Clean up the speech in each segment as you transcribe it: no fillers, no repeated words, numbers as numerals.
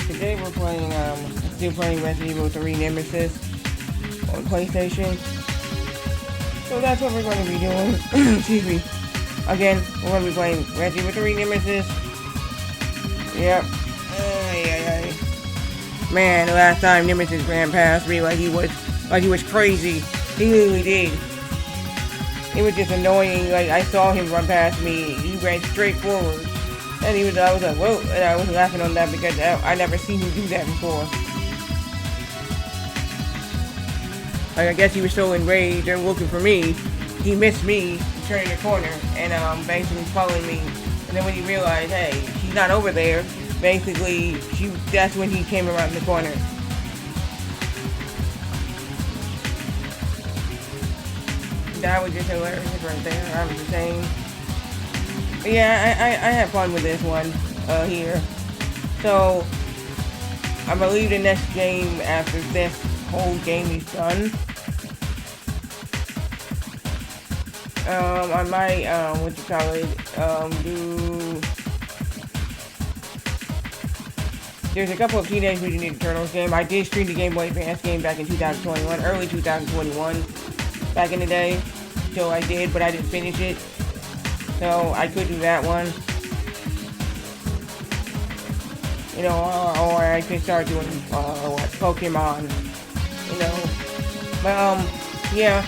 Today we're playing, still playing Resident Evil 3 Nemesis on PlayStation. So that's what we're going to be doing. Excuse me. Again, we're going to be playing Resident Evil 3 Nemesis. Yep. Man, the last time Nemesis ran past me like he was crazy. He literally did. It was just annoying. Like, I saw him run past me. He ran straight forward. And I was like, whoa. And I was laughing on that because I never seen him do that before. Like, I guess he was so enraged and looking for me. He missed me, turning the corner, and basically following me. And then when he realized, hey, she's not over there, basically, that's when he came around the corner. That was just hilarious right there. I was just saying. But yeah, I had fun with this one here. So, I believe the next game after this whole game is done. I might, do... There's a couple of Teenage Mutant Ninja Turtles game. I did stream the Game Boy Advance game back in 2021, early 2021, back in the day. So I did, but I didn't finish it. So I could do that one. You know, or I could start doing, Pokemon. You know. But, yeah.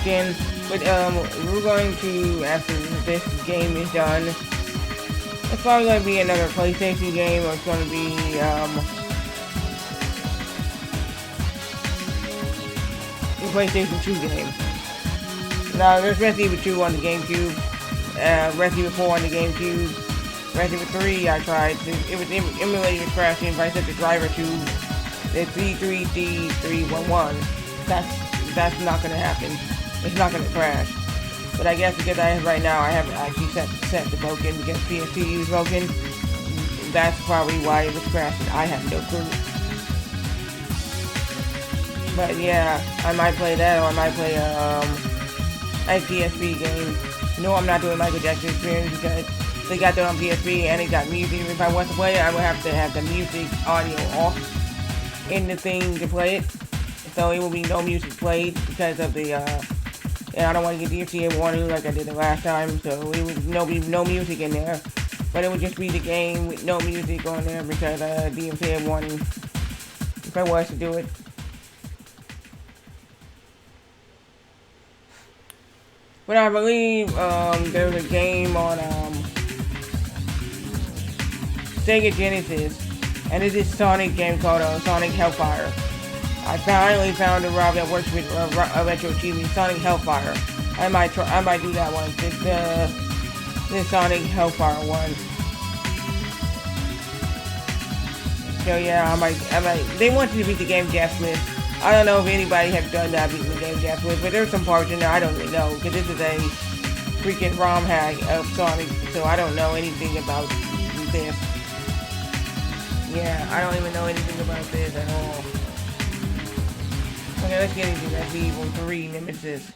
Again, but, we're going to, after this game is done, it's probably going to be another PlayStation game, or it's going to be, a PlayStation 2 game. Now, there's Resident Evil 2 on the GameCube, Resident Evil 4 on the GameCube, Resident Evil 3 I tried, it was emulated crashing, if I set the driver to the C3D311, that's not going to happen. It's not going to crash. But I guess because right now I haven't actually set the broken because PSP is broken. That's probably why it was crashing. I have no clue. But yeah, I might play that, or I might play a PSP game. No, I'm not doing Michael Jackson Experience because they got that on PSP and it got music. If I want to play it, I would have to have the music audio off in the thing to play it. So it will be no music played because of the and I don't want to get DMCA warning like I did the last time, so it would be no music in there. But it would just be the game with no music on there because DMCA warning if I was to do it. But I believe there's a game on Sega Genesis, and it's this Sonic game called Sonic Hellfire. I finally found a Rob that works with Retro TV, Sonic Hellfire. I might do that one. This Sonic Hellfire one. So yeah, I might. They want you to beat the game Jeff Smith. I don't know if anybody has done that beating the game Jeff Smith, but there's some parts in there I don't really know because this is a freaking ROM hack of Sonic, so I don't know anything about this. Yeah, I don't even know anything about this at all. Okay, let's get into Resident Evil 3 Nemesis.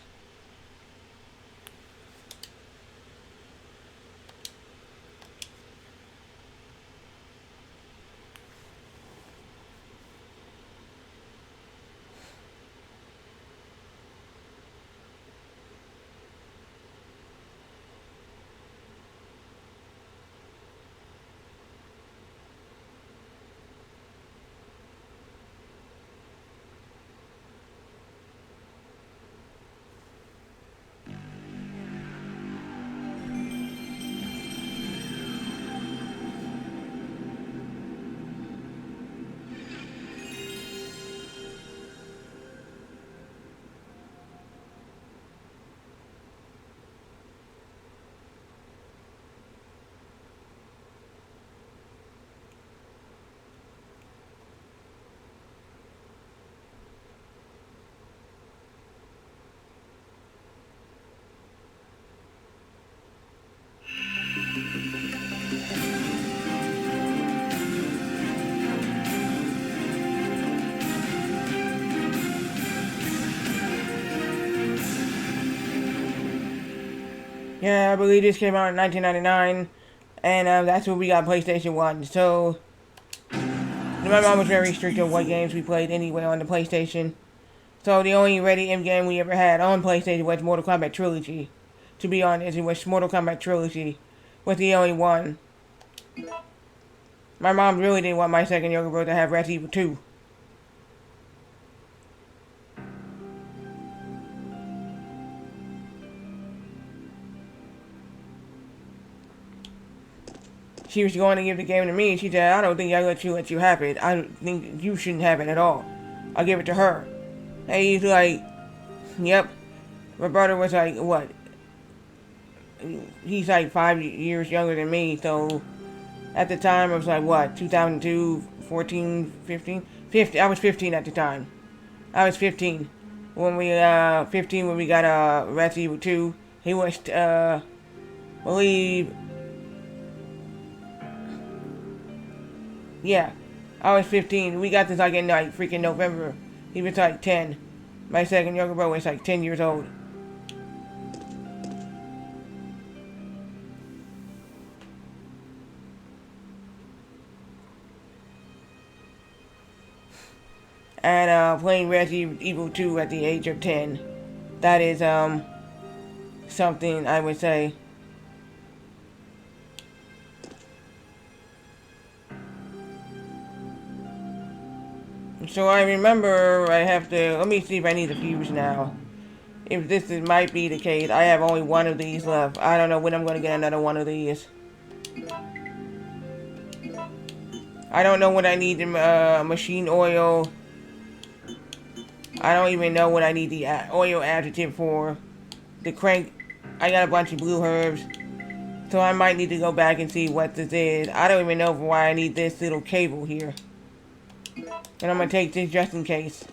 Yeah, I believe this came out in 1999, and that's when we got PlayStation 1. So, My mom was very strict on what games we played anyway on the PlayStation. So the only Ready M game we ever had on PlayStation was Mortal Kombat Trilogy. To be honest, it was Mortal Kombat Trilogy. Was the only one. My mom really didn't want my second younger brother to have Resident Evil 2. She was going to give the game to me, and she said, I don't think I let you have it. I think you shouldn't have it at all. I'll give it to her. And he's like, yep. My brother was like, what? He's like 5 years younger than me, so at the time it was like, what, 2002, 14, 15? 15, I was 15 at the time. I was 15. When we got, Resident Evil 2. He was, believe, yeah, I was 15. We got this like in like freaking November. He was like 10. My second younger brother was like 10 years old. And playing Resident Evil 2 at the age of 10. That is something I would say. So I remember I have to, let me see if I need a fuse now. If might be the case, I have only one of these left. I don't know when I'm going to get another one of these. I don't know what I need the machine oil. I don't even know what I need the oil additive for. The crank, I got a bunch of blue herbs. So I might need to go back and see what this is. I don't even know why I need this little cable here. And I'm going to take this just in case.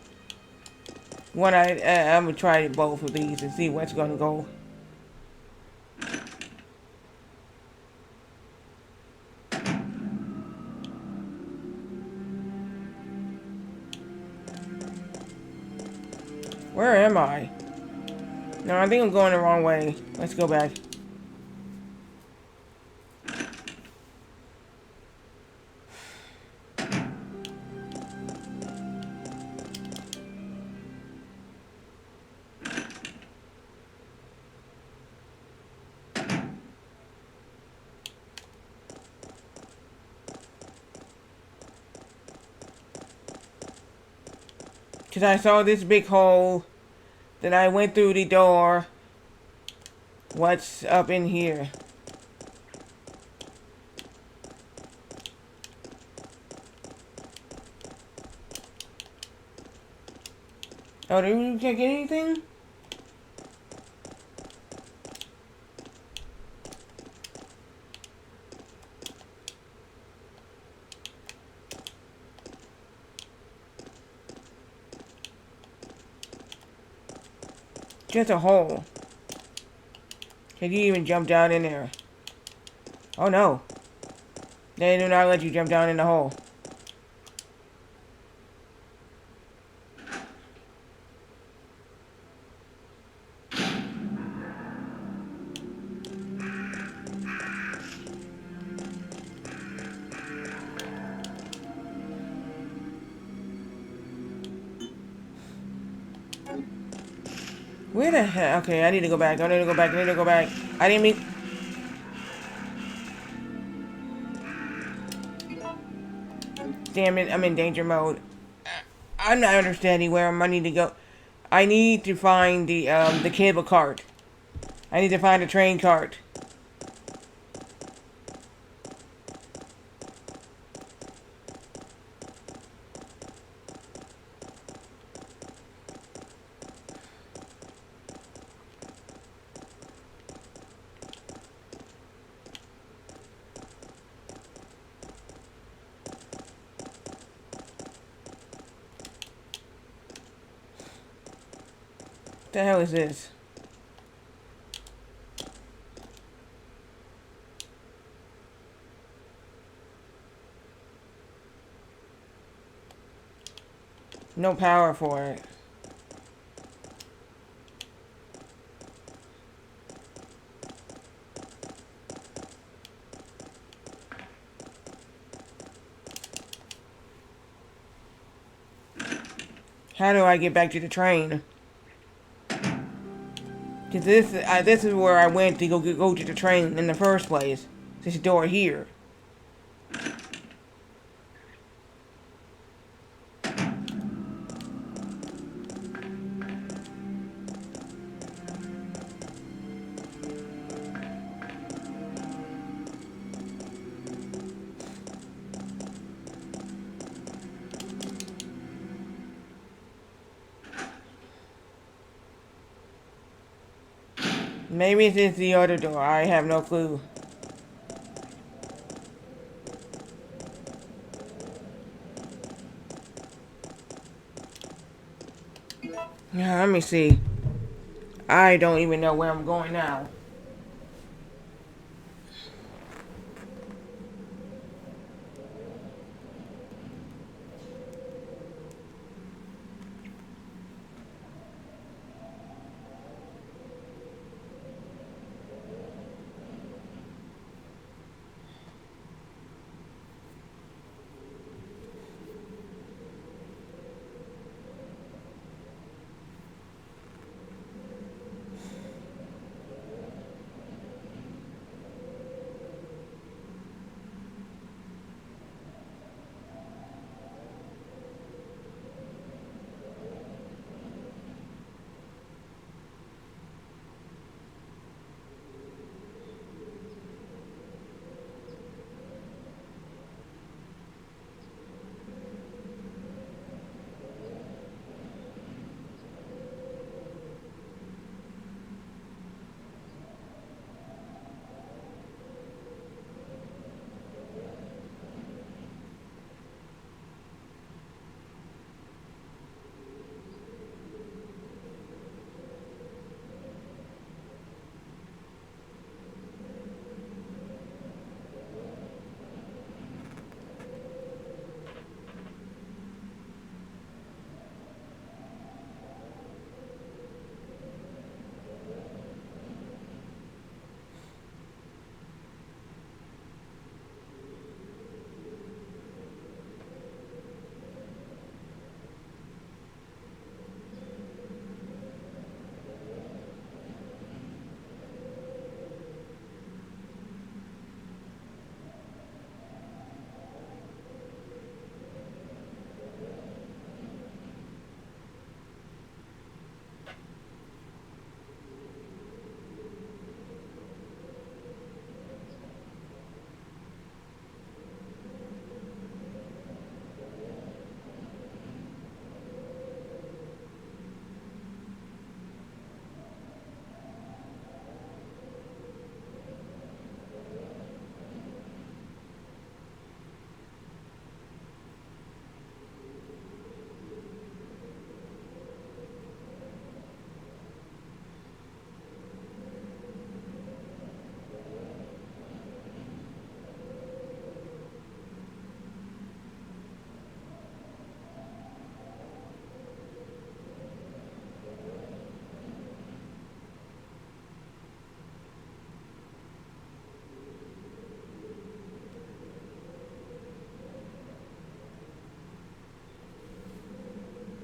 I'm going to try both of these and see what's going to go. Where am I? No, I think I'm going the wrong way. Let's go back. Because I saw this big hole. Then I went through the door. What's up in here? Oh, did you check anything? Just a hole. Can you even jump down in there? Oh no. They do not let you jump down in the hole. Where the hell? Okay, I need to go back. I need to go back. I need to go back. I didn't mean... Damn it, I'm in danger mode. I'm not understanding where I need to go. I need to find the cable cart. I need to find a train cart. What the hell is this? No power for it. How do I get back to the train? Cause this is where I went to go to the train in the first place. This door here. Maybe it's the other door. I have no clue. Yeah, let me see. I don't even know where I'm going now.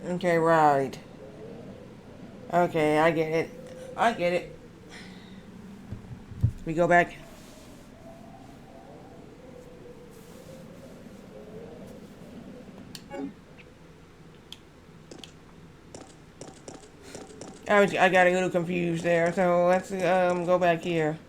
Okay, right. Okay, I get it. I get it. We go back. I got a little confused there, so let's go back here.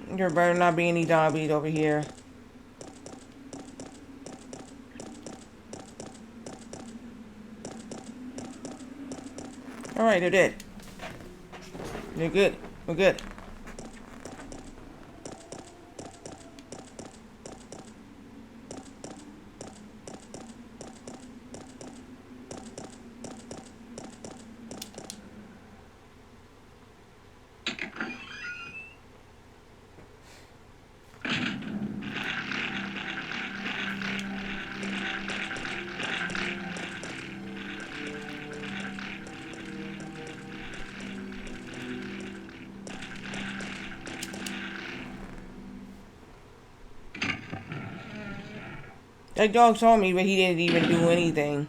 There better not be any zombies over here. Alright, they're dead. They're good. We're good. That dog saw me, but he didn't even do anything.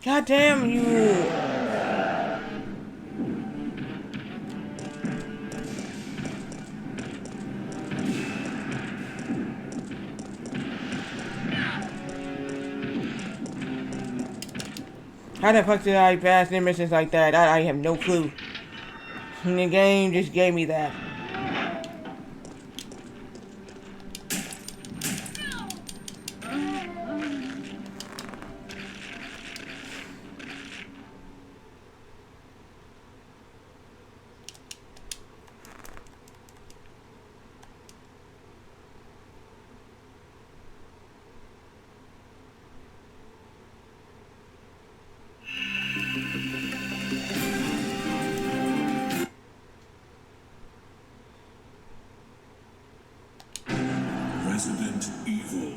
God damn you! How the fuck did I pass nemesis like that? I have no clue. And the game just gave me that. Resident Evil.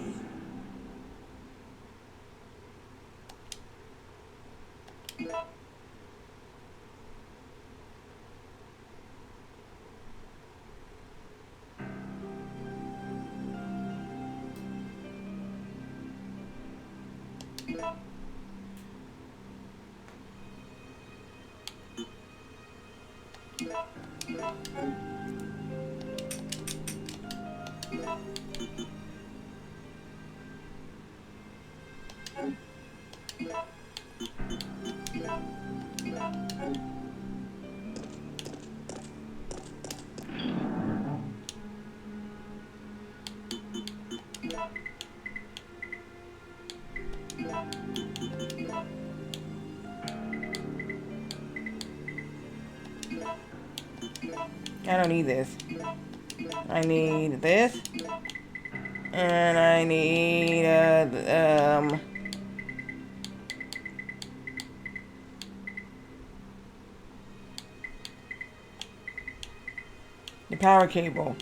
I don't need this. I need this. And I need, the power cable.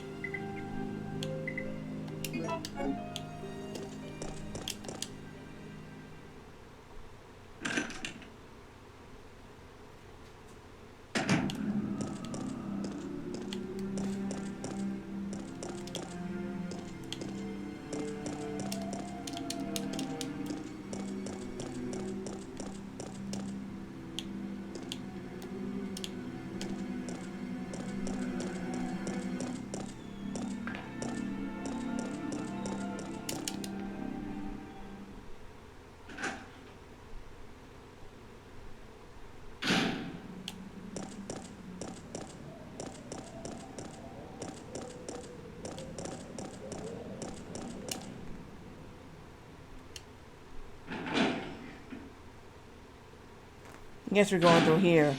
Guess we're going through here.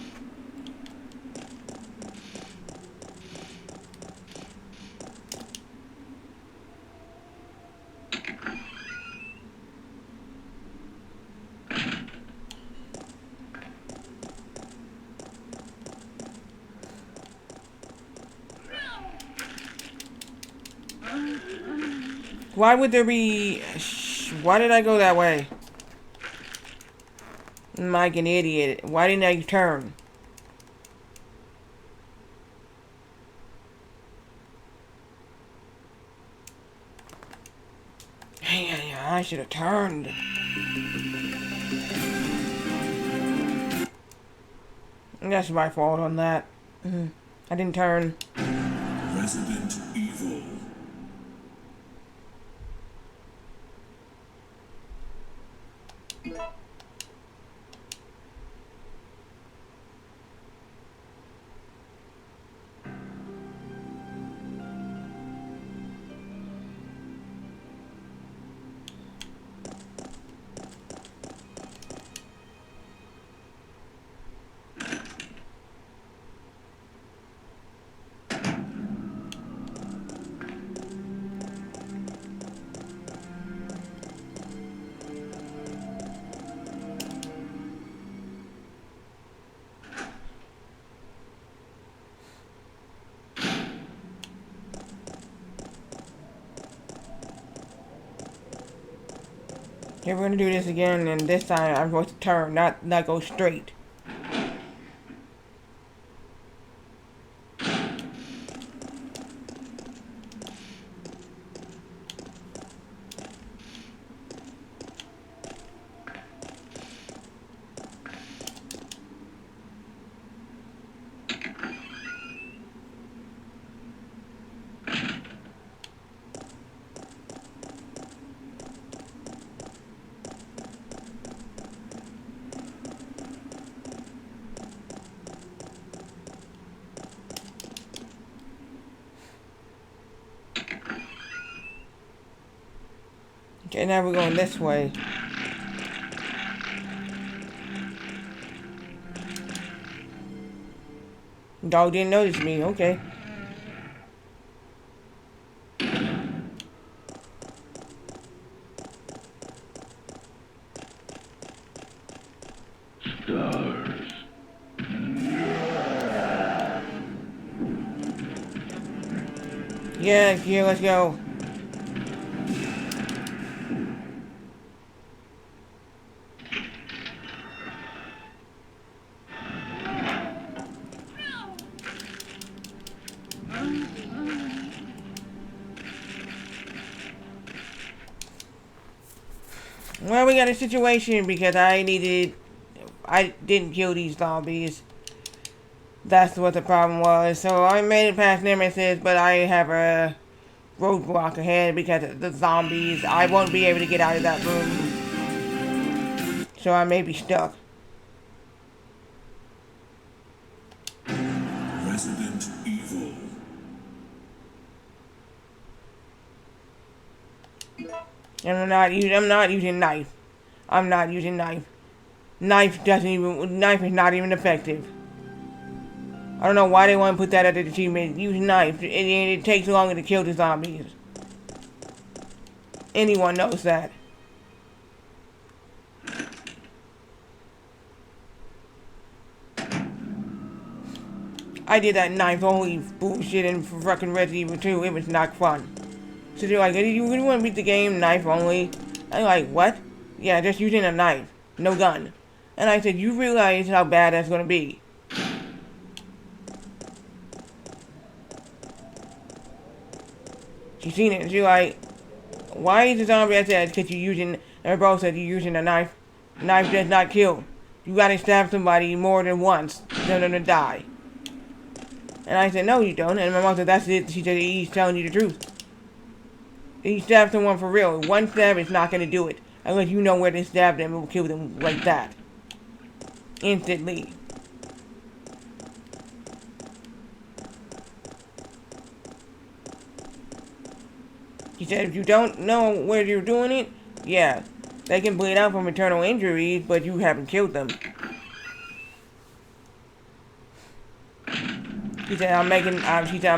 Why would there be... Why did I go that way? I'm like an idiot. Why didn't I turn? Yeah, I should have turned. That's my fault on that. I didn't turn. Resident Evil. Okay, we're gonna do this again, and this time I'm going to turn, not go straight. Okay, now we're going this way. Dog didn't notice me, okay. Stars. Yeah, let's go. Well, we got a situation because I didn't kill these zombies. That's what the problem was. So I made it past Nemesis, but I have a roadblock ahead because of the zombies. I won't be able to get out of that room. So I may be stuck. Resident Evil. And I'm not using knife. I'm not using knife. Knife is not even effective. I don't know why they want to put that at the achievement. Use knife. It takes longer to kill the zombies. Anyone knows that. I did that knife only bullshit in fucking Resident Evil 2. It was not fun. So they're like, you really want to beat the game knife only? I'm like, what? Yeah, just using a knife. No gun. And I said, you realize how bad that's going to be. She seen it and she like, why is the zombie? I said, because you're using, and her bro said, you're using a knife. Knife does not kill. You gotta stab somebody more than once for them to die. And I said, no you don't. And my mom said, that's it. She said, he's telling you the truth. He stabbed someone for real. One stab is not gonna do it. Unless you know where to stab them, it will kill them like that. Instantly. He said, if you don't know where you're doing it, yeah, they can bleed out from internal injuries, but you haven't killed them. She said, she said, I'm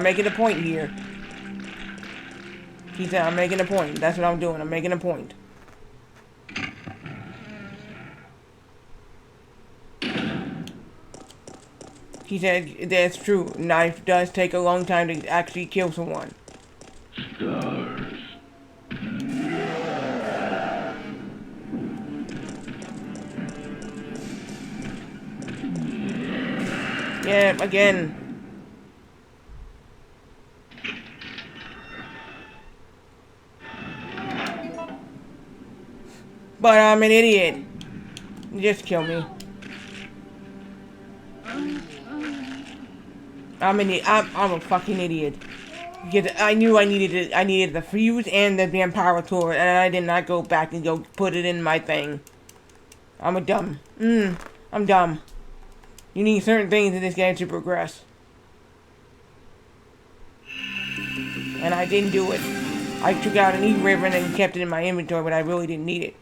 making a point here. She said, I'm making a point. That's what I'm doing. I'm making a point. He said, that's true. Knife does take a long time to actually kill someone. Stars. Yeah, again. But I'm an idiot. Just kill me. I'm a fucking idiot. Because I knew I needed the fuse and the damn power tool, and I did not go back and go put it in my thing. I'm a dumb. I'm dumb. You need certain things in this game to progress. And I didn't do it. I took out an E-ribbon and kept it in my inventory, but I really didn't need it.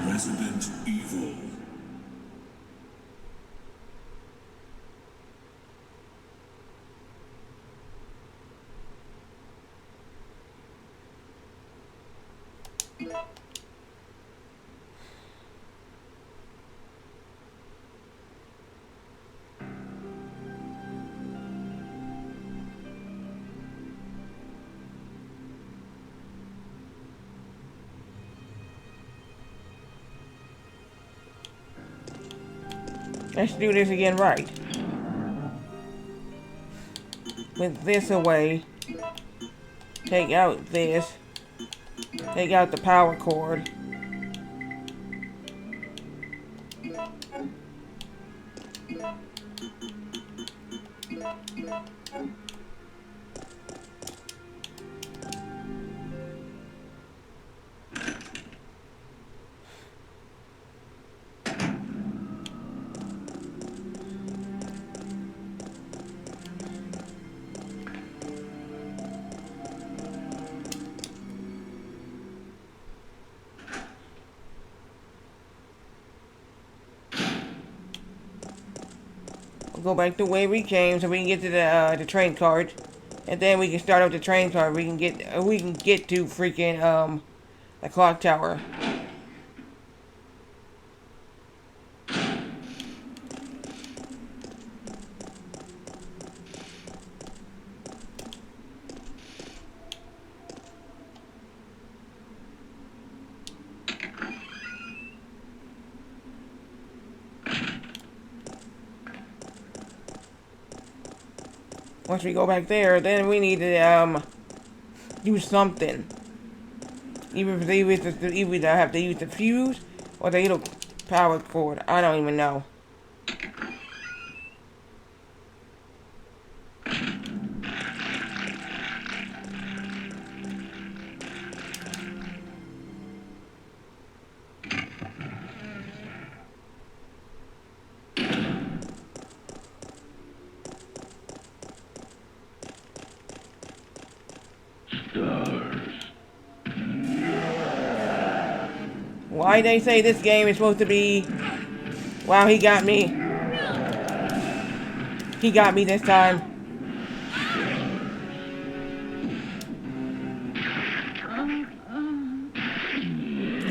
Resident Evil. Let's do this again right. With this away. Take out this. Take out the power cord. Go back the way we came so we can get to the train cart, and then we can start up the train cart. We can get to freaking the clock tower. Once we go back there, then we need to do something. Even if I have to use the fuse or the little power cord. I don't even know. Why they say this game is supposed to be... Wow, he got me. He got me this time.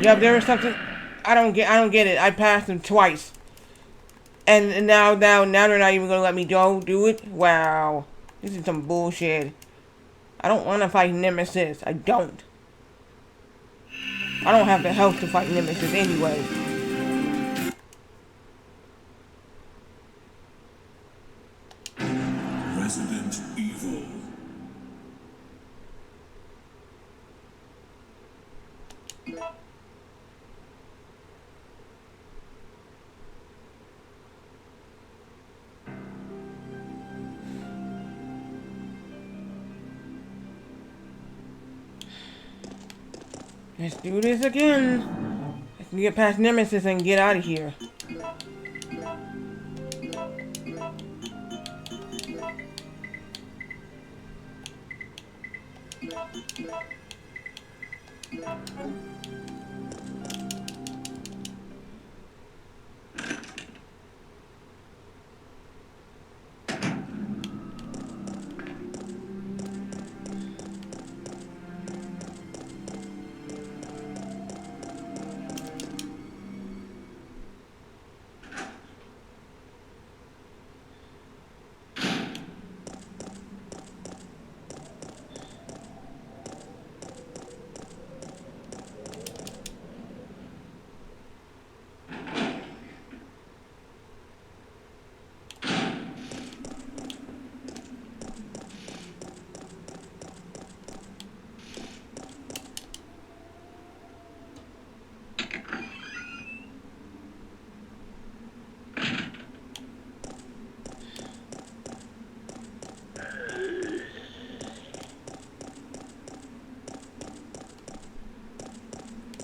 Yep, there was something... I don't get it. I passed him twice. And now they're not even gonna let me do it? Wow. This is some bullshit. I don't want to fight Nemesis. I don't. I don't have the health to fight Nemesis anyway. Resident Evil. Let's do this again. Let's get past Nemesis and get out of here.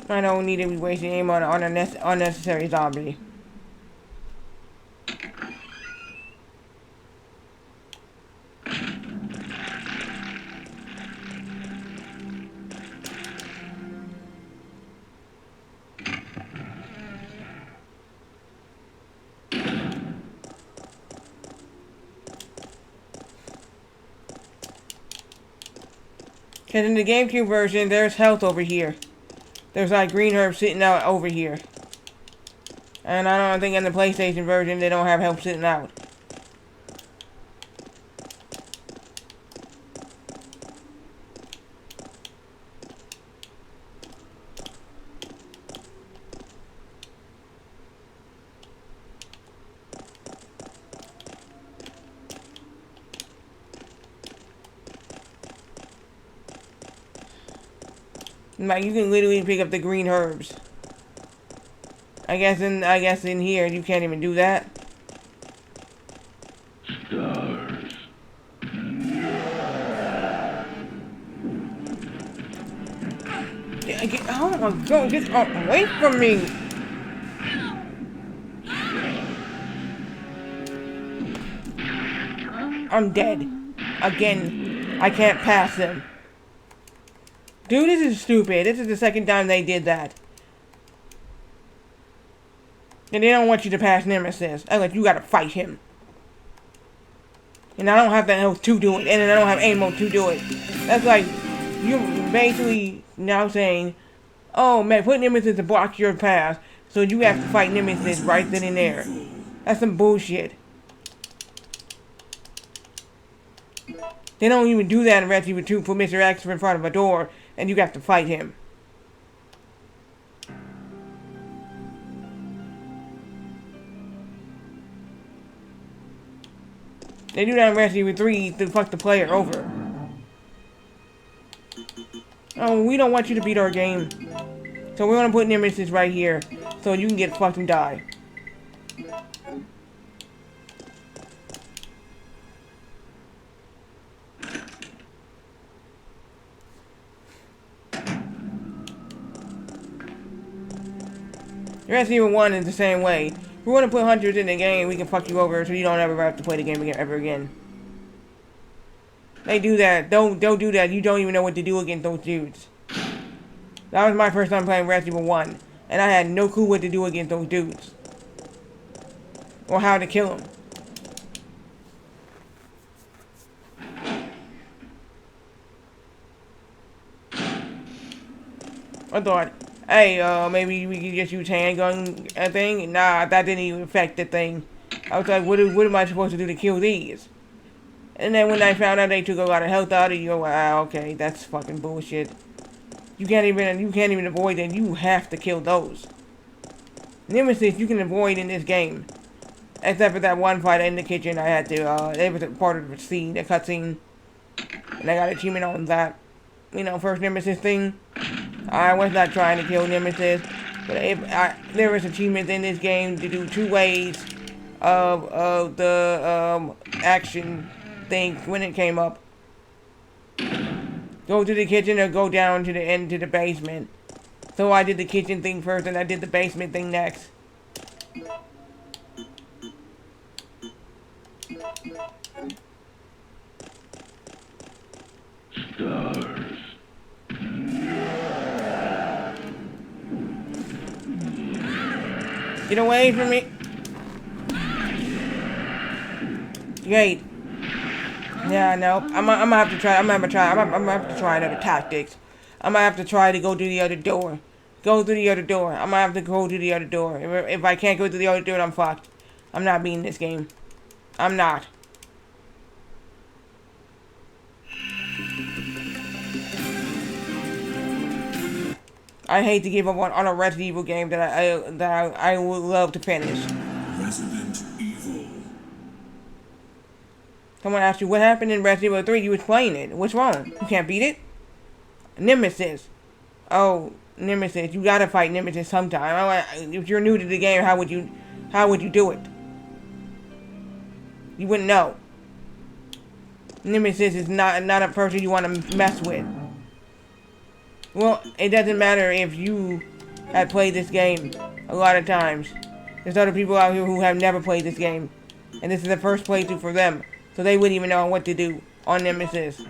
I don't need to be wasting aim on an unnecessary zombie. Because in the GameCube version, there's health over here. There's like green herbs sitting out over here. And I don't think in the PlayStation version they don't have health sitting out. Like, you can literally pick up the green herbs. I guess in here you can't even do that. Stars. Oh my god, get away from me! I'm dead. Again. I can't pass them. Dude, this is stupid. This is the second time they did that. And they don't want you to pass Nemesis. Like, you gotta fight him. And I don't have the health to do it. And I don't have ammo to do it. That's like, you're basically now saying, oh man, put Nemesis to block your path. So you have to fight Nemesis right then and there. That's some bullshit. They don't even do that in Resident Evil 2. Put Mr. X in front of a door, and you have to fight him. They do that in Resident Evil 3 to fuck the player over. Oh, we don't want you to beat our game. So we're gonna put Nemesis right here, so you can get fucked and die. Resident Evil 1 is the same way. If we want to put hunters in the game, we can fuck you over so you don't ever have to play the game again, ever again. They do that. Don't do that. You don't even know what to do against those dudes. That was my first time playing Resident Evil 1. And I had no clue what to do against those dudes. Or how to kill them. I thought, hey, maybe we could just use handgun thing. Nah, that didn't even affect the thing. I was like, what am I supposed to do to kill these? And then when I found out they took a lot of health out of you, wow, okay, that's fucking bullshit. You can't even avoid them. You have to kill those. Nemesis you can avoid in this game. Except for that one fight in the kitchen, I had to, it was a part of the scene, the cutscene. And I got an achievement on that, first Nemesis thing. I was not trying to kill Nemesis, but there was achievements in this game to do 2 ways of the action thing when it came up. Go to the kitchen or go down to the end to the basement. So I did the kitchen thing first and I did the basement thing next. Stars. Get away from me. Great. Yeah, no. I'm gonna have to try. I'm gonna have to try another tactics. I'm gonna have to try to go through the other door. Go through the other door. I'm gonna have to go through the other door. If I can't go through the other door, I'm fucked. I'm not beating this game. I'm not. I hate to give up on a Resident Evil game that I would love to finish. Resident Evil. Someone asked you what happened in Resident Evil 3. You was playing it. What's wrong? You can't beat it? Nemesis. Oh, Nemesis. You gotta fight Nemesis sometime. If you're new to the game, how would you do it? You wouldn't know. Nemesis is not a person you want to mess with. Well, it doesn't matter if you have played this game a lot of times. There's other people out here who have never played this game. And this is the first playthrough for them. So they wouldn't even know what to do on Nemesis.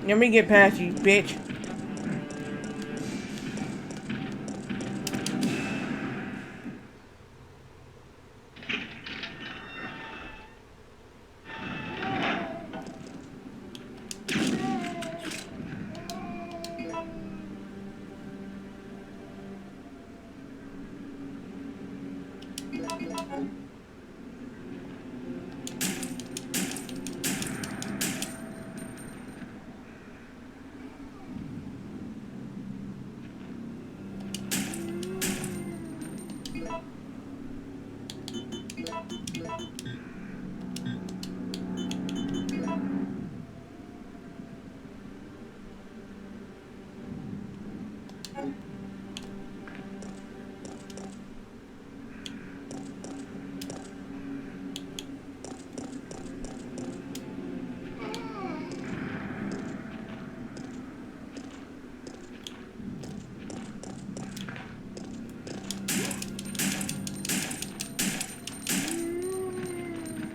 Let me get past you, bitch.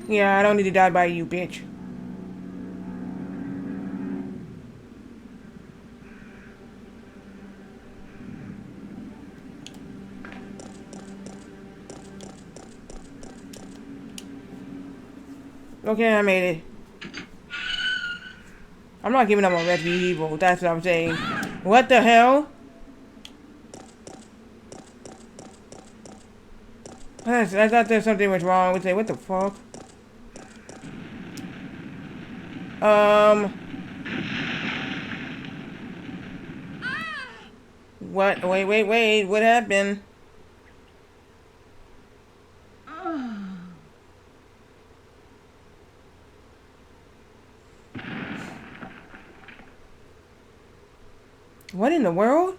Yeah, I don't need to die by you, bitch. Okay, I made it. I'm not giving up on Resident Evil, that's what I'm saying. What the hell? I thought there's something was wrong with it. What the fuck? Um... What? Wait. What happened? What in the world?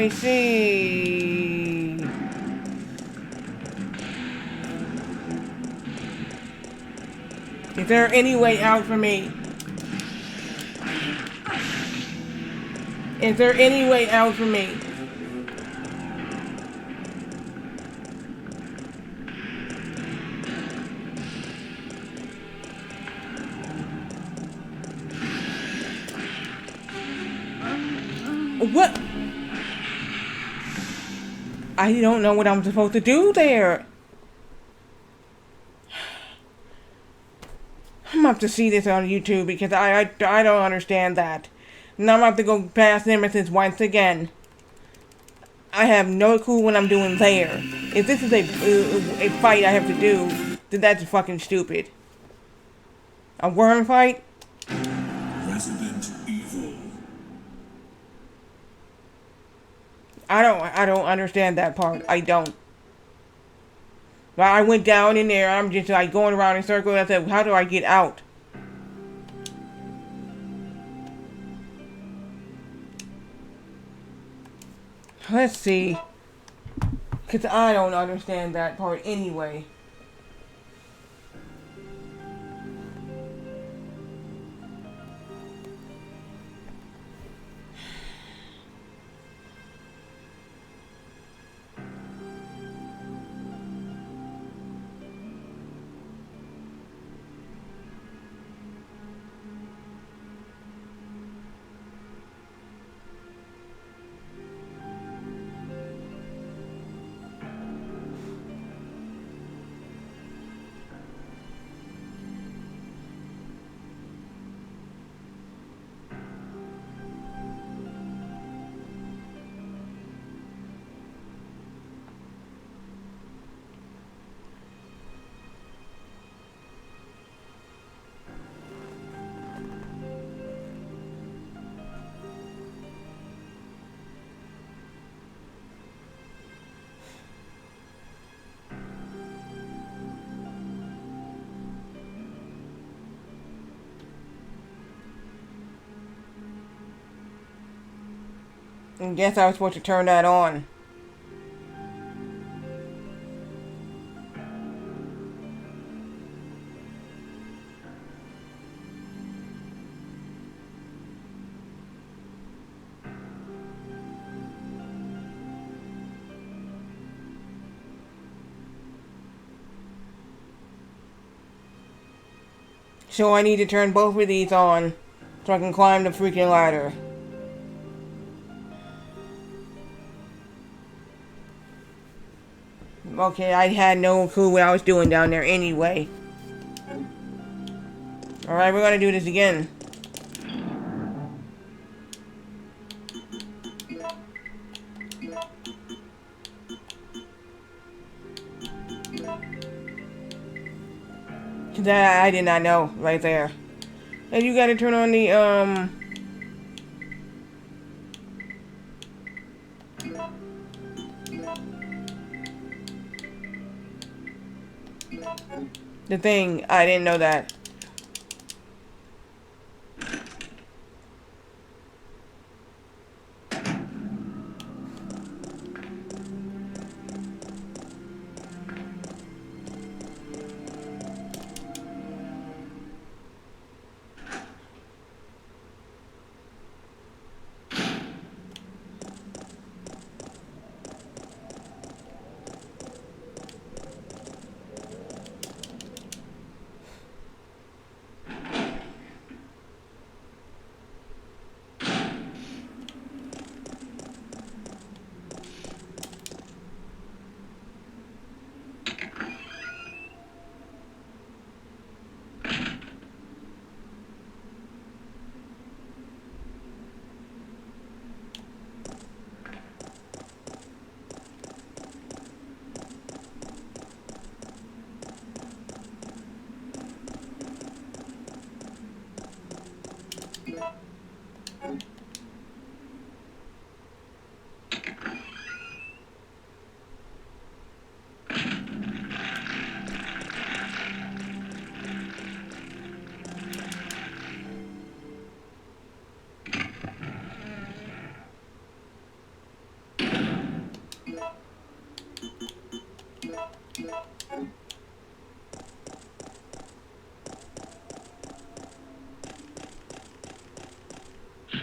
I see. Is there any way out for me? Is there any way out for me? What? I don't know what I'm supposed to do there. I'm gonna have to see this on YouTube because I don't understand that. Now I'm gonna have to go past nemesis once again. I have no clue what I'm doing there. If this is a fight I have to do, then that's fucking stupid. A worm fight? Resident Evil. I don't understand that part. I don't. But I went down in there. I'm just like going around in circles. I said, how do I get out? Let's see. Because I don't understand that part anyway. I guess I was supposed to turn that on. So I need to turn both of these on so I can climb the freaking ladder. Okay, I had no clue what I was doing down there anyway. Alright, we're gonna do this again. That I did not know right there. And you gotta turn on the thing. I didn't know that.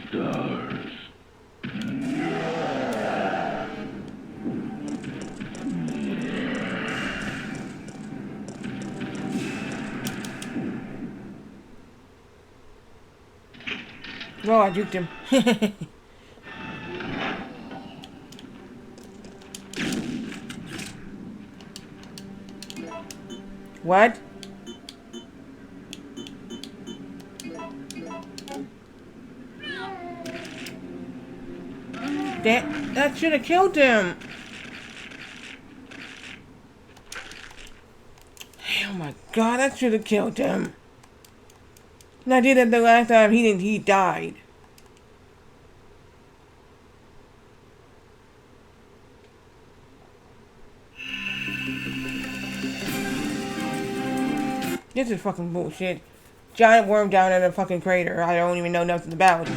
Stars. Oh, I juked him. What? That should have killed him. Oh my god, that should have killed him. And I did it the last time he died. This is fucking bullshit. Giant worm down in a fucking crater I don't even know nothing about.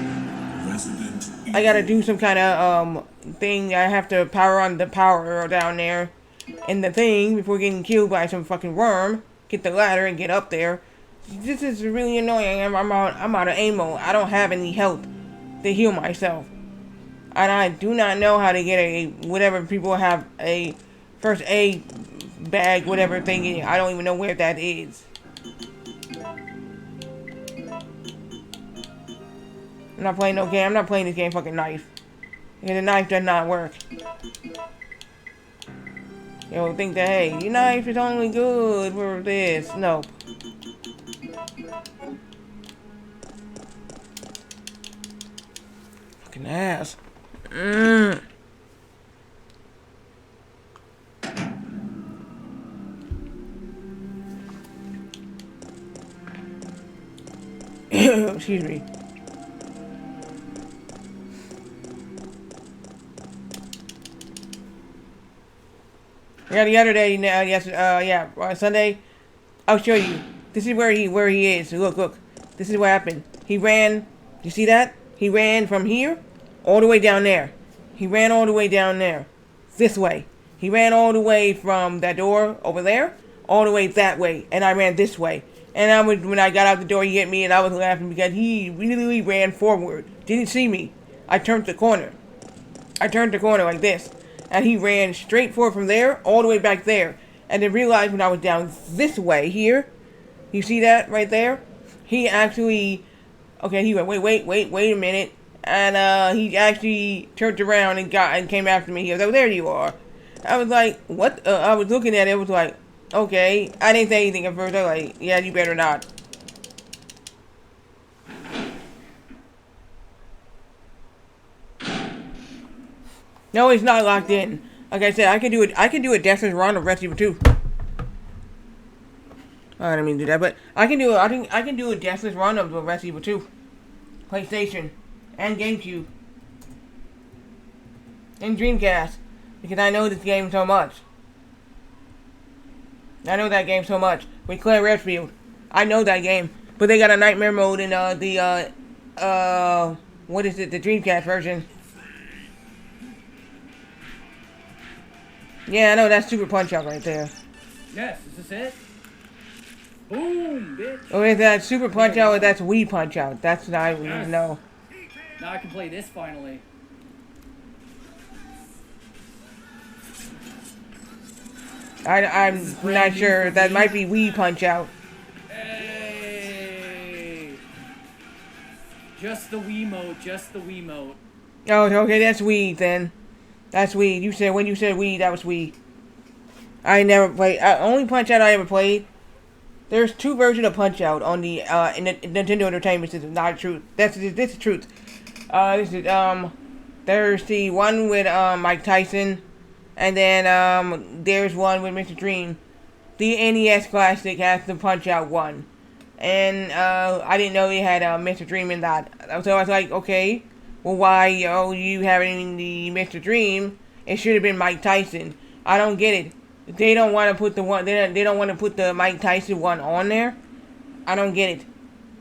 I gotta do some kind of thing. I have to power on the power down there in the thing before getting killed by some fucking worm. Get the ladder and get up there. This is really annoying. I'm out of ammo. I don't have any health to heal myself. And I do not know how to get a whatever people have a first aid bag, whatever thing is. I don't even know where that is. I'm not playing no game. I'm not playing this game fucking knife. And the knife does not work. You'll think that, hey, your knife is only good for this. Nope. Fucking ass. Excuse me. Yeah, the other day, Sunday. I'll show you. This is where he is. Look. This is what happened. He ran. You see that? He ran from here all the way down there. He ran all the way down there. This way. He ran all the way from that door over there, all the way that way, and I ran this way. And when I got out the door, he hit me, and I was laughing because he really ran forward. Didn't see me. I turned the corner. I turned the corner like this. And he ran straight forward from there, all the way back there. And then realized when I was down this way here, you see that right there? he actually, okay, he went, wait a minute. And he actually turned around and came after me. He goes, oh, there you are. I was like, what? I was looking at it. It was like, okay. I didn't say anything at first. I was like, yeah, you better not. No, it's not locked in. Like I said, I can do it. I can do a deathless run of Resident Evil 2. I didn't mean to do that, but I can do. I can do a deathless run of Resident Evil 2, PlayStation, and GameCube, and Dreamcast, because I know this game so much. I know that game so much. With Claire Redfield, I know that game. But they got a nightmare mode in what is it? The Dreamcast version. Yeah, I know that's Super Punch Out right there. Yes, is this it? Boom, bitch. Or is that Super Punch Out or that's Wii Punch Out? That's what I Yes. know. Now I can play this finally. I'm not sure. That might be Wii Punch Out. Hey! Just the Wiimote, just the Wiimote. Oh, okay, that's Wii then. That's Wii. You said when you said Wii, that was Wii. I never played. Only Punch Out I ever played. There's two versions of Punch Out on the Nintendo Entertainment System. Not truth. This is truth. This is There's the one with Mike Tyson, and then there's one with Mr. Dream. The NES Classic has the Punch Out one, and I didn't know they had Mr. Dream in that. So I was like, okay, well, why you having the Mr. Dream? It should have been Mike Tyson. I don't get it. They don't want to put the one. They don't want to put the Mike Tyson one on there. I don't get it.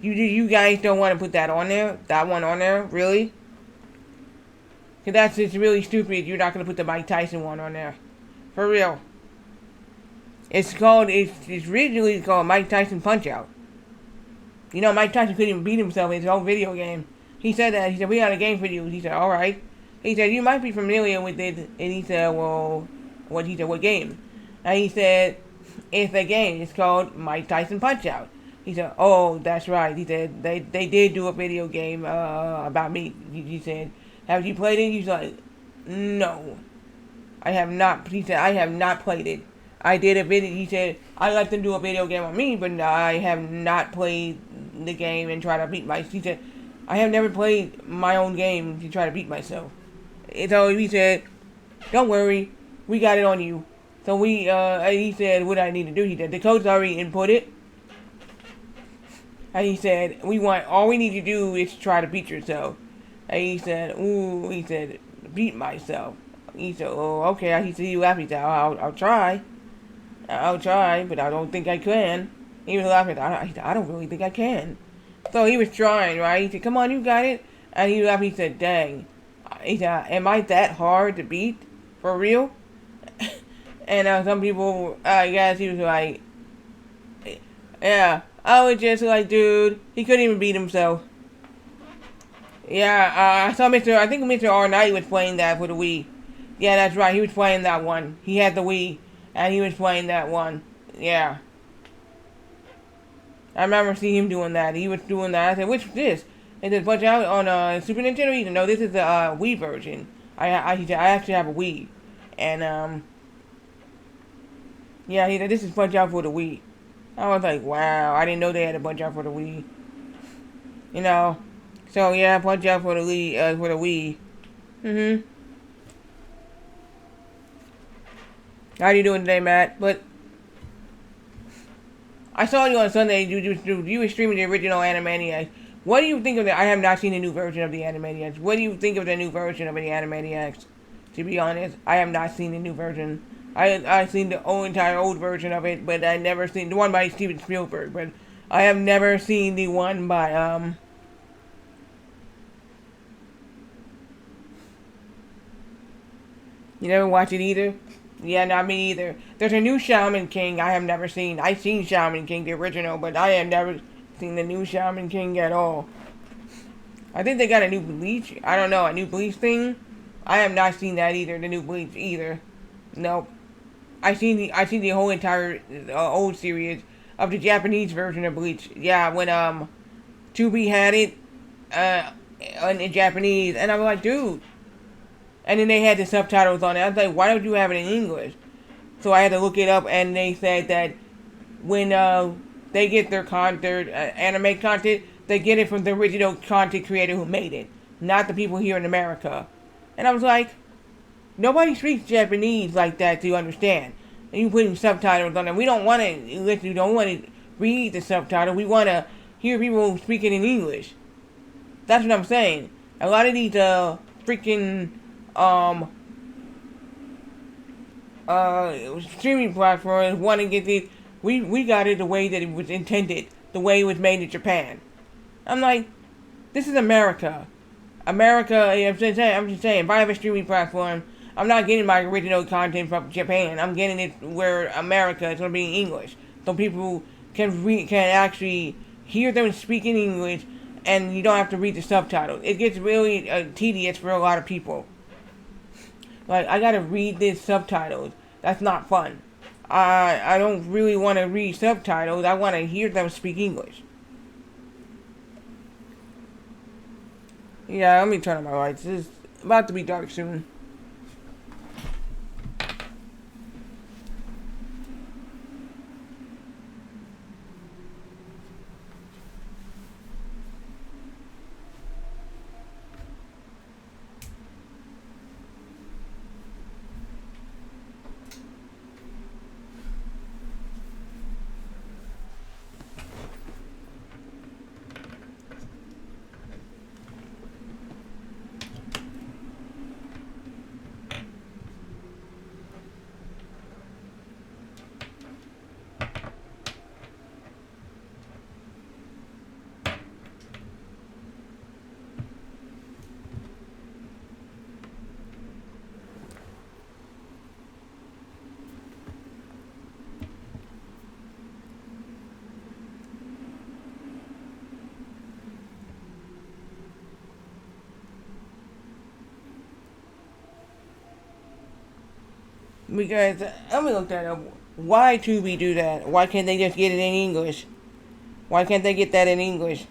You guys don't want to put that on there. That one on there, really? Cause that's just really stupid. You're not gonna put the Mike Tyson one on there, for real. It's originally called Mike Tyson Punch Out. You know, Mike Tyson couldn't even beat himself in his own video game. He said that. He said, we got a game for you. He said, all right. He said, you might be familiar with it. And he said, well, what? He said, what game? And he said, it's a game. It's called Mike Tyson Punch Out. He said, oh, that's right. He said, they did do a video game about me. He said, have you played it? He's like, no. I have not. He said, I have not played it. I did a video. He said, I let them do a video game on me, but I have not played the game and try to beat myself. He said, I have never played my own game to try to beat myself. And so he said, don't worry, we got it on you. So he said, what I need to do. He said, the code's already input it. And he said, all we need to do is try to beat yourself. And he said, beat myself. He said, oh, okay. He said, you laugh. He said, I'll try. I'll try, but I don't think I can. He was laughing. I don't really think I can. So he was trying, right? He said, come on, you got it. And he laughed. He said, dang. He said, am I that hard to beat? For real? And some people, I guess he was like, yeah. I was just like, dude, he couldn't even beat himself. Yeah, I think Mr. R. Knight was playing that for the Wii. Yeah, that's right, he was playing that one. He had the Wii, and he was playing that one. Yeah. I remember seeing him doing that. He was doing that. I said, which is this? It said, Punch Out on Super Nintendo? He said, no, this is the Wii version. He said, I actually have a Wii. And, yeah, he said, this is Punch Out for the Wii. I was like, wow, I didn't know they had a Punch Out for the Wii. You know, so yeah, Punch Out for the Wii. How you doing today, Matt? But I saw you on Sunday. You were streaming the original Animaniacs. What do you think of the? I have not seen the new version of the Animaniacs. What do you think of the new version of the Animaniacs? To be honest, I have not seen the new version. I've seen the entire old version of it, but I never seen the one by Steven Spielberg. But I have never seen the one by You never watch it either? Yeah, not me either. There's a new Shaman King I have never seen. I've seen Shaman King, the original, but I have never seen the new Shaman King at all. I think they got a new Bleach. I don't know, a new Bleach thing. I have not seen that either. The new Bleach either. Nope. I seen the whole entire old series of the Japanese version of Bleach. Yeah, when Tubi had it uh, in Japanese, and I was like, dude. And then they had the subtitles on it. I was like, why don't you have it in English? So I had to look it up, and they said that when they get their anime content, they get it from the original content creator who made it, not the people here in America. And I was like, nobody speaks Japanese like that to understand. And you putting subtitles on it. We don't want to listen. We don't want to read the subtitle. We want to hear people speaking in English. That's what I'm saying. A lot of these freaking um streaming platforms want to get these. We got it the way that it was intended, the way it was made in Japan. I'm like, this is America. America, I'm just saying, if I have a streaming platform, I'm not getting my original content from Japan. I'm getting it where America is going to be in English, so people can actually hear them speaking English, and you don't have to read the subtitles. It gets really tedious for a lot of people. Like, I gotta read these subtitles. That's not fun. I don't really want to read subtitles. I want to hear them speak English. Yeah, let me turn on my lights. It's about to be dark soon. Because let me look that up. Why Tubi do that? Why can't they just get it in English? Why can't they get that in English?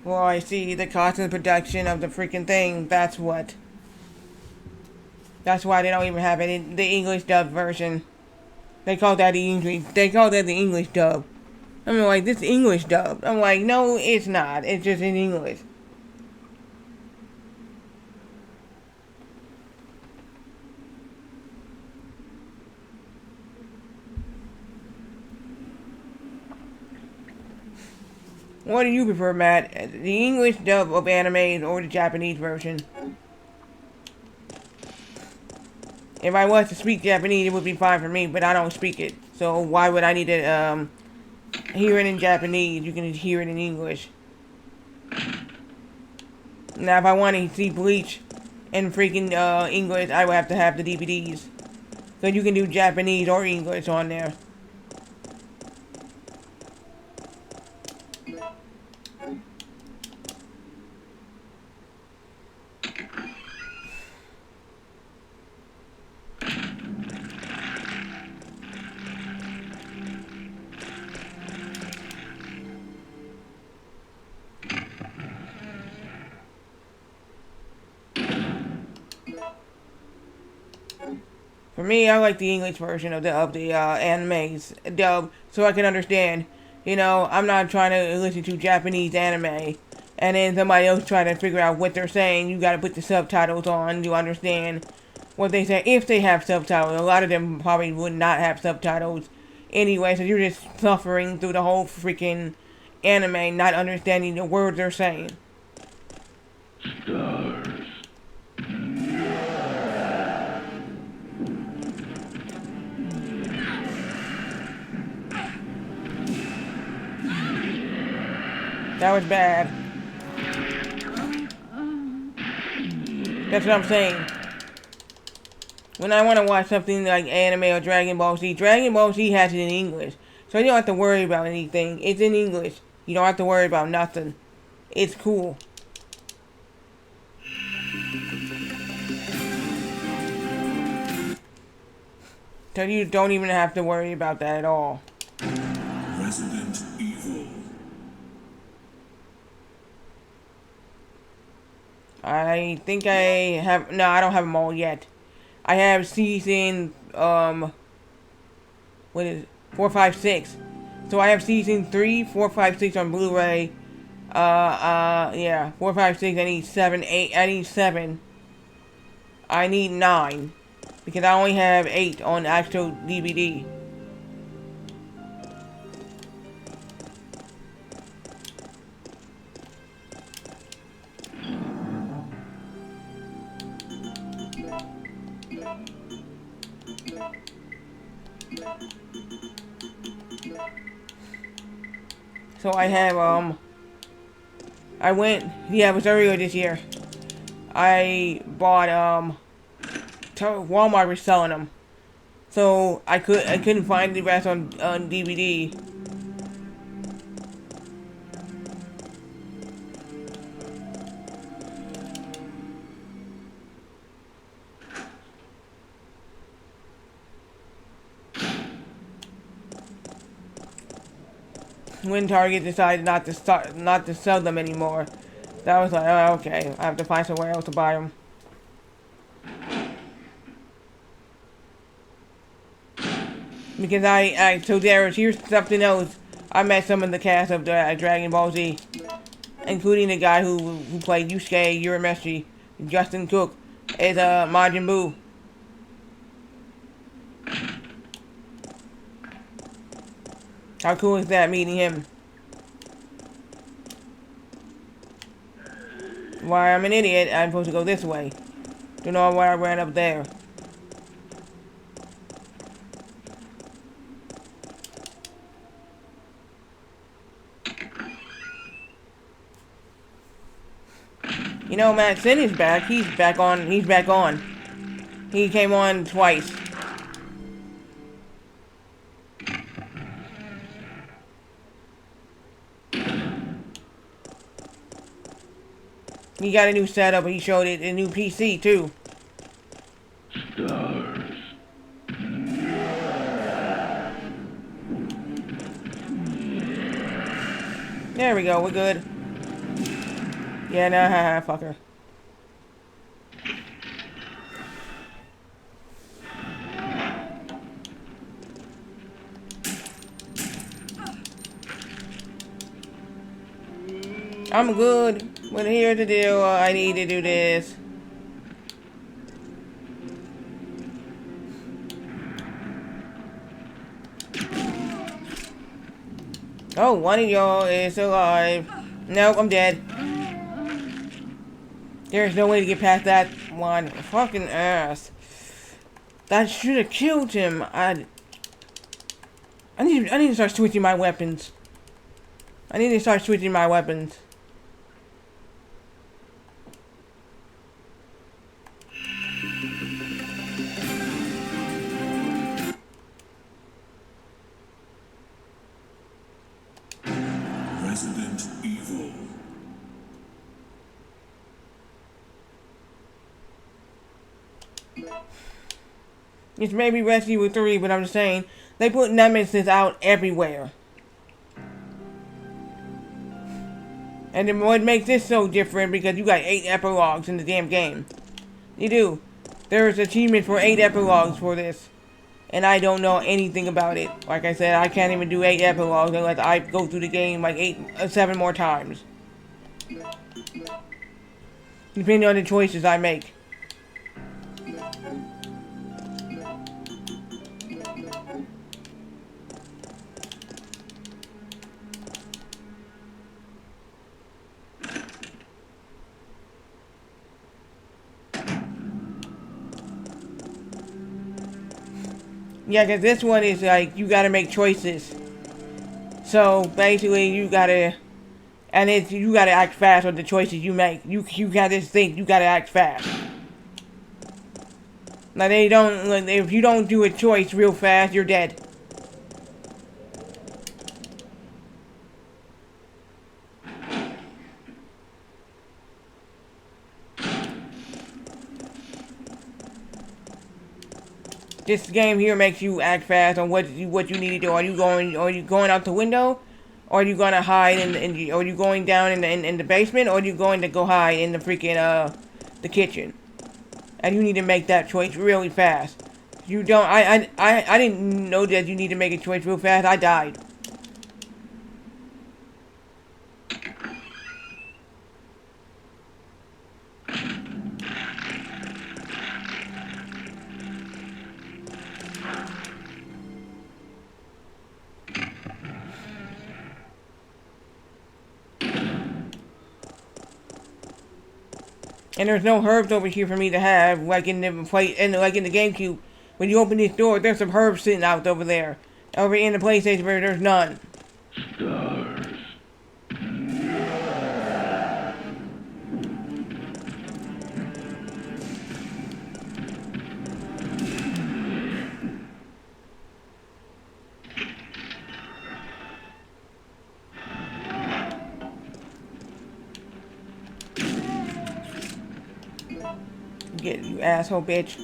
Well, I see the cost of production of the freaking thing. That's what. That's why they don't even have it in the English dub version. They call that the English. They call that the English dub. I'm like, this English dub. I'm like, no, it's not. It's just in English. What do you prefer, Matt? The English dub of anime or the Japanese version? If I was to speak Japanese, it would be fine for me, but I don't speak it. So why would I need to hear it in Japanese? You can hear it in English. Now, if I want to see Bleach in freaking English, I would have to have the DVDs. So you can do Japanese or English on there. For me, I like the English version of the animes dub, so I can understand. You know, I'm not trying to listen to Japanese anime, and then somebody else trying to figure out what they're saying. You got to put the subtitles on to understand what they say. If they have subtitles, a lot of them probably would not have subtitles anyway. So you're just suffering through the whole freaking anime, not understanding the words they're saying. Stars. That was bad. That's what I'm saying. When I want to watch something like anime or Dragon Ball Z has it in English. So you don't have to worry about anything. It's in English. You don't have to worry about nothing. It's cool. So you don't even have to worry about that at all. Resident Evil. I think I have... No, I don't have them all yet. I have season... What is it? 4, 5, 6. So I have season 3, 4, 5, 6 on Blu-ray. Yeah. 4, 5, 6. I need 7, 8. I need 7. I need 9. Because I only have 8 on actual DVD. So I have, yeah, it was earlier this year. I bought, Walmart was selling them. So I couldn't find the rest on DVD. When Target decided not to sell them anymore, that was like, oh, okay, I have to find somewhere else to buy them. Because so here's something else. I met some of the cast of the Dragon Ball Z, including the guy who played Yusuke Urameshi, Justin Cook, is Majin Buu. How cool is that, meeting him? Why, I'm an idiot. I'm supposed to go this way. Don't know why I ran up there. You know, Matt Sin is back. He's back on. He's back on. He came on twice. He got a new setup, and he showed it a new PC too. Stars. There we go. We're good. Yeah, nah, haha, fucker. I'm good, but here's the deal. I need to do this. Oh, one of y'all is alive. Nope, I'm dead. There's no way to get past that one. Fucking ass. That should have killed him. I need to start switching my weapons. I need to start switching my weapons. Resident Evil. It's maybe Resident Evil 3, but I'm just saying, they put nemesis out everywhere. And then what makes this so different, because you got 8 epilogues in the damn game. You do. There's achievement for 8 epilogues for this. And I don't know anything about it. Like I said, I can't even do 8 epilogues unless I go through the game like 7 more times. Depending on the choices I make. Yeah, because this one is like, you gotta make choices. So, basically, you gotta... And you gotta act fast with the choices you make. You gotta think, you gotta act fast. Now, they don't... If you don't do a choice real fast, you're dead. This game here makes you act fast on what you need to do. Are you going out the window? Or are you gonna hide or are you going down in the basement? Or are you going to go hide in the freaking the kitchen? And you need to make that choice really fast. You don't. I didn't know that you need to make a choice real fast. I died. And there's no herbs over here for me to have, like in the like in the GameCube. When you open this door, there's some herbs sitting out over there. Over in the PlayStation, where there's none. Stars. Get you asshole bitch.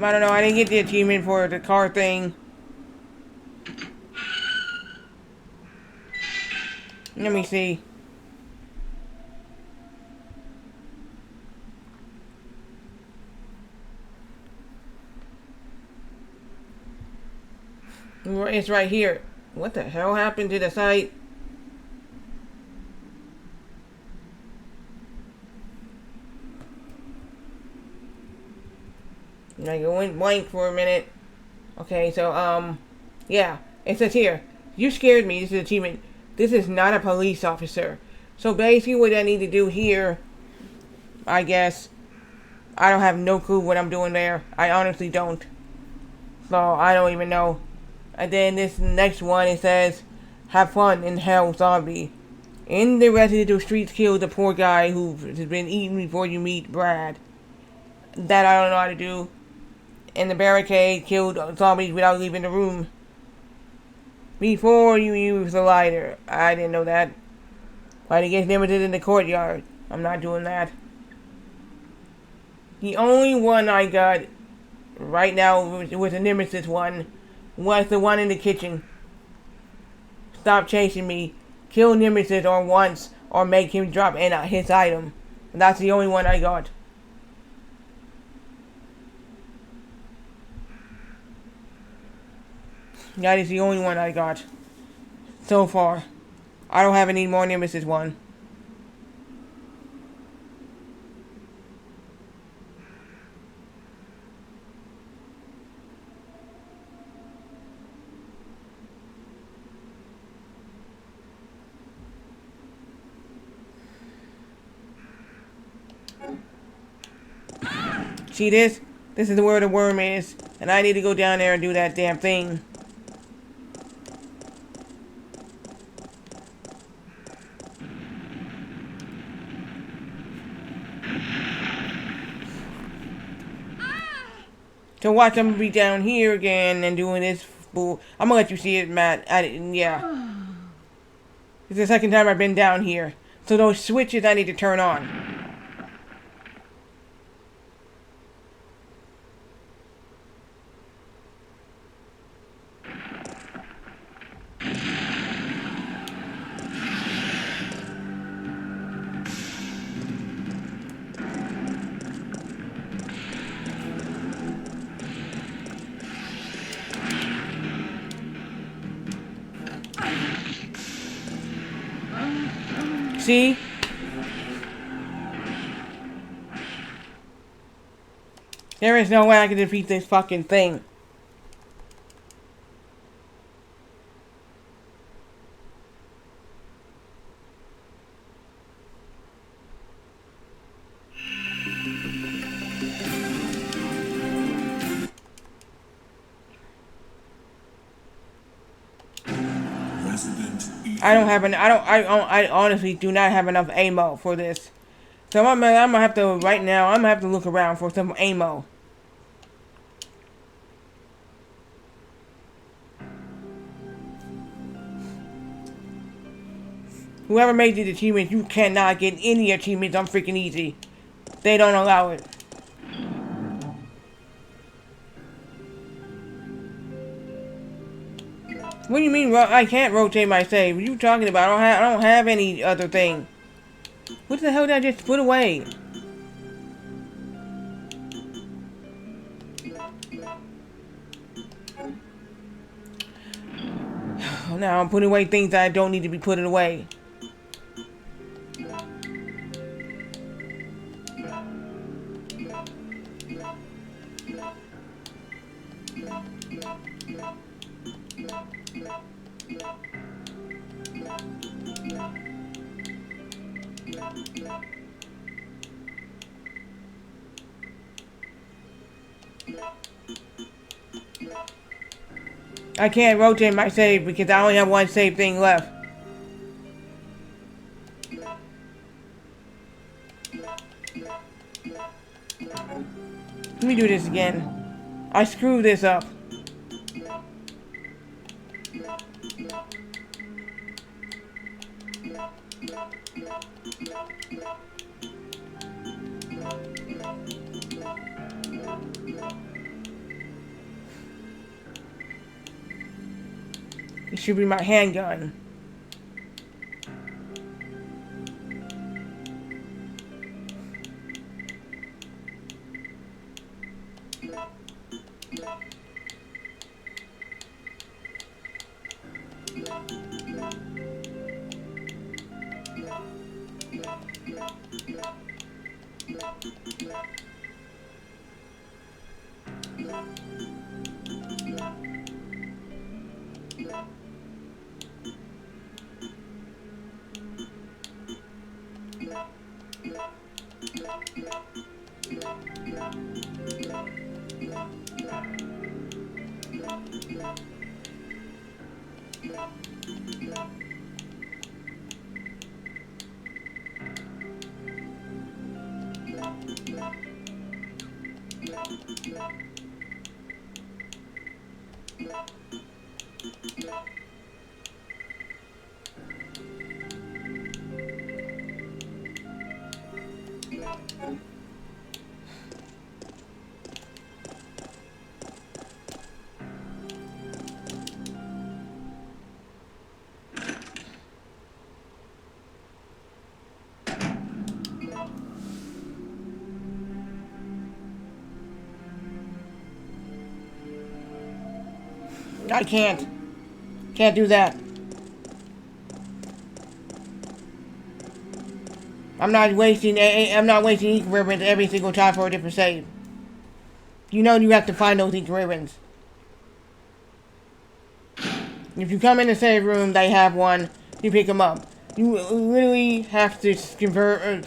I don't know, I didn't get the achievement for the car thing. Let me see. It's right here. What the hell happened to the site? I went blank for a minute. Okay, so, yeah. It says here, you scared me. This is achievement. This is not a police officer. So basically what I need to do here, I guess, I don't have no clue what I'm doing there. I honestly don't. So I don't even know. And then this next one, it says, have fun in hell, zombie. In the residential streets, kill the poor guy who has been eaten before you meet Brad. That I don't know how to do. In the barricade, kill zombies without leaving the room. Before you use the lighter. I didn't know that. Fight against nemesis in the courtyard. I'm not doing that. The only one I got right now was the nemesis one. Was the one in the kitchen. Stop chasing me. Kill nemesis or once or make him drop in his item. That's the only one I got. That is the only one I got so far. I don't have any more nemesis one. See this? This is where the worm is. And I need to go down there and do that damn thing. To watch them be down here again and doing this fool. I'm gonna let you see it, Matt. Yeah. It's the second time I've been down here. So those switches I need to turn on. See? There is no way I can defeat this fucking thing. I honestly do not have enough ammo for this. So I'm gonna have to, right now, I'm gonna have to look around for some ammo. Whoever made these achievements, you cannot get any achievements on freaking easy. They don't allow it. What do you mean? I can't rotate my save. What are you talking about? I don't have any other thing. What the hell did I just put away? Now I'm putting away things that I don't need to be putting away. I can't rotate my save because I only have one save thing left. Let me do this again. I screwed this up. It should be my handgun. I can't. Can't do that. I'm not wasting ink ribbons every single time for a different save. You know you have to find those ink ribbons. If you come in the save room, they have one. You pick them up. You literally have to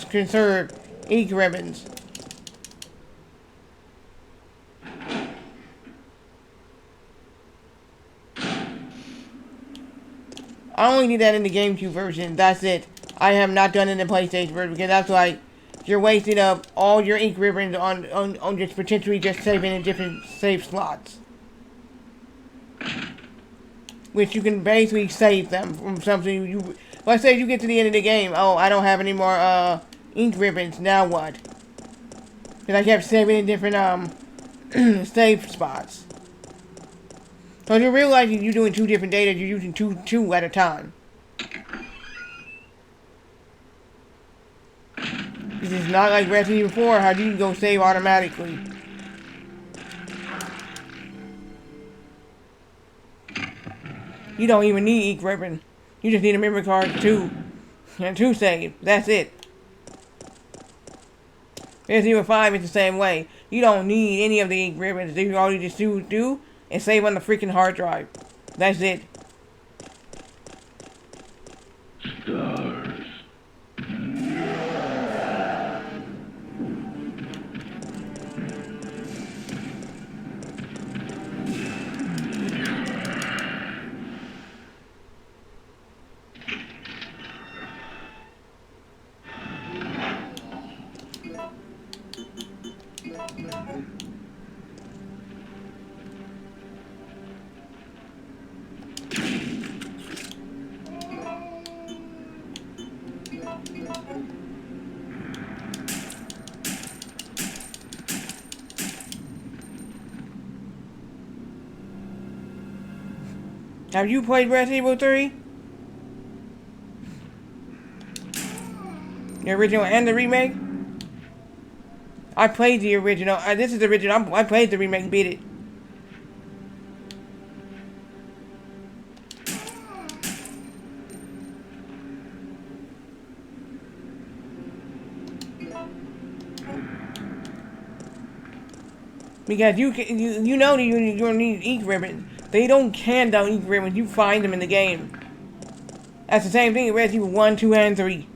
conserve ink ribbons. I only need that in the GameCube version. That's it. I have not done it in the PlayStation version because that's like you're wasting up all your ink ribbons on just potentially just saving in different save slots, which you can basically save them from something you. Let's say you get to the end of the game. Oh, I don't have any more ink ribbons. Now what? Because I kept saving in different save spots. So you're realizing you're doing two different data. You're using two at a time. This is not like Resident Evil 4, how you can go save automatically. You don't even need ink ribbon. You just need a memory card to save. That's it. Resident Evil 5 is the same way. You don't need any of the ink ribbons. All you just do and save on the freaking hard drive. That's it. Stars. Have you played Resident Evil 3? The original and the remake? I played the original. This is the original. I played the remake and beat it. Because you know that you don't need ink ribbons. They don't can down ink ribbons. You find them in the game. That's the same thing in Resident Evil 1, 2, and 3.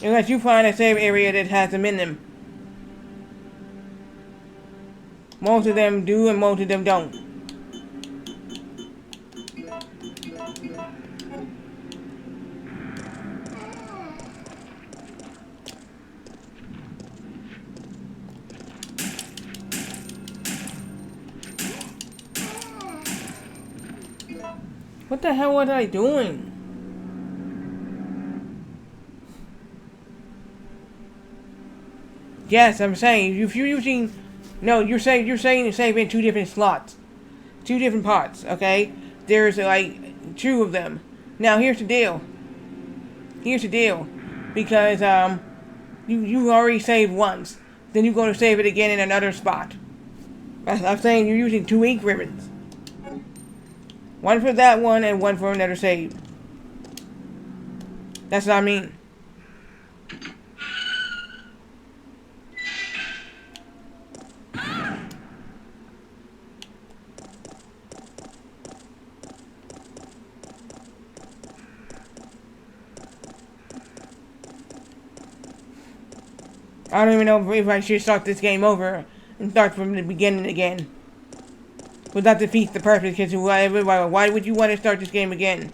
Unless you find a save area that has them in them. Most of them do and most of them don't. What the hell was I doing? Yes, I'm saying if you're using, no, you're saying to save in two different slots, two different pots. Okay, there's like two of them. Now here's the deal. Because you already saved once, then you go to save it again in another spot. I'm saying you're using two ink ribbons. One for that one and one for another save. That's what I mean. I don't even know if I should start this game over and start from the beginning again. Would that defeat the purpose? Because why would you want to start this game again?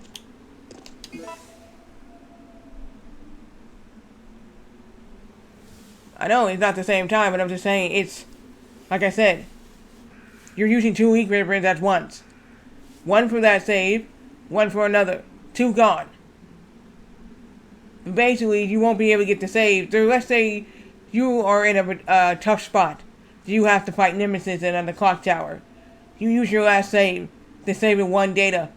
I know it's not the same time, but I'm just saying it's, like I said, you're using 2 ink ribbons at once. One for that save, one for another. 2 gone. Basically, you won't be able to get the save. So let's say you are in a tough spot. You have to fight Nemesis and on the clock tower. You use your last save to save in 1 data.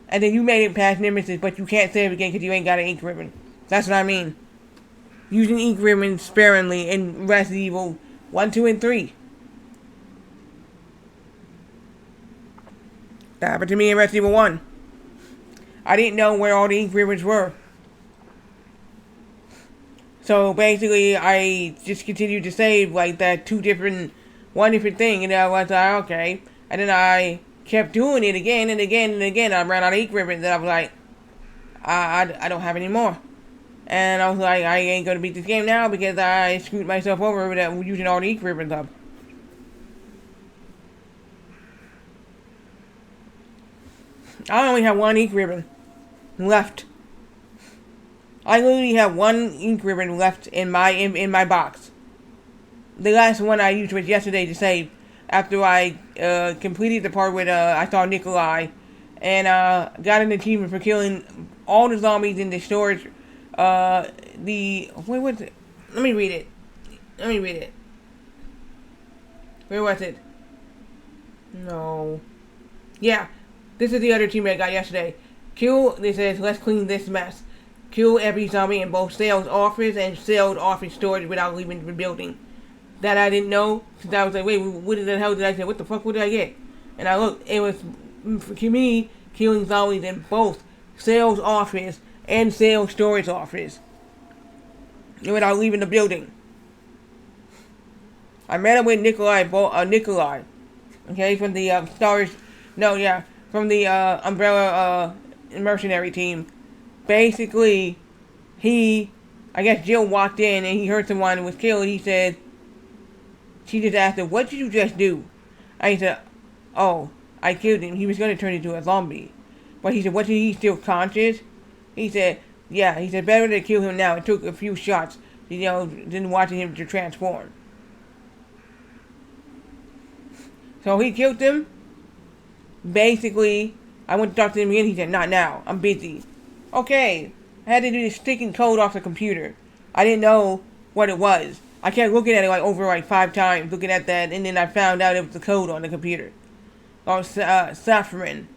And then you made it past Nemesis, but you can't save again because you ain't got an ink ribbon. That's what I mean. Using ink ribbons sparingly in Resident Evil 1, 2, and 3. That happened to me in Resident Evil 1. I didn't know where all the ink ribbons were. So basically, I just continued to save like that one different thing, and I was like, okay. And then I kept doing it again and again and again. I ran out of ink ribbons, and I was like, I don't have any more. And I was like, I ain't gonna beat this game now because I screwed myself over with using all the ink ribbons up. I only have 1 ink ribbon left. I literally have 1 ink ribbon left in my box. The last one I used was yesterday to save after I completed the part where I saw Nikolai and got an achievement for killing all the zombies in the storage. Wait, what's it? Let me read it. Where was it? No. Yeah. This is the other achievement I got yesterday. It says, let's clean this mess. Kill every zombie in both sales office and sales office storage without leaving the building. That I didn't know, because I was like, wait, what the hell did I say? What the fuck, what did I get? And I looked, it was, for me, killing zombies in both sales office and sales storage office without leaving the building. I met up with Nikolai, okay, from the from the Umbrella mercenary team. Basically, I guess Jill walked in and he heard someone who was killed. She just asked him, what did you just do? And he said, oh, I killed him. He was going to turn into a zombie. But he said, was he still conscious? He said, yeah. He said, better to kill him now. It took a few shots, than watching him to transform. So he killed him. Basically, I went to talk to him again. He said, not now. I'm busy. Okay. I had to do this sticking code off the computer. I didn't know what it was. I kept looking at it over 5 times, looking at that, and then I found out it was the code on the computer. Or Saffron.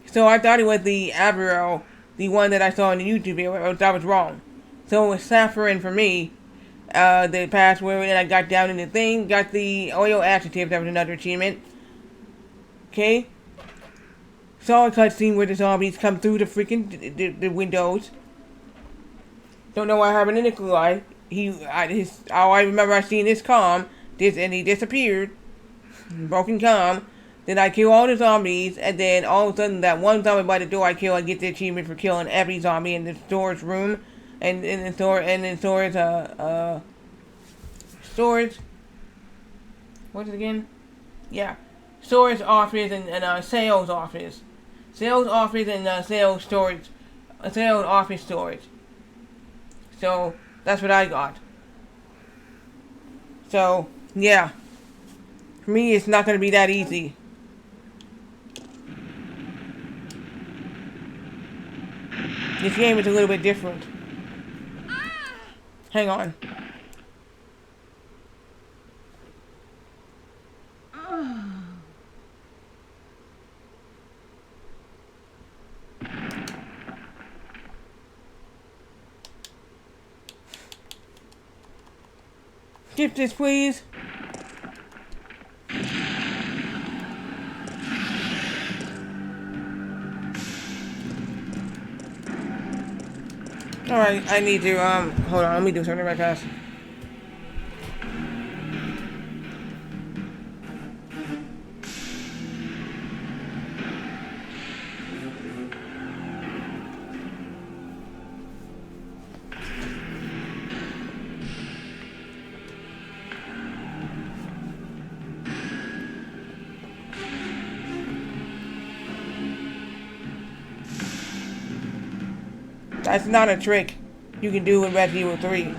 So I thought it was the Averil, the one that I saw in the YouTube video, but I was wrong. So it was Saffron for me. The password, and I got down in the thing, got the oil adjective, that was another achievement. Okay? Saw a cutscene where the zombies come through the freaking the windows. Don't know what happened to Nikolai. I remember I seen this comm, and he disappeared. Broken comm. Then I kill all the zombies, and then all of a sudden that one zombie by the door I kill, I get the achievement for killing every zombie in the storage room, and in the storage. What's it again? Yeah, storage office and sales office. Sales office and sales storage. Sales office storage. So, that's what I got. So, yeah. For me, it's not going to be that easy. This game is a little bit different. Hang on. Skip this, please. Alright, I need to, hold on, let me do something right fast. That's not a trick you can do in Resident Evil 3.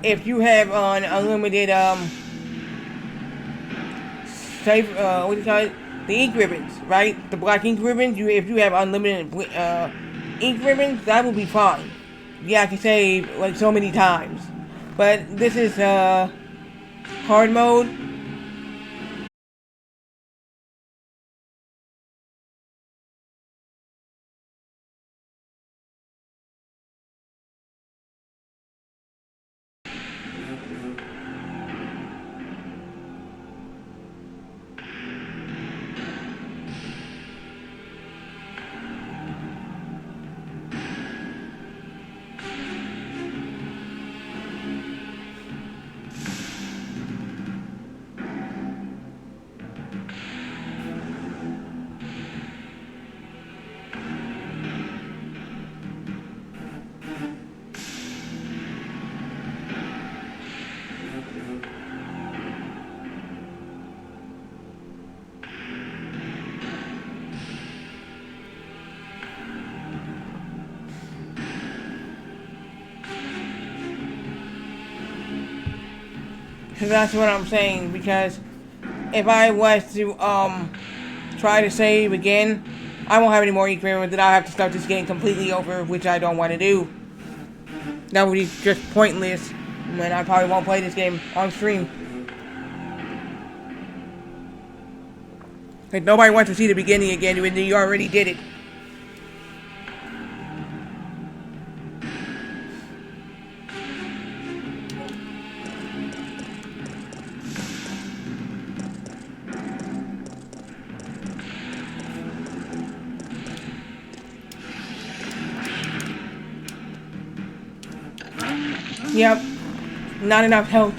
if you have an unlimited save, what do you call it? The ink ribbons, right? The black ink ribbons. If you have unlimited ink ribbons, that will be fine. Yeah, I can save like so many times. But this is hard mode. That's what I'm saying, because if I was to try to save again, I won't have any more equipment, then I'll have to start this game completely over, which I don't want to do. That would be just pointless, and I probably won't play this game on stream. Like, nobody wants to see the beginning again, even though you already did it. Yep. Not enough health.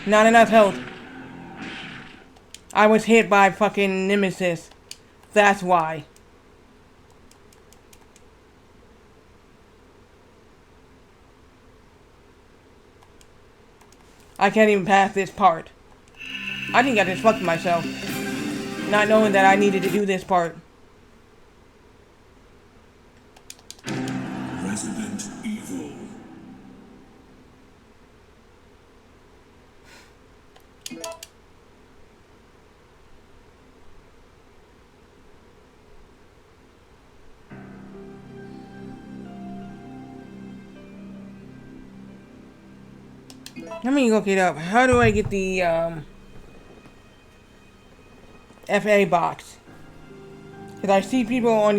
Not enough health. I was hit by fucking nemesis. That's why. I can't even pass this part. I think I just fucked myself. Not knowing that I needed to do this part. Resident Evil. Let me look it up. How do I get the FA box? Because I see people on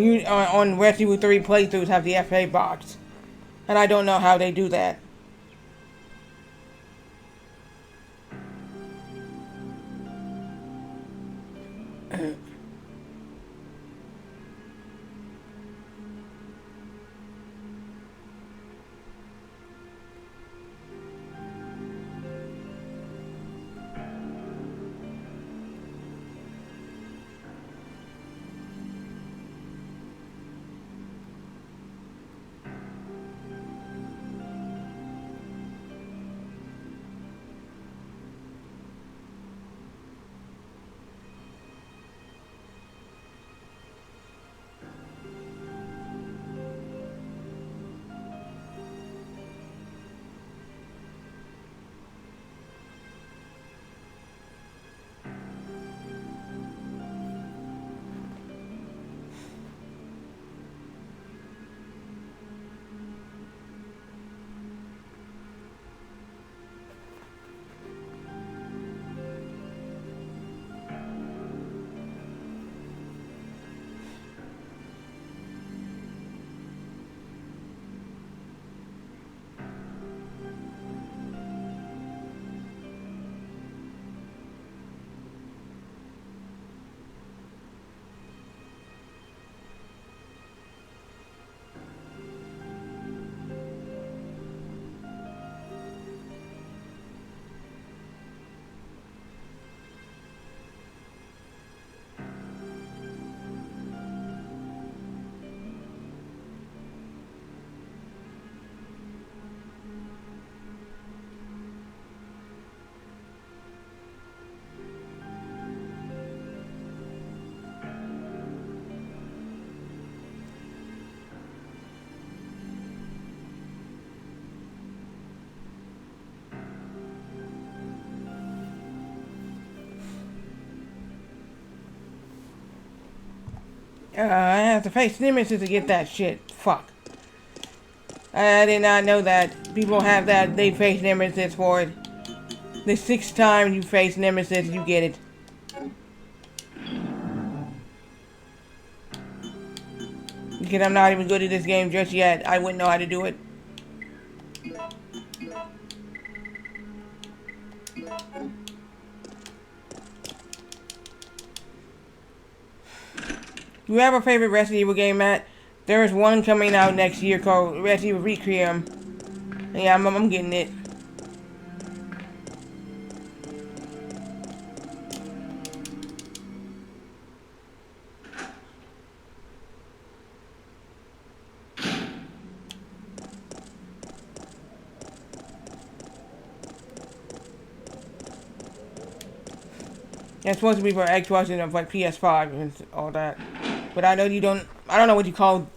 Resident Evil 3 playthroughs have the FA box, and I don't know how they do that. I have to face nemesis to get that shit. Fuck. I did not know that people have that. They face nemesis for it. The 6th time you face nemesis, you get it. Because I'm not even good at this game just yet. I wouldn't know how to do it. You have a favorite Resident Evil game, Matt? There's one coming out next year called Resident Evil Requiem. Yeah, I'm getting it. It's supposed to be for Xbox and like PS5 and all that. But I know you don't. I don't know what you call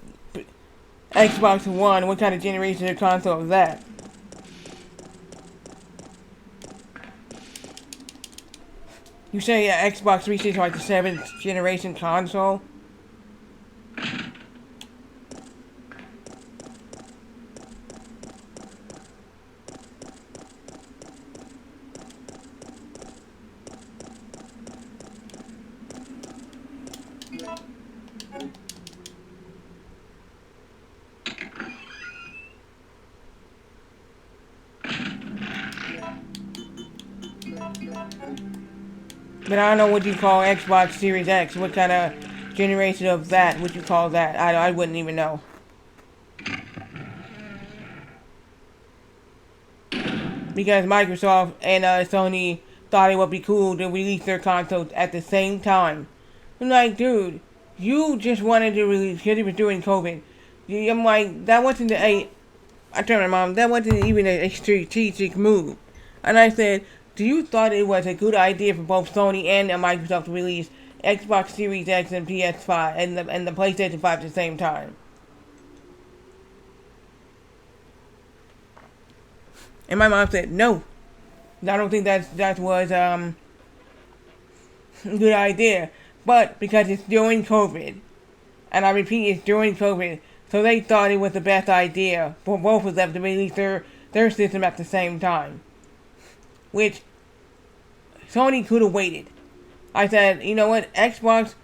Xbox One. What kind of generation of console is that? You say Xbox 360 is like the 7th generation console? But I don't know what you call Xbox Series X. What kind of generation of that would you call that? I wouldn't even know. Because Microsoft and Sony thought it would be cool to release their consoles at the same time. I'm like, dude, you just wanted to release because it was during COVID. I'm like, that wasn't I told my mom, that wasn't even a strategic move. And I said, do you thought it was a good idea for both Sony and Microsoft to release Xbox Series X and PS5 and the PlayStation 5 at the same time? And my mom said, no. I don't think that was a good idea. But because it's during COVID, and I repeat, it's during COVID, so they thought it was the best idea for both of them to release their system at the same time. Which Sony could have waited. I said, you know what? Xbox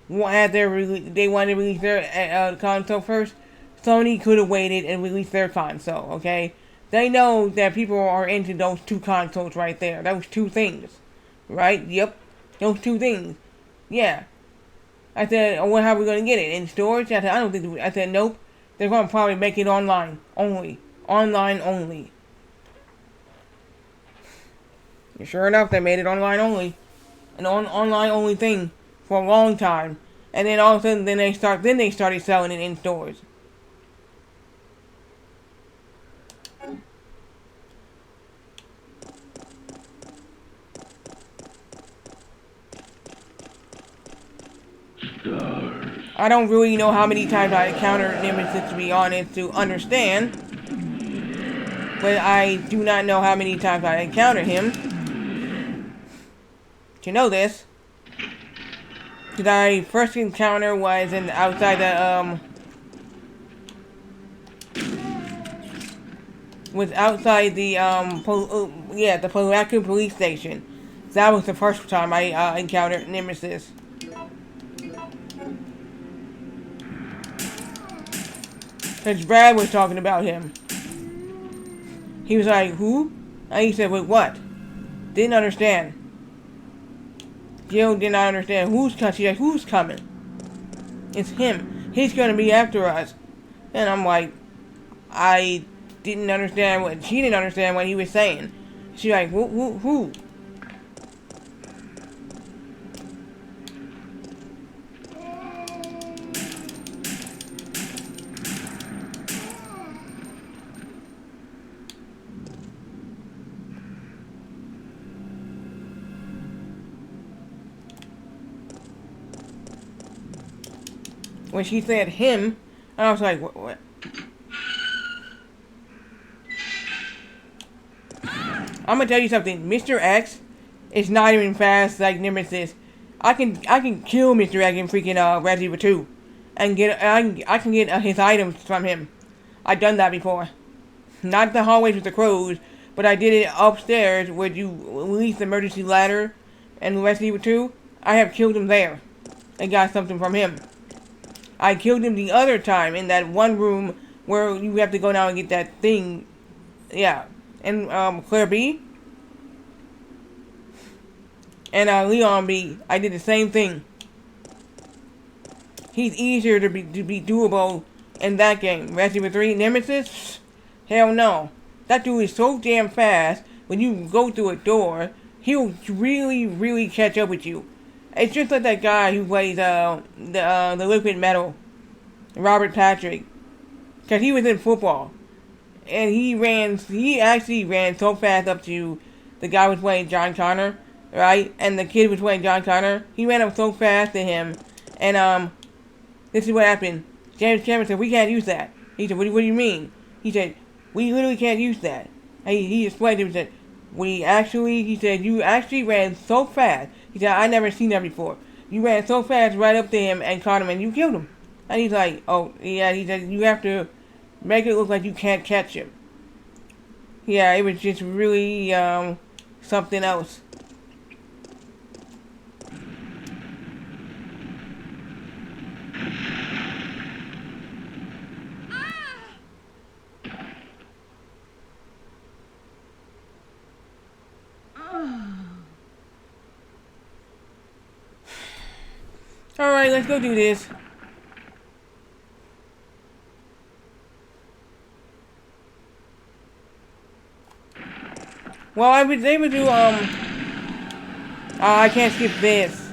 had they wanted to release their console first. Sony could have waited and released their console. Okay, they know that people are into those two consoles right there. Those two things, right? Yep, those two things. Yeah. I said, well, how are we going to get it? In stores? I said, I don't think. I said, nope. They're going to probably make it online only. Online only. And sure enough, they made it online only. An online only thing for a long time. And then all of a sudden, they started selling it in stores. Stars. I don't really know how many times I encountered Nemesis, to be honest, to understand. But I do not know how many times I encountered him. To know this. Because I first encounter was outside the, was outside the, the Polaco police station. That was the first time I encountered Nemesis. Because Brad was talking about him. He was like, who? And he said, wait, what? Didn't understand. Jill did not understand who's coming. She's like, who's coming? It's him. He's going to be after us. And I'm like, I didn't understand what, she didn't understand what he was saying. She's like, who? When she said him, and I was like, what? I'm gonna tell you something. Mr. X is not even fast like Nemesis. I can kill Mr. Egg in freaking Resident Evil 2, and I can get his items from him. I've done that before. Not the hallways with the crows, but I did it upstairs where you release the emergency ladder and Resident Evil 2. I have killed him there and got something from him. I killed him the other time in that one room where you have to go down and get that thing. Yeah. And Claire B. And Leon B. I did the same thing. He's easier to be doable in that game. Resident Evil 3 Nemesis? Hell no. That dude is so damn fast. When you go through a door, he'll really, really catch up with you. It's just like that guy who plays the liquid metal, Robert Patrick, because he was in football, and he actually ran so fast up to the guy who was playing John Connor, right? And the kid was playing John Connor. He ran up so fast to him, and this is what happened. James Cameron said, "We can't use that." He said, "What do you mean?" He said, "We literally can't use that." And he explained to him and said, he said, "You actually ran so fast." He said, "I never seen that before. You ran so fast right up to him and caught him and you killed him." And he's like, "Oh, yeah." He said, "You have to make it look like you can't catch him." Yeah, it was just really, something else. Alright, let's go do this. Well, I was able to, I can't skip this.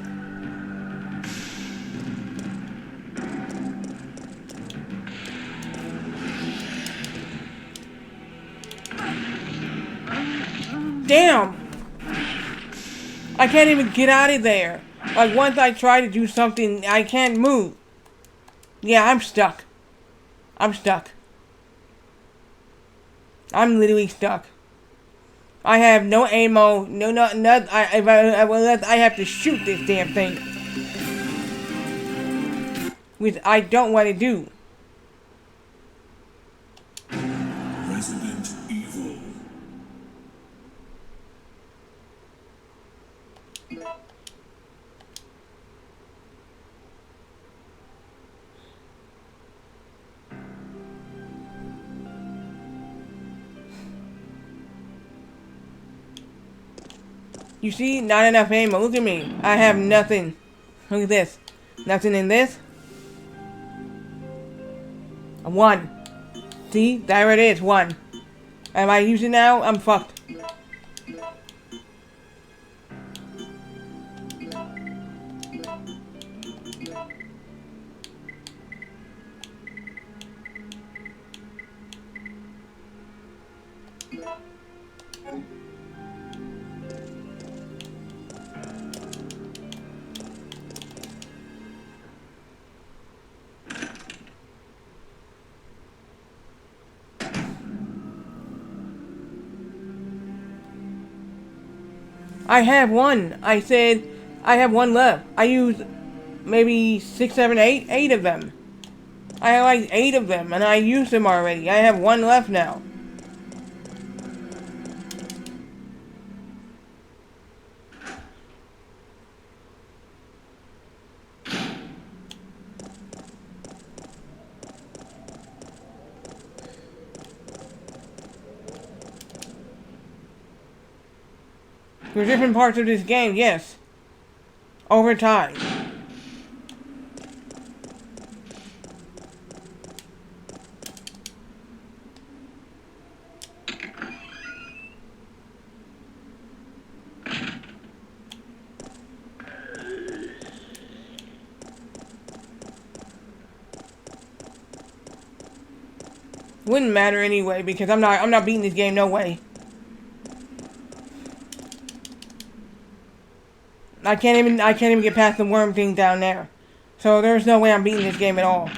Damn! I can't even get out of there. Like, once I try to do something, I can't move. Yeah, I'm stuck. I'm stuck. I'm literally stuck. I have no ammo, I have to shoot this damn thing. Which I don't want to do. Resident Evil. You see, not enough ammo. Look at me. I have nothing. Look at this. Nothing in this. A 1. See? There it is. 1. Am I using it now? I'm fucked. I have 1. I said I have 1 left. I used maybe 6, 7, 8. 8 of them. I have like 8 of them, and I used them already. I have 1 left now. For different parts of this game, yes. Over time. Wouldn't matter anyway because I'm not beating this game no way. I can't even get past the worm thing down there. So there's no way I'm beating this game at all.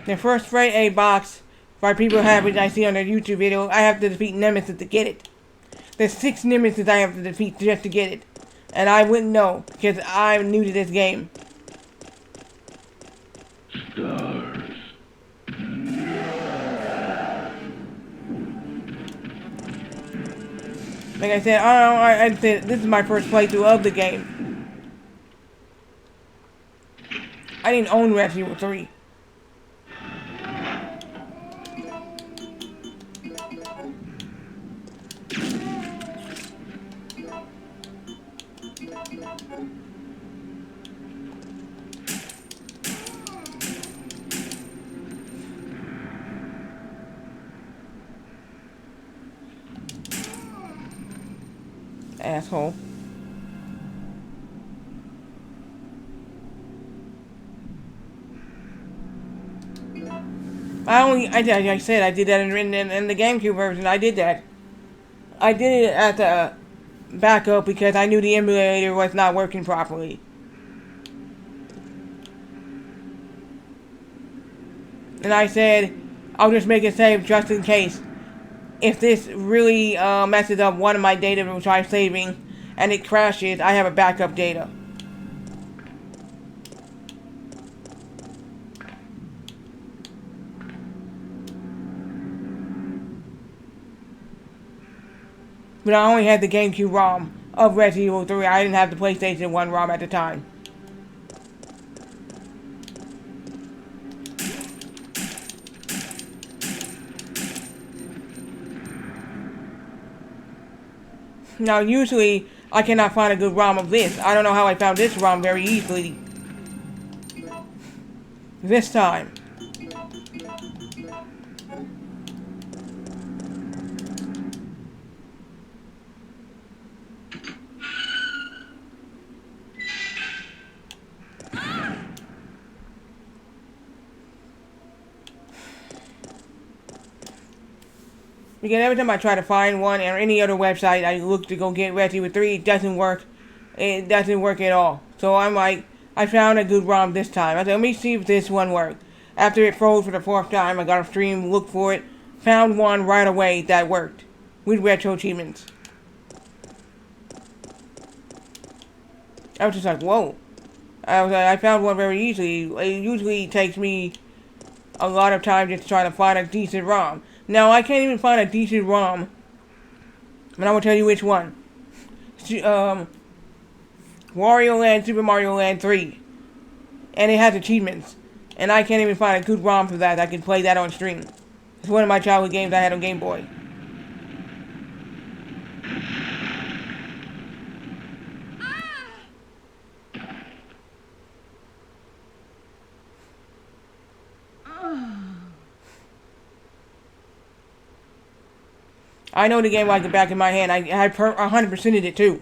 The first freight aid box For people have it, I see on their YouTube video, I have to defeat Nemesis to get it. There's 6 Nemesis I have to defeat just to get it. And I wouldn't know, because I'm new to this game. Stars. Like I said, I said this is my first playthrough of the game. I didn't own Resident Evil 3. Asshole. I said I did that in the GameCube version. I did that. I did it at the backup because I knew the emulator was not working properly. And I said, I'll just make it save just in case. If this really messes up one of my data which I'm saving and it crashes, I have a backup data. But I only had the GameCube ROM of Resident Evil 3. I didn't have the PlayStation 1 ROM at the time. Now, usually, I cannot find a good ROM of this. I don't know how I found this ROM very easily. This time. Because every time I try to find one or any other website I look to go get Resident Evil 3, it doesn't work. It doesn't work at all. So I'm like, I found a good ROM this time. I said, let me see if this one worked. After it froze for the 4th time, I got a stream, looked for it, found one right away that worked. With retro achievements. I was just like, whoa. I found one very easily. It usually takes me a lot of time just to try to find a decent ROM. Now, I can't even find a decent ROM. And I will tell you which one. Wario Land, Super Mario Land 3. And it has achievements. And I can't even find a good ROM for that. I can play that on stream. It's one of my childhood games I had on Game Boy. I know the game like the back of my hand. I 100%ed it too.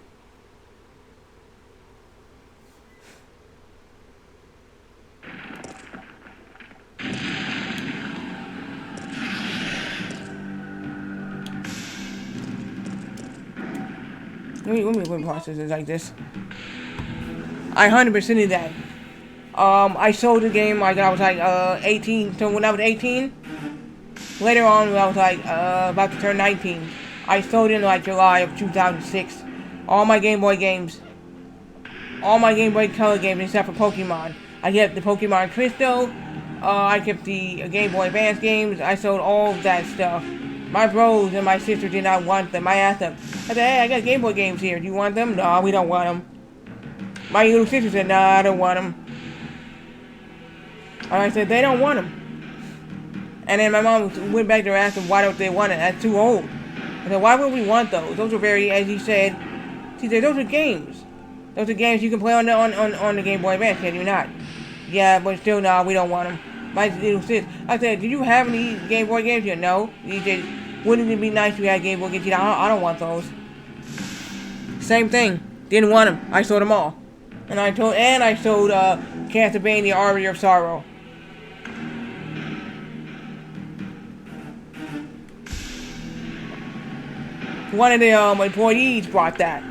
Let me process it like this. I 100%ed that. I sold the game like I was like 18. So when I was 18. Later on, when I was like about to turn 19, I sold it in like July of 2006. All my Game Boy games, all my Game Boy Color games except for Pokemon. I kept the Pokemon Crystal, I kept the Game Boy Advance games. I sold all of that stuff. My bros and my sister did not want them. I asked them. I said, hey, I got Game Boy games here. Do you want them? No, we don't want them. My little sister said, no, I don't want them. And I said, they don't want them. And then my mom went back there and asked them why don't they want it. That's too old. I said, why would we want those? Those are very, as she said, those are games. Those are games you can play on the Game Boy Advance, can you not? Yeah, but still, no, we don't want them. My little sis, I said, do you have any Game Boy games? She said, no. He said, wouldn't it be nice if we had Game Boy games? I don't want those. Same thing. Didn't want them. I sold them all. And I sold Castlevania Arbiter of Sorrow. One of the employees brought that.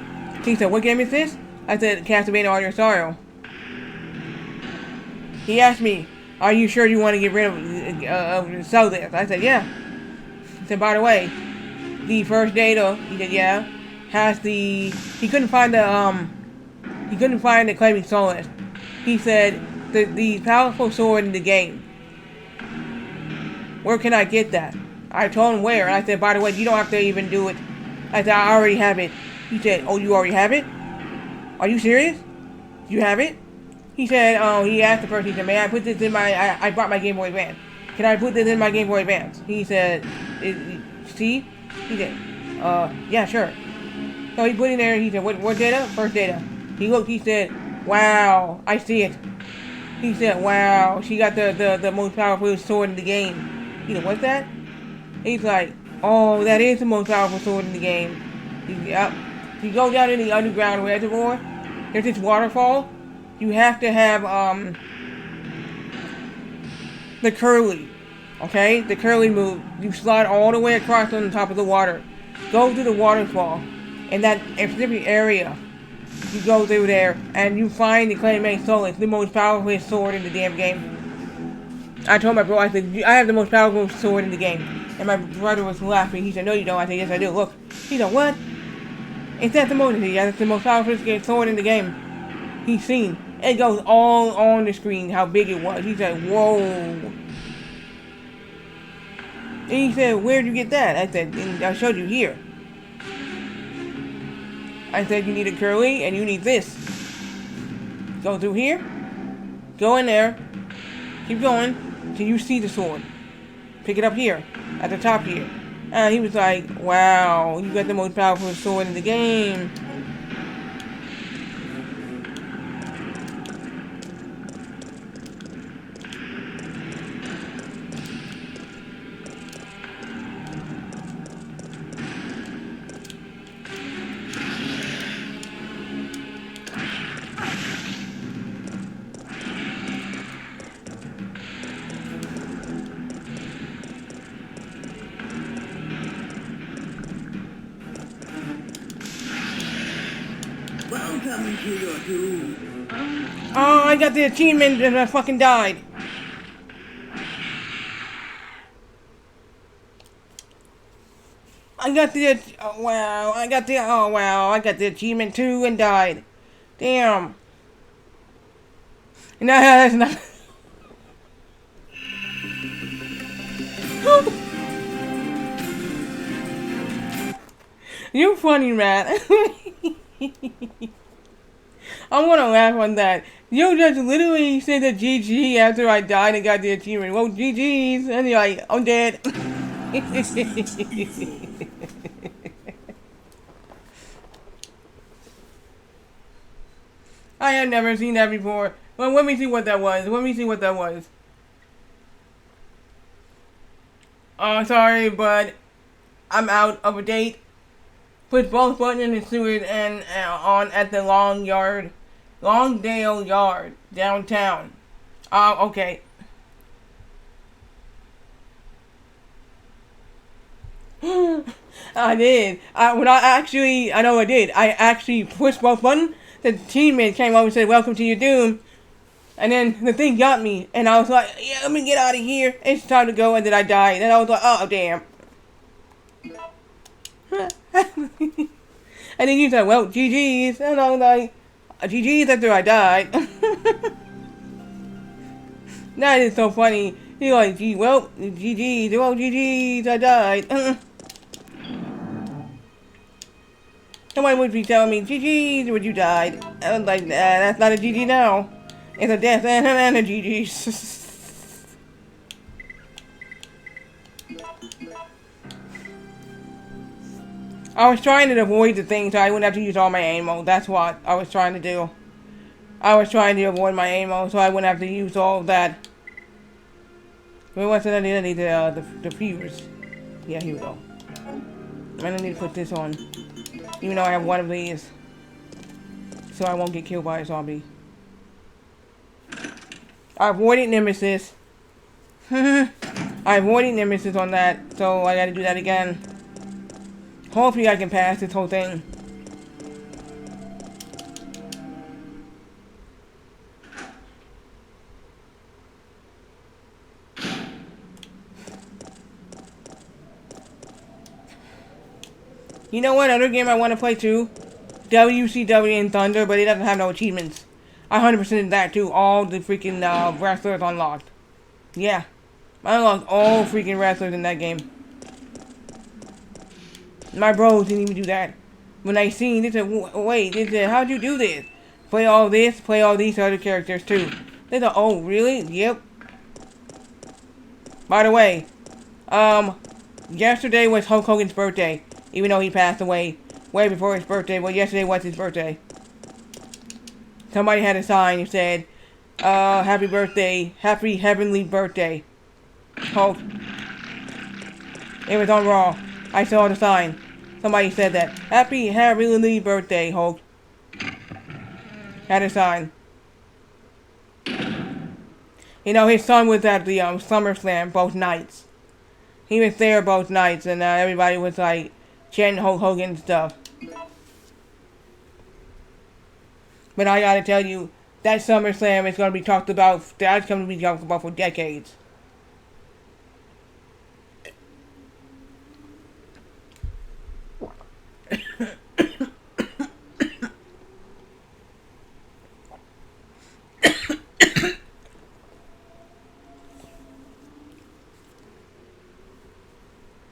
He said, what game is this? I said, Castlevania Audio Sorrow. He asked me, are you sure you want to get rid of sell this? I said, yeah. He said, by the way, the first data, he said, yeah, has the, he couldn't find the claiming solace. He said, the powerful sword in the game. Where can I get that? I told him where, and I said, by the way, you don't have to even do it. I said, I already have it. He said, oh, you already have it? Are you serious? You have it? He said, oh, he asked the person, he said, may I put this in my, I brought my Game Boy Advance. Can I put this in my Game Boy Advance? He said, see? He said, yeah, sure. So he put in there, he said, what data? First data. He looked, he said, wow, I see it. He said, wow, she got the most powerful sword in the game. He said, what's that? He's like, oh, that is the most powerful sword in the game. Yep. If you go down in the underground reservoir, there's this waterfall. You have to have, the curly. Okay? The curly move. You slide all the way across on the top of the water. Go to the waterfall. In that specific area, you go through there, and you find the Claymate Soul. It's the most powerful sword in the damn game. I told my bro, I said, I have the most powerful sword in the game. And my brother was laughing. He said, no you don't. I said, yes I do. Look. He said, what? Is that the most? Yeah, that's the most powerful sword in the game. He's seen. It goes all on the screen how big it was. He said, whoa. And he said, where'd you get that? I said, I showed you here. I said, you need a curly and you need this. Go through here. Go in there. Keep going till you see the sword. Pick it up here. At the top here. And he was like, wow, you got the most powerful sword in the game. Welcome to your doom. Oh, I got the achievement and I fucking died. I got the, oh wow, I got the achievement too and died. Damn. No, that's not. You're funny, man. I'm gonna laugh on that. You just literally said the GG after I died and got the achievement. Well, GG's, and you're like, I'm dead. I have never seen that before. Well, let me see what that was. Oh, sorry, but I'm out of a date. Put both buttons in the sewer and on at the Longdale Yard, downtown. Okay. I did. I know I did. I actually pushed both buttons. The teammate came over and said, welcome to your doom. And then the thing got me. And I was like, yeah, let me get out of here. It's time to go. And then I died. And I was like, oh, damn. And then you said, well, GG's. And I was like, GG's after I died. That is so funny. You're like, gee, well, GG's. Well, GG's, I died. Someone would be telling me, GG's, when you died. I was like, nah, that's not a GG now. It's a death and a GG. I was trying to avoid the thing so I wouldn't have to use all my ammo. That's what I was trying to do. I was trying to avoid my ammo so I wouldn't have to use all of that. Where was it? I need the fuse. Yeah, here we go. And I need to put this on. Even though I have one of these. So I won't get killed by a zombie. I avoided nemesis. I avoided nemesis on that. So I gotta do that again. Hopefully I can pass this whole thing. You know what other game I want to play too? WCW in Thunder, but it doesn't have no achievements. I 100%ed that too. All the freaking wrestlers unlocked. Yeah. I unlocked all freaking wrestlers in that game. My bros didn't even do that. When I seen, they said, wait, they said, how'd you do this? Play all this, play all these other characters too. They said, oh, really? Yep. By the way, yesterday was Hulk Hogan's birthday. Even though he passed away way before his birthday. Well, yesterday was his birthday. Somebody had a sign that said, happy birthday, happy heavenly birthday, Hulk. It was on Raw. I saw the sign. Somebody said that. Happy heavenly birthday, Hulk. Had a sign. You know, his son was at the SummerSlam both nights. He was there both nights, and everybody was like chanting Hulk Hogan stuff. But I gotta tell you, that SummerSlam is gonna be talked about. That's gonna be talked about for decades.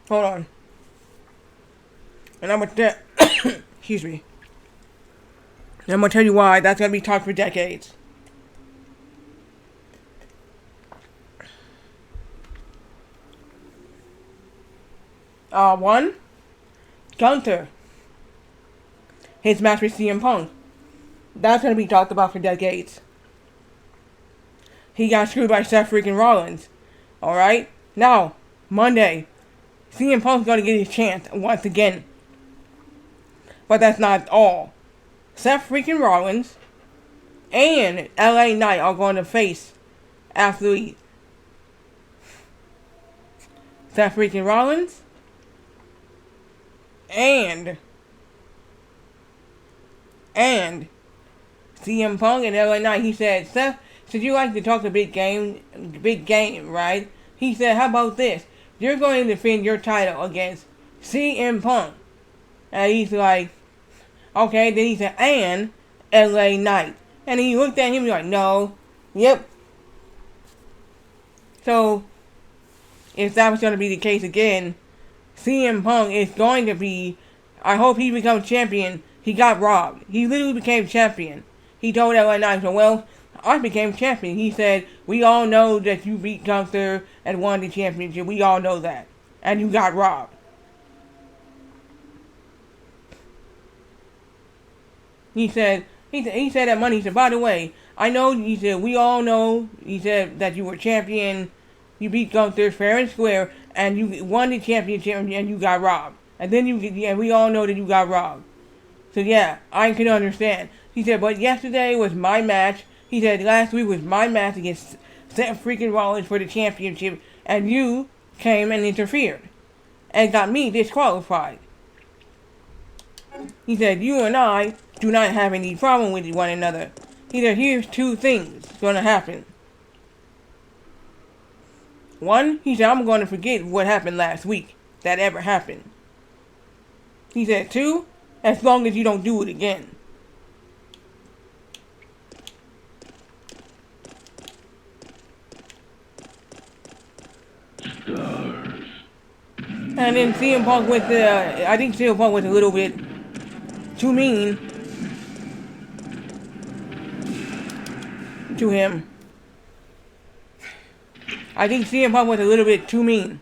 Hold on. And I'm gonna excuse me. And I'm gonna tell you why that's gonna be talked for decades. One, Gunther. His match with CM Punk. That's gonna be talked about for decades. He got screwed by Seth freaking Rollins. Alright? Now, Monday, CM Punk's gonna get his chance once again. But that's not all. Seth freaking Rollins and LA Knight are going to face athlete. Seth freaking Rollins and CM Punk and LA Knight. He said, Seth, should you like to talk the big game, right? He said, how about this? You're going to defend your title against CM Punk. And he's like, okay. Then he said, and LA Knight. And he looked at him and he was like, no. Yep. So, if that was going to be the case again, CM Punk is going to be, I hope he becomes champion. He got robbed. He literally became champion. He told LA Knight, so, well, I became champion. He said, we all know that you beat Gunther and won the championship. We all know that. And you got robbed. He said that money. He said, by the way, I know, he said, we all know, he said, that you were champion. You beat Gunther fair and square, and you won the championship, and you got robbed. And then we all know that you got robbed. So yeah, I can understand. He said, but yesterday was my match. He said, last week was my match against Seth freaking Rollins for the championship, and you came and interfered, and got me disqualified. He said, you and I do not have any problem with one another. He said, here's two things gonna happen. One, he said, I'm going to forget what happened last week. That ever happened. He said, two, as long as you don't do it again. And then CM Punk with I think CM Punk was a little bit too mean to him. I think CM Punk was a little bit too mean.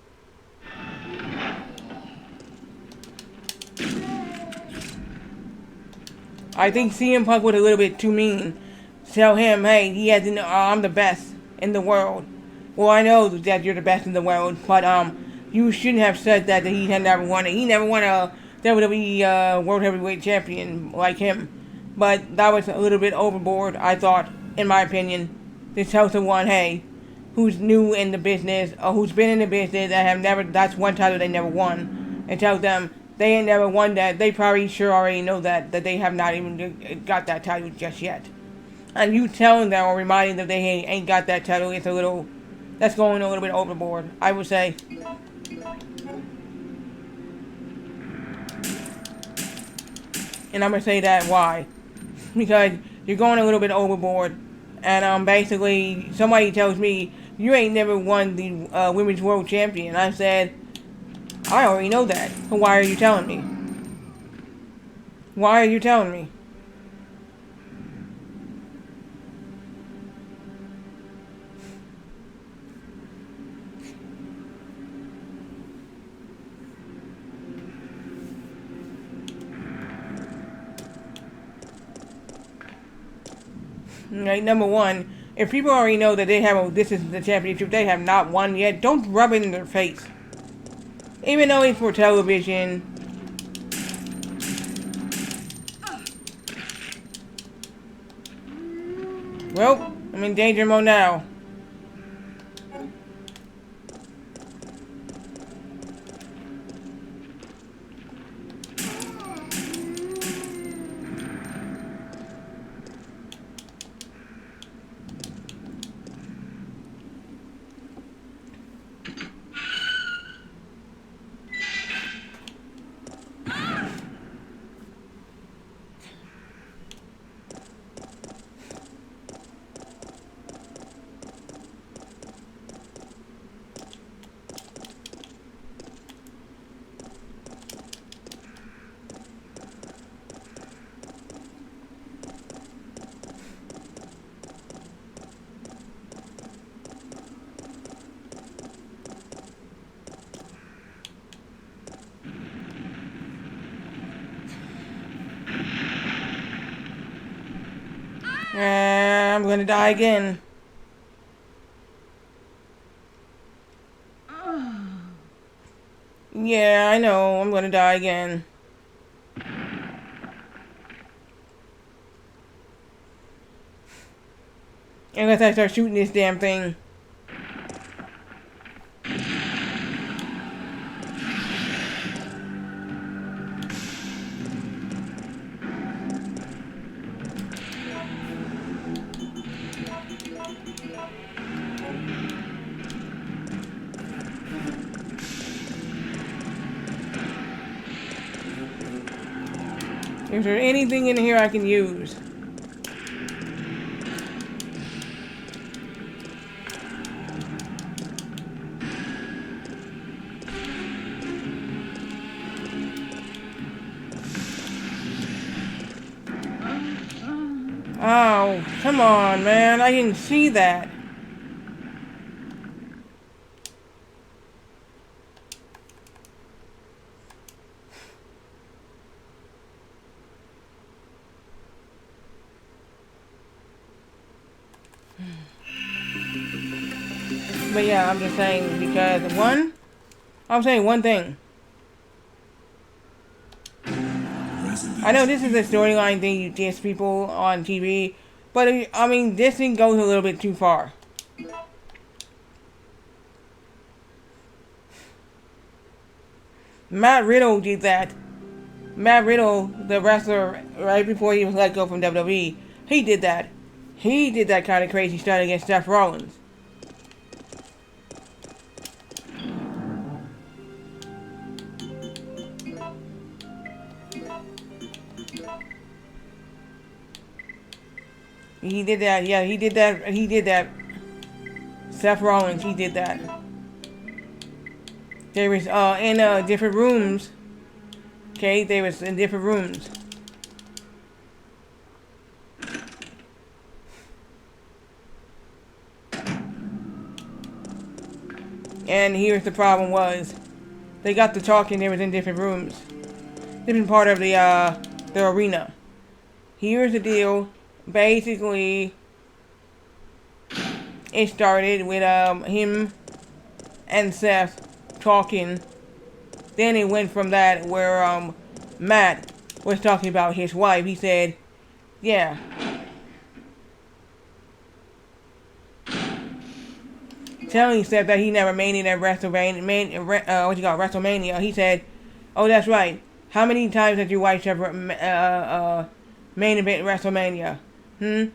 I think CM Punk was a little bit too mean. Tell him, hey, he has to know, I'm the best in the world. Well, I know that you're the best in the world, but you shouldn't have said that he had never won it. He never won a WWE World Heavyweight Champion like him. But that was a little bit overboard, I thought, in my opinion. To tell someone, hey, who's new in the business, or who's been in the business that have never, that's one title they never won, and tell them they ain't never won that. They probably sure already know that they have not even got that title just yet. And you telling them or reminding them they ain't got that title, it's a little, that's going a little bit overboard, I would say. And I'm gonna say that why. Because you're going a little bit overboard. And basically, somebody tells me, you ain't never won the Women's World Champion. I said, I already know that. So why are you telling me? Why are you telling me? Right, number one, if people already know that they have this is the championship, they have not won yet, don't rub it in their face. Even though it's for television. Well, I'm in danger mode now. I'm gonna die again. Yeah, I know, I'm gonna die again. Unless I start shooting this damn thing. Is there anything in here I can use? Oh, come on, man. I didn't see that. But yeah, I'm just saying because I'm saying one thing. I know this is a storyline thing you diss people on TV, but I mean this thing goes a little bit too far. Matt Riddle did that. Matt Riddle, the wrestler, right before he was let go from WWE, he did that. He did that kind of crazy stuff against Seth Rollins. He did that, yeah, he did that. Seth Rollins, he did that. They was in different rooms. Okay, they was in different rooms. And here's the problem was, they got to talking, they was in different rooms. Different part of the arena. Here's the deal. Basically, it started with him and Seth talking. Then it went from that where Matt was talking about his wife. He said, yeah. Telling Seth that he never made it at WrestleMania. He said, oh, that's right. How many times has your wife ever main event WrestleMania? And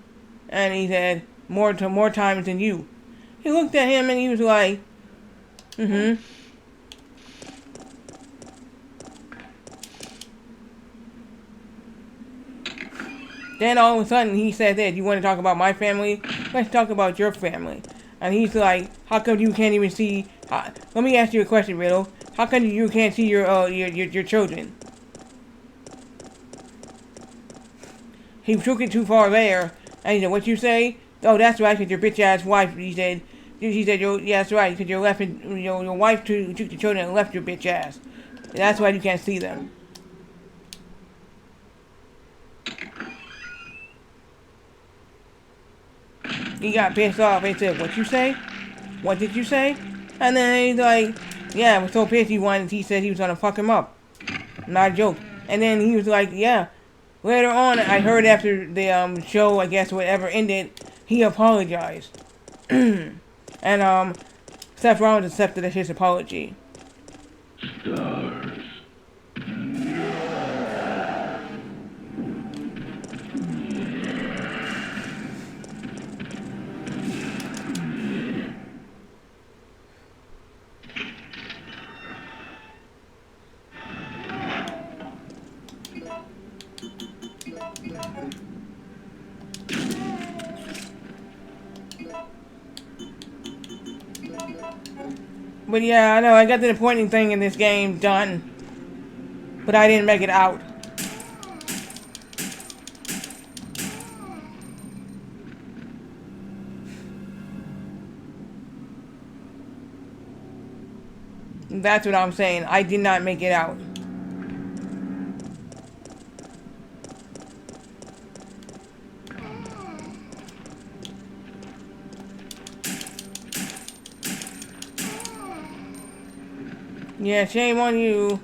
he said, more times than you. He looked at him and he was like, Then all of a sudden he said this, you want to talk about my family? Let's talk about your family. And he's like, how come you can't even see, let me ask you a question, Riddle. How come you can't see your children? He took it too far there, and he said, what you say? Oh, that's right, because your bitch-ass wife, he said, yeah, that's right, because your wife took the children and left your bitch ass. That's why you can't see them. He got pissed off and said, what you say? What did you say? And then he's like, yeah, I was so pissed he said he was gonna fuck him up. Not a joke. And then he was like, yeah. Later on, I heard after the show, I guess, whatever ended, he apologized. And Seth Rollins accepted his apology. Stars. But yeah, I know, I got the disappointing thing in this game done. But I didn't make it out. That's what I'm saying. I did not make it out. Yeah, shame on you.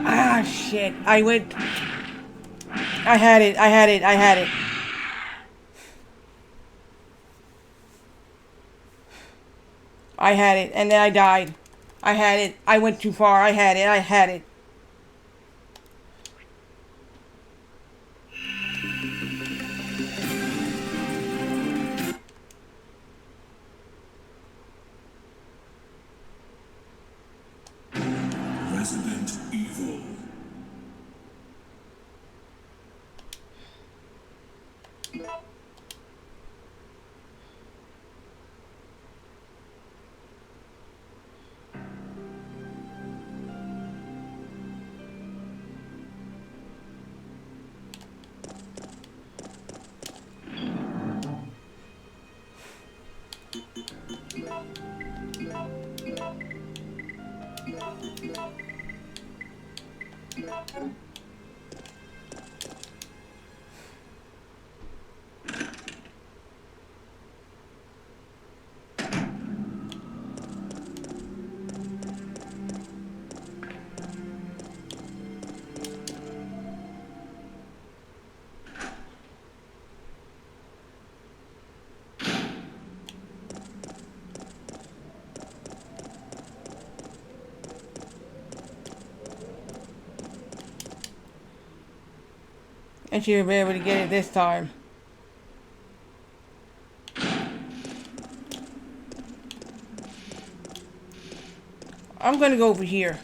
Ah, shit. I went... I had it. I had it. I had it. I had it. And then I died. I had it. I went too far. I had it. I had it. Resident Evil. And she'll be able to get it this time. I'm gonna go over here.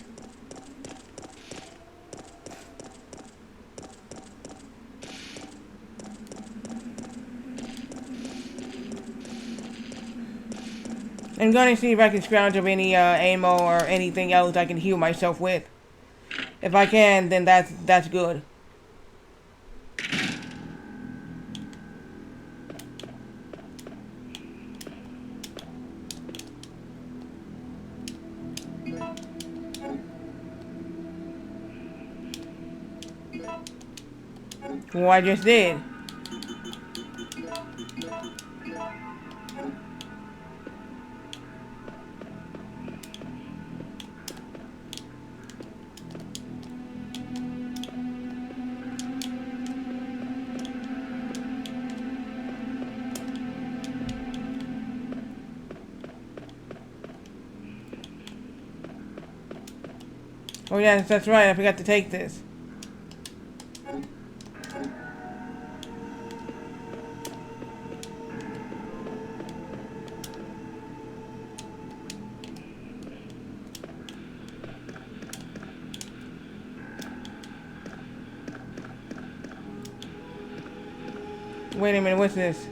I'm gonna see if I can scrounge up any ammo or anything else I can heal myself with. If I can, then that's good. Well, I just did. Oh yes, that's right, I forgot to take this. Wait a minute, what's this?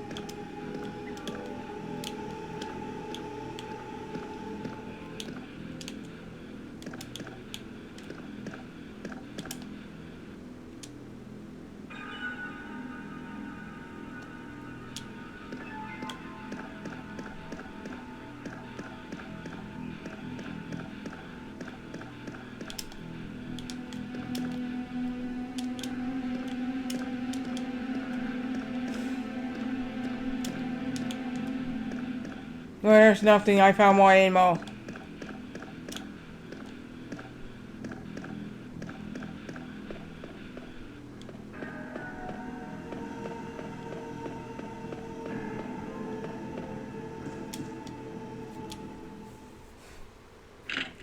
Well, there's nothing, I found more ammo.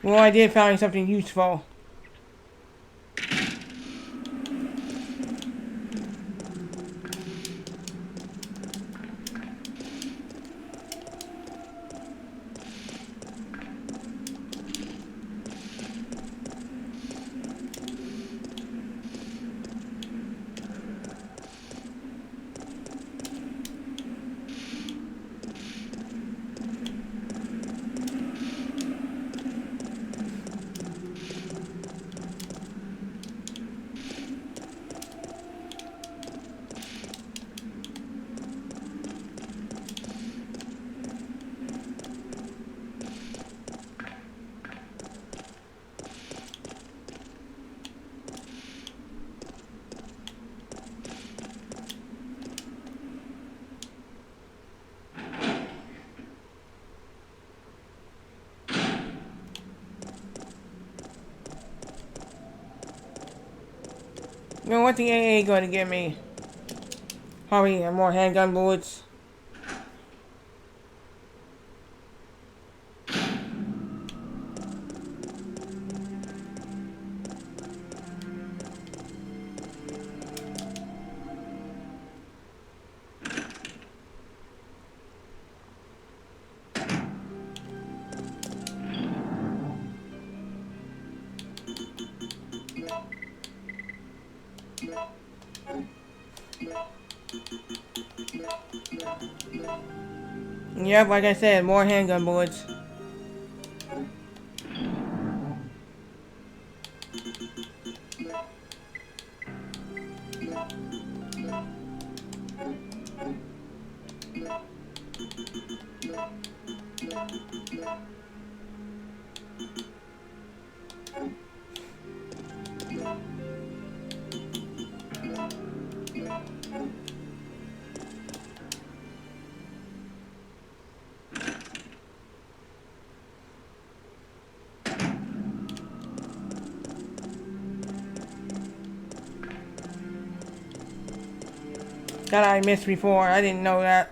Well, I did find something useful. Well, what's the AA going to give me? Probably more handgun bullets. Yep, like I said, more handgun bullets. That I missed before, I didn't know that.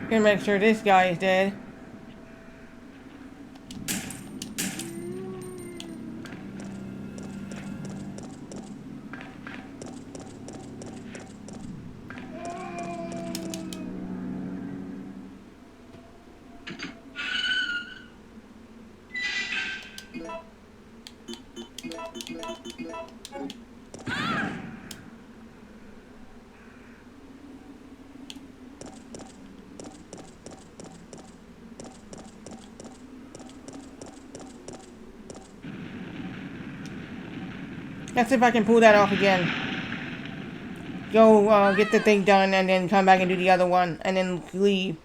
Gonna make sure this guy is dead. Let's see if I can pull that off again. Go get the thing done and then come back and do the other one and then leave.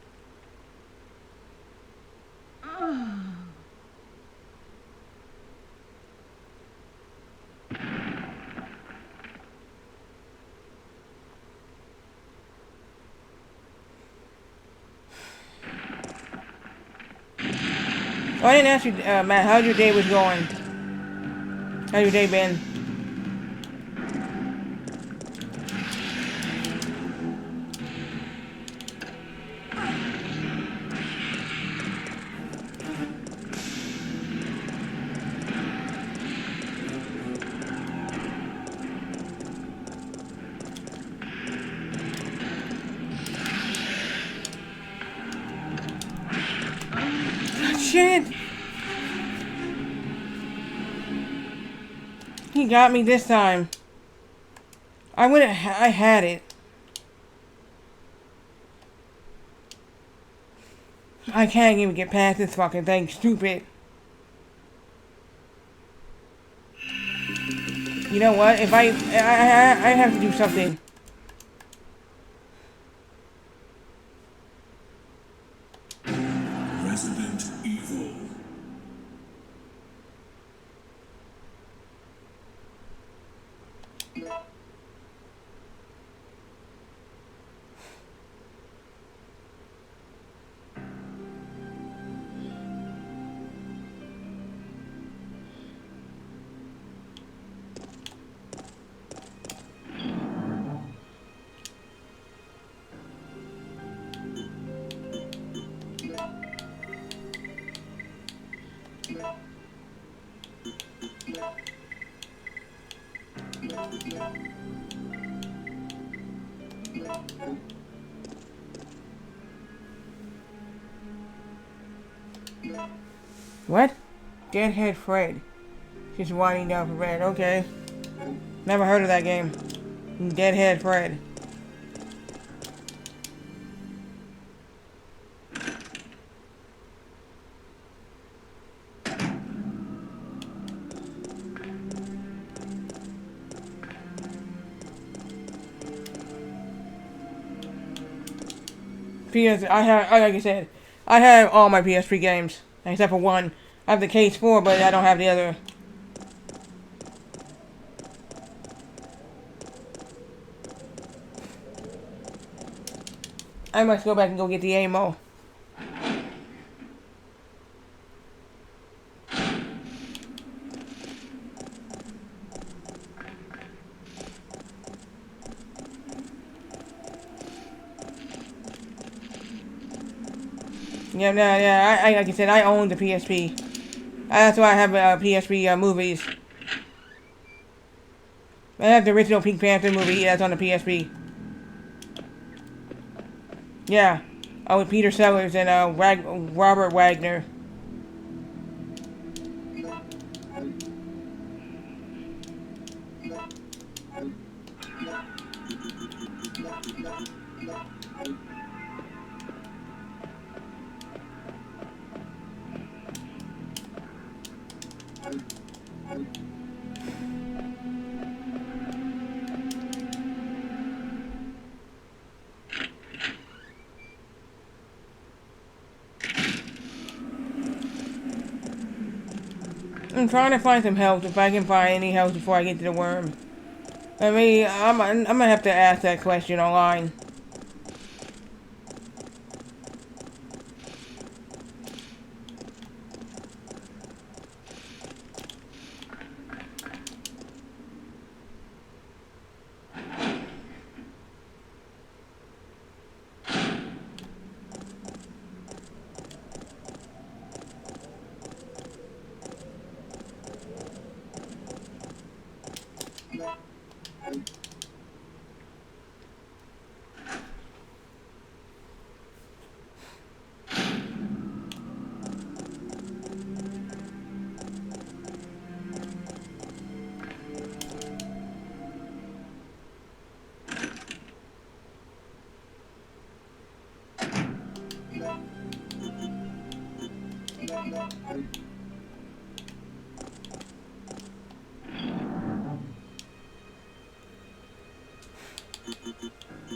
Oh, I didn't ask you, Matt, how's your day was going? How's your day been? Shit! He got me this time. I had it. I can't even get past this fucking thing, stupid. You know what? If I have to do something. Resident Evil. What? Deadhead Fred. Just winding down for red. Okay. Never heard of that game. Deadhead Fred. Like I said, I have all my PS3 games, except for one. I have the Case 4, but I don't have the other. I must go back and go get the ammo. Yeah, no, yeah. Like I said, I own the PSP. That's why I have PSP movies. I have the original Pink Panther movie that's on the PSP. Yeah. Oh, with Peter Sellers and Robert Wagner. I'm trying to find some health, if I can find any health before I get to the worm. I mean, I'm gonna have to ask that question online.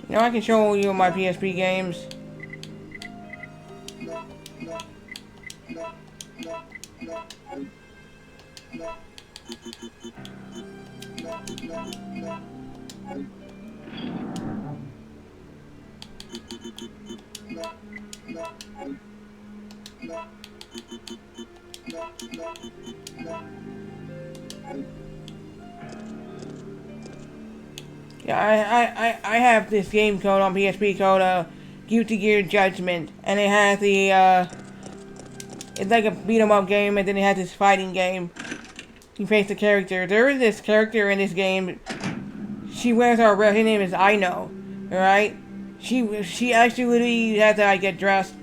Now I can show you my PSP games. Yeah, I have this game code on PSP called Guilty Gear Judgment, and it has the it's like a beat 'em up game, and then it has this fighting game. You face the character. There is this character in this game. She wears her name is Ino, alright? She actually has to get dressed,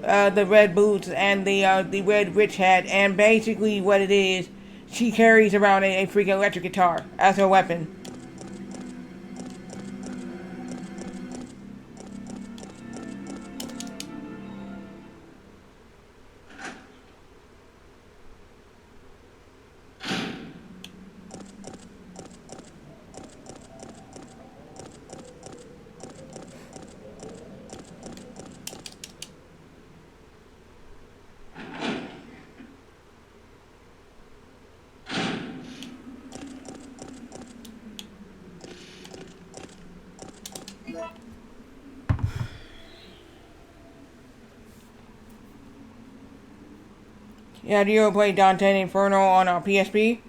the red boots and the red witch hat, and basically what it is, she carries around a freaking electric guitar as her weapon. Yeah, do you ever play Dante Inferno on PSP?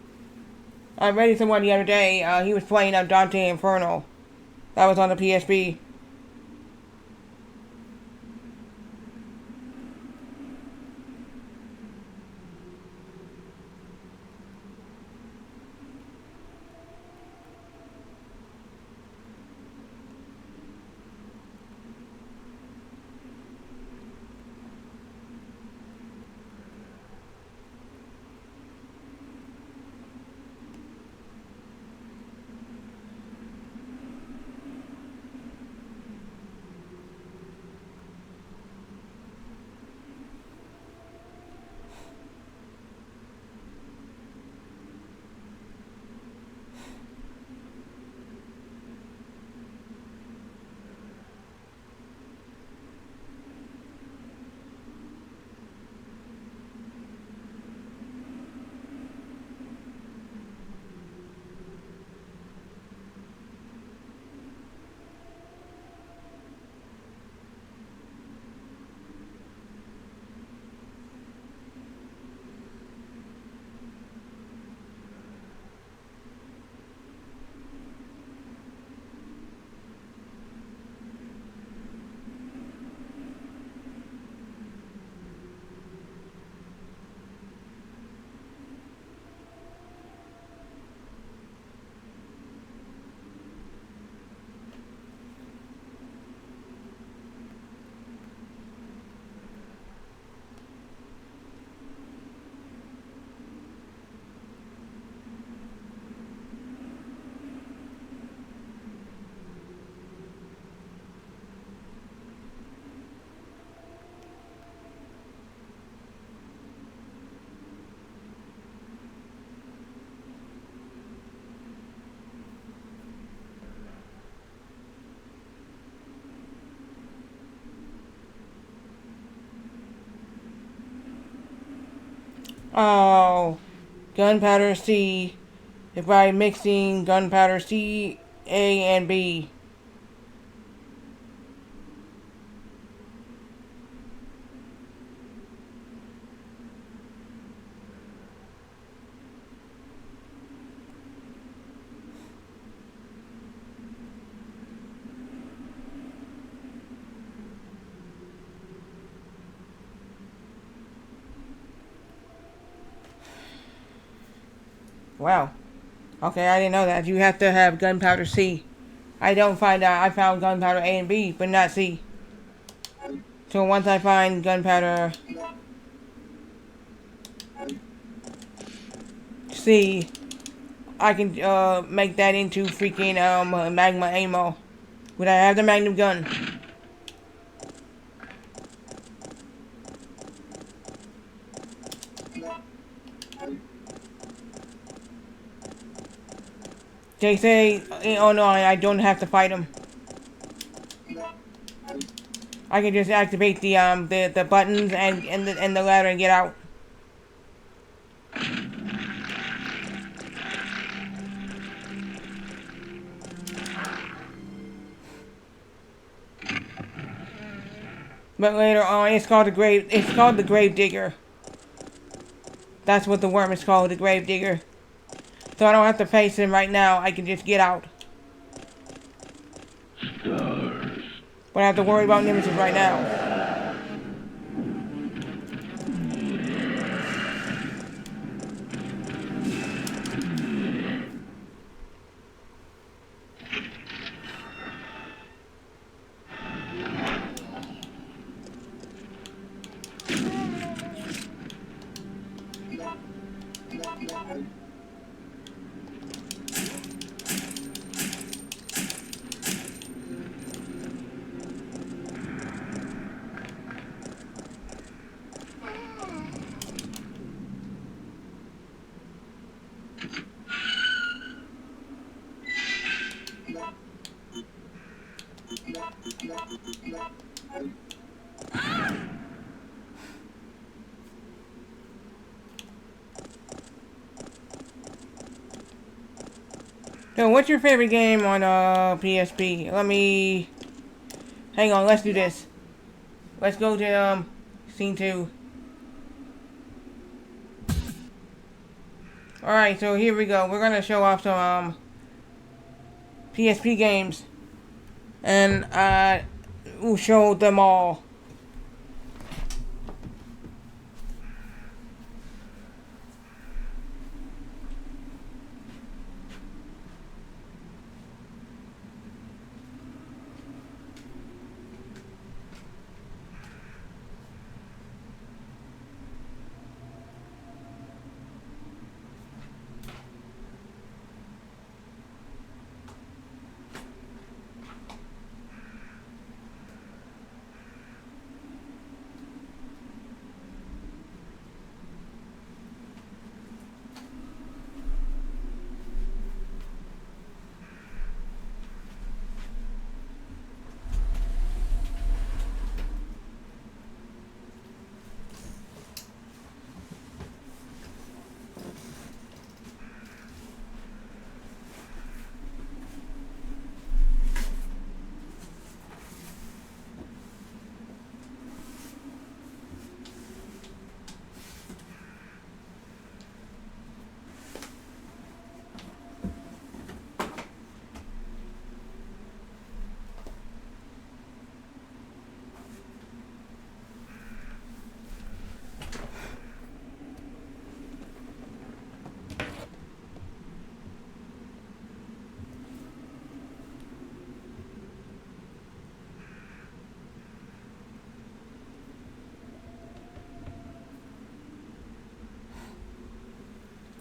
I read someone the other day, he was playing Dante Inferno. That was on the PSP. Oh, gunpowder C. By mixing gunpowder C, A, and B. Wow. Okay, I didn't know that. You have to have gunpowder C. I don't find out. I found gunpowder A and B, but not C. So once I find gunpowder C, I can make that into freaking magma ammo. Would I have the magnum gun? They say, oh no, I don't have to fight them. I can just activate the buttons and the ladder and get out. But later on, it's called the grave digger. That's what the worm is called, the grave digger. So I don't have to face him right now. I can just get out. Stars. But I have to worry about nemesis right now. So, what's your favorite game on PSP? Hang on, let's do this. Let's go to scene 2. Alright, so here we go. We're gonna show off some PSP games. And we'll show them all.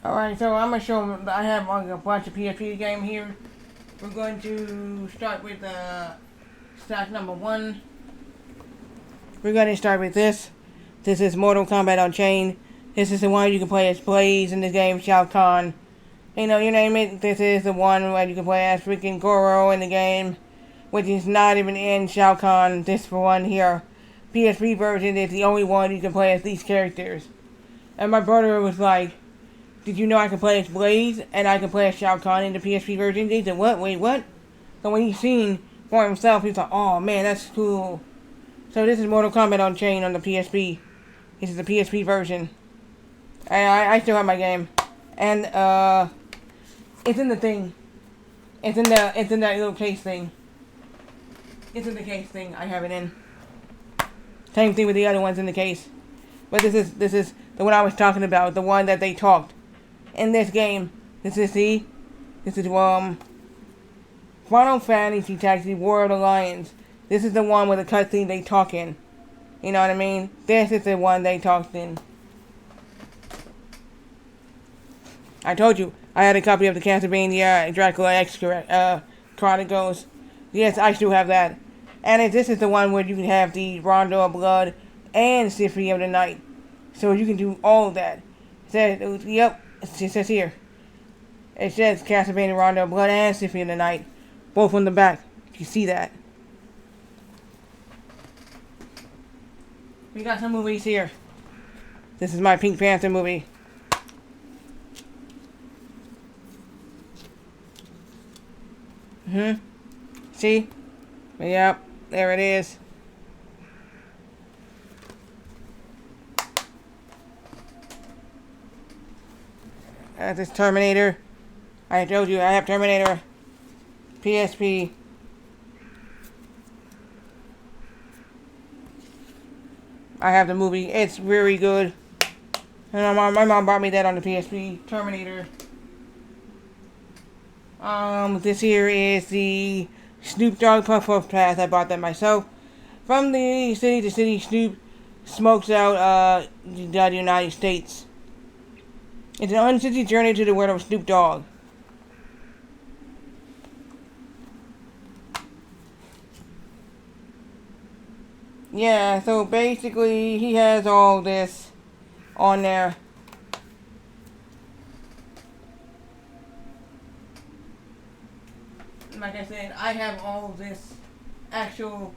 Alright, so I'm going to show them, I have a bunch of PSP game here. We're going to start with stack number 1. We're going to start with this. This is Mortal Kombat Unchained. This is the one you can play as Blaze in the game, Shao Kahn. You know, you name it, this is the one where you can play as freaking Goro in the game, which is not even in Shao Kahn. This one here, PSP version, is the only one you can play as these characters. And my brother was like, did you know I can play as Blaze and I can play as Shao Kahn in the PSP version? He said, what? Wait, what? So when he's seen for himself, he's like, oh man, that's cool. So this is Mortal Kombat Unchained on the PSP. This is the PSP version. I still have my game. And it's in the thing. It's in that little case thing. It's in the case thing. I have it in. Same thing with the other ones in the case. But this is the one I was talking about, the one that they talked. In this game, this is This is Final Fantasy Tactics War of the Lions. This is the one with the cutscene they talk in. You know what I mean? This is the one they talked in. I told you, I had a copy of the Castlevania Dracula X Chronicles. Yes, I still have that. And this is the one where you can have the Rondo of Blood and Symphony of the Night. So you can do all of that. It says, yep, it says here. It says Castlevania Rondo of Blood and Symphony of the Night. Both on the back. You see that. We got some movies here. This is my Pink Panther movie. See? Yep, there it is. This Terminator. I told you I have Terminator. PSP. I have the movie. It's very good. And my mom bought me that on the PSP. Terminator. This here is the Snoop Dogg Puff Puff Pass. I bought that myself. From the city to city, Snoop smokes out the United States. It's an unscented journey to the world of Snoop Dogg. Yeah, so basically he has all this on there. Like I said, I have all this actual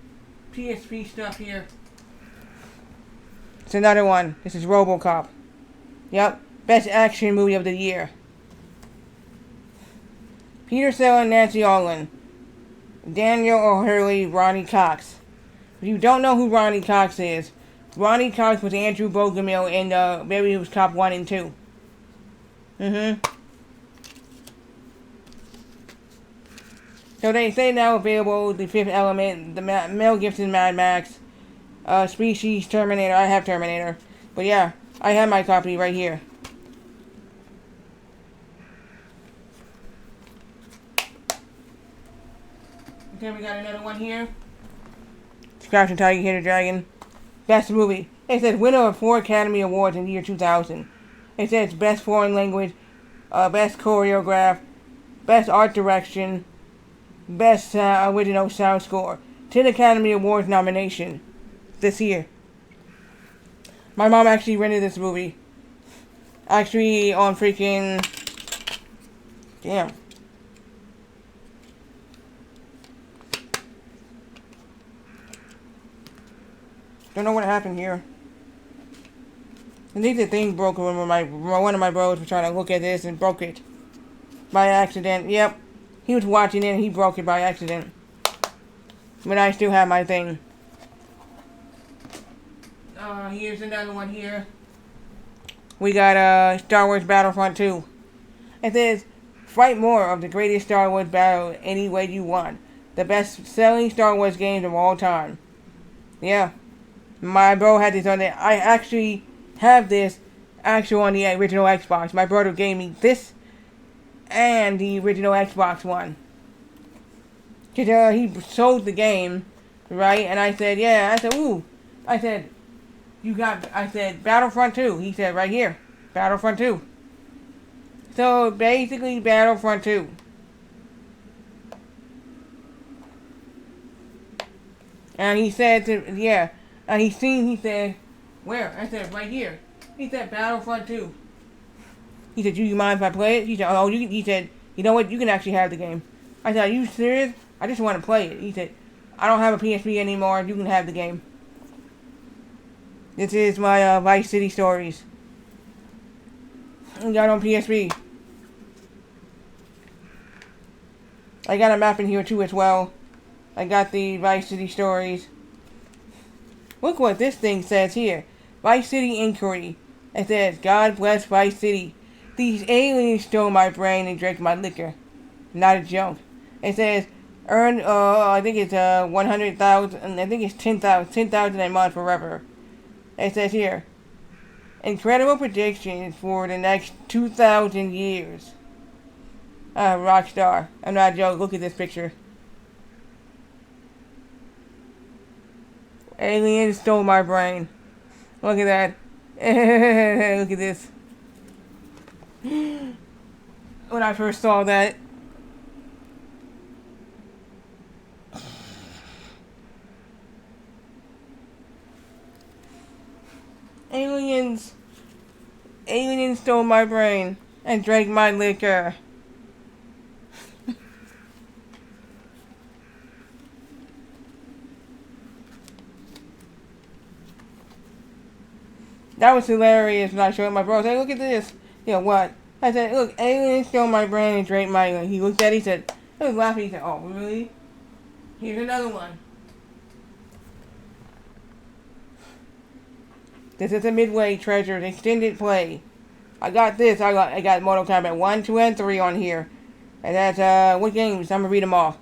PSP stuff here. It's another one. This is RoboCop. Yep, best action movie of the year. Peter Sellers, Nancy Allen, Daniel O'Hurley, Ronnie Cox. If you don't know who Ronnie Cox is, Ronnie Cox was Andrew Bogomil in Beverly Hills Cop 1 and 2. So they say now available The Fifth Element, the Mel Gibson Mad Max, Species, Terminator. I have Terminator. But yeah, I have my copy right here. Okay, we got another one here. Crouching Tiger, Hidden Dragon. Best movie. It says winner of 4 Academy Awards in the year 2000. It says best foreign language, best choreograph, best art direction, best original sound score. 10 Academy Awards nomination this year. My mom actually rented this movie. Actually on freaking... Damn. Don't know what happened here. I think the thing broke when one of my bros was trying to look at this and broke it. By accident. Yep. He was watching it and he broke it by accident. But I still have my thing. Here's another one here. We got Star Wars Battlefront 2. It says, fight more of the greatest Star Wars battle any way you want. The best selling Star Wars games of all time. Yeah. My bro had this on there. I actually have this actual on the original Xbox. My brother gave me this and the original Xbox one. Cause he sold the game, right? And I said, yeah. I said, ooh. I said, I said, Battlefront 2. He said, right here. Battlefront 2. So, basically, Battlefront 2. And he said, yeah. And he said, where? I said, right here. He said, Battlefront 2. He said, do you mind if I play it? He said, oh, he said, you know what? You can actually have the game. I said, are you serious? I just want to play it. He said, I don't have a PSP anymore. You can have the game. This is my Vice City Stories. I got it on PSP. I got a map in here too as well. I got the Vice City Stories. Look what this thing says here. Vice City Inquiry. It says, God bless Vice City. These aliens stole my brain and drank my liquor. Not a joke. It says, earn, I think it's 100,000, I think it's 10,000 a month forever. It says here, incredible predictions for the next 2,000 years. Rockstar. I'm not joking. Look at this picture. Aliens stole my brain. Look at that. Look at this. When I first saw that. Aliens stole my brain and drank my liquor. That was hilarious when I showed my bro. I said, look at this. You know what? I said, look, aliens stole my brain and drank my liquor. He looked at it, he said, he was laughing. He said, oh, really? Here's another one. This is a Midway Treasures extended play. I got this. I got Mortal Kombat 1, 2, and 3 on here. And that's, what games? I'm gonna read them all.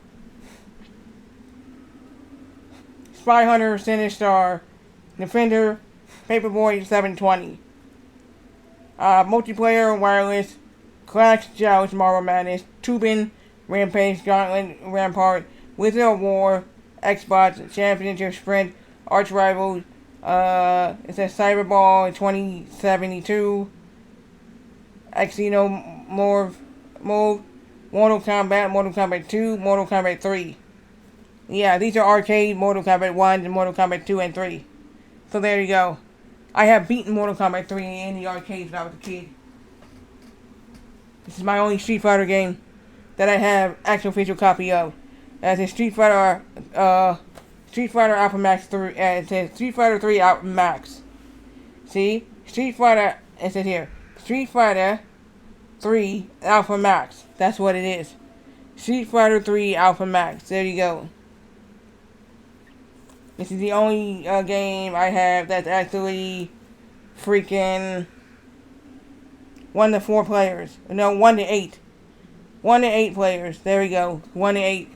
Spy Hunter, Sinistar, Defender, Paperboy 720. Multiplayer, Wireless, Clash, Joust, Marvel Madness, Tubin, Rampage, Gauntlet, Rampart, Wizard of War, Xbox, Championship Sprint, Arch Rivals, it says Cyberball 2072, Xenomorph, Mortal Kombat 2, Mortal Kombat 3. Yeah, these are arcade Mortal Kombat 1 and Mortal Kombat 2 and 3. So there you go. I have beaten Mortal Kombat 3 in the arcades when I was a kid. This is my only Street Fighter game that I have actual official copy of. As a Street Fighter Alpha Max 3, it says Street Fighter 3 Alpha Max. See? Street Fighter, it says here, Street Fighter 3 Alpha Max. That's what it is. Street Fighter 3 Alpha Max. There you go. This is the only game I have that's actually freaking 1 to 4 players. No, 1 to 8. 1 to 8 players. There we go. 1 to 8.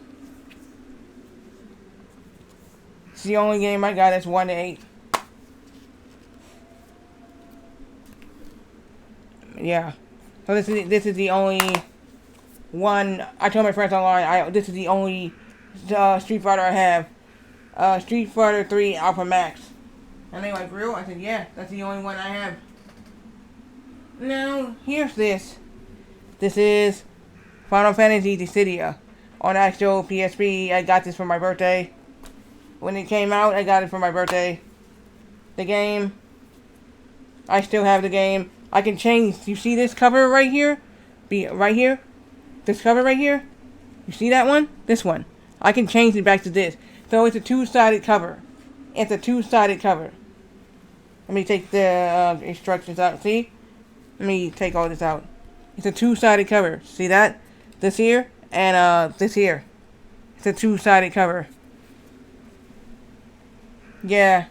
It's the only game I got that's 1 to 8. Yeah. So this is the only one. I told my friends online. This is the only Street Fighter I have. Street Fighter 3 Alpha Max. And they like, real? I said, yeah, that's the only one I have. Now, here's this. This is Final Fantasy Dissidia on actual PSP. I got this for my birthday. When it came out, I got it for my birthday. The game, I still have the game. I can change. You see this cover right here? Right here? This cover right here? You see that one? This one. I can change it back to this. So it's a two-sided cover. It's a two-sided cover. Let me take the instructions out. See? Let me take all this out. It's a two-sided cover. See that? This here and this here. It's a two-sided cover. Yeah.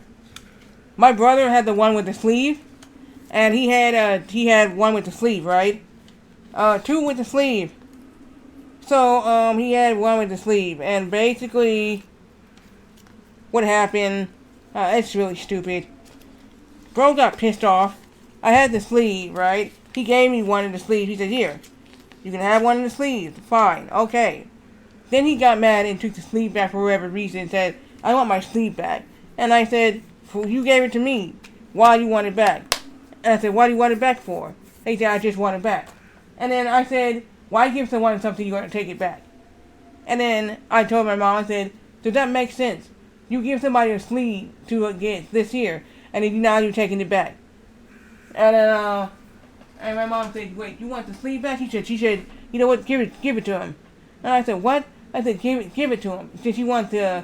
My brother had the one with the sleeve, and he had one with the sleeve, right? 2 with the sleeve. So he had one with the sleeve, and basically what happened, it's really stupid. Bro got pissed off. I had the sleeve, right? He gave me one in the sleeve. He said, here, you can have one in the sleeve. Fine, okay. Then he got mad and took the sleeve back for whatever reason and said, I want my sleeve back. And I said, well, you gave it to me. Why do you want it back? And I said, what do you want it back for? He said, I just want it back. And then I said, why give someone something you're going to take it back? And then I told my mom, I said, does that make sense? You give somebody a sleeve to get this here, and then now you're taking it back. And then, and my mom said, wait, you want the sleeve back? She said, you know what, give it to him. And I said, what? I said, give it to him. Since you want the,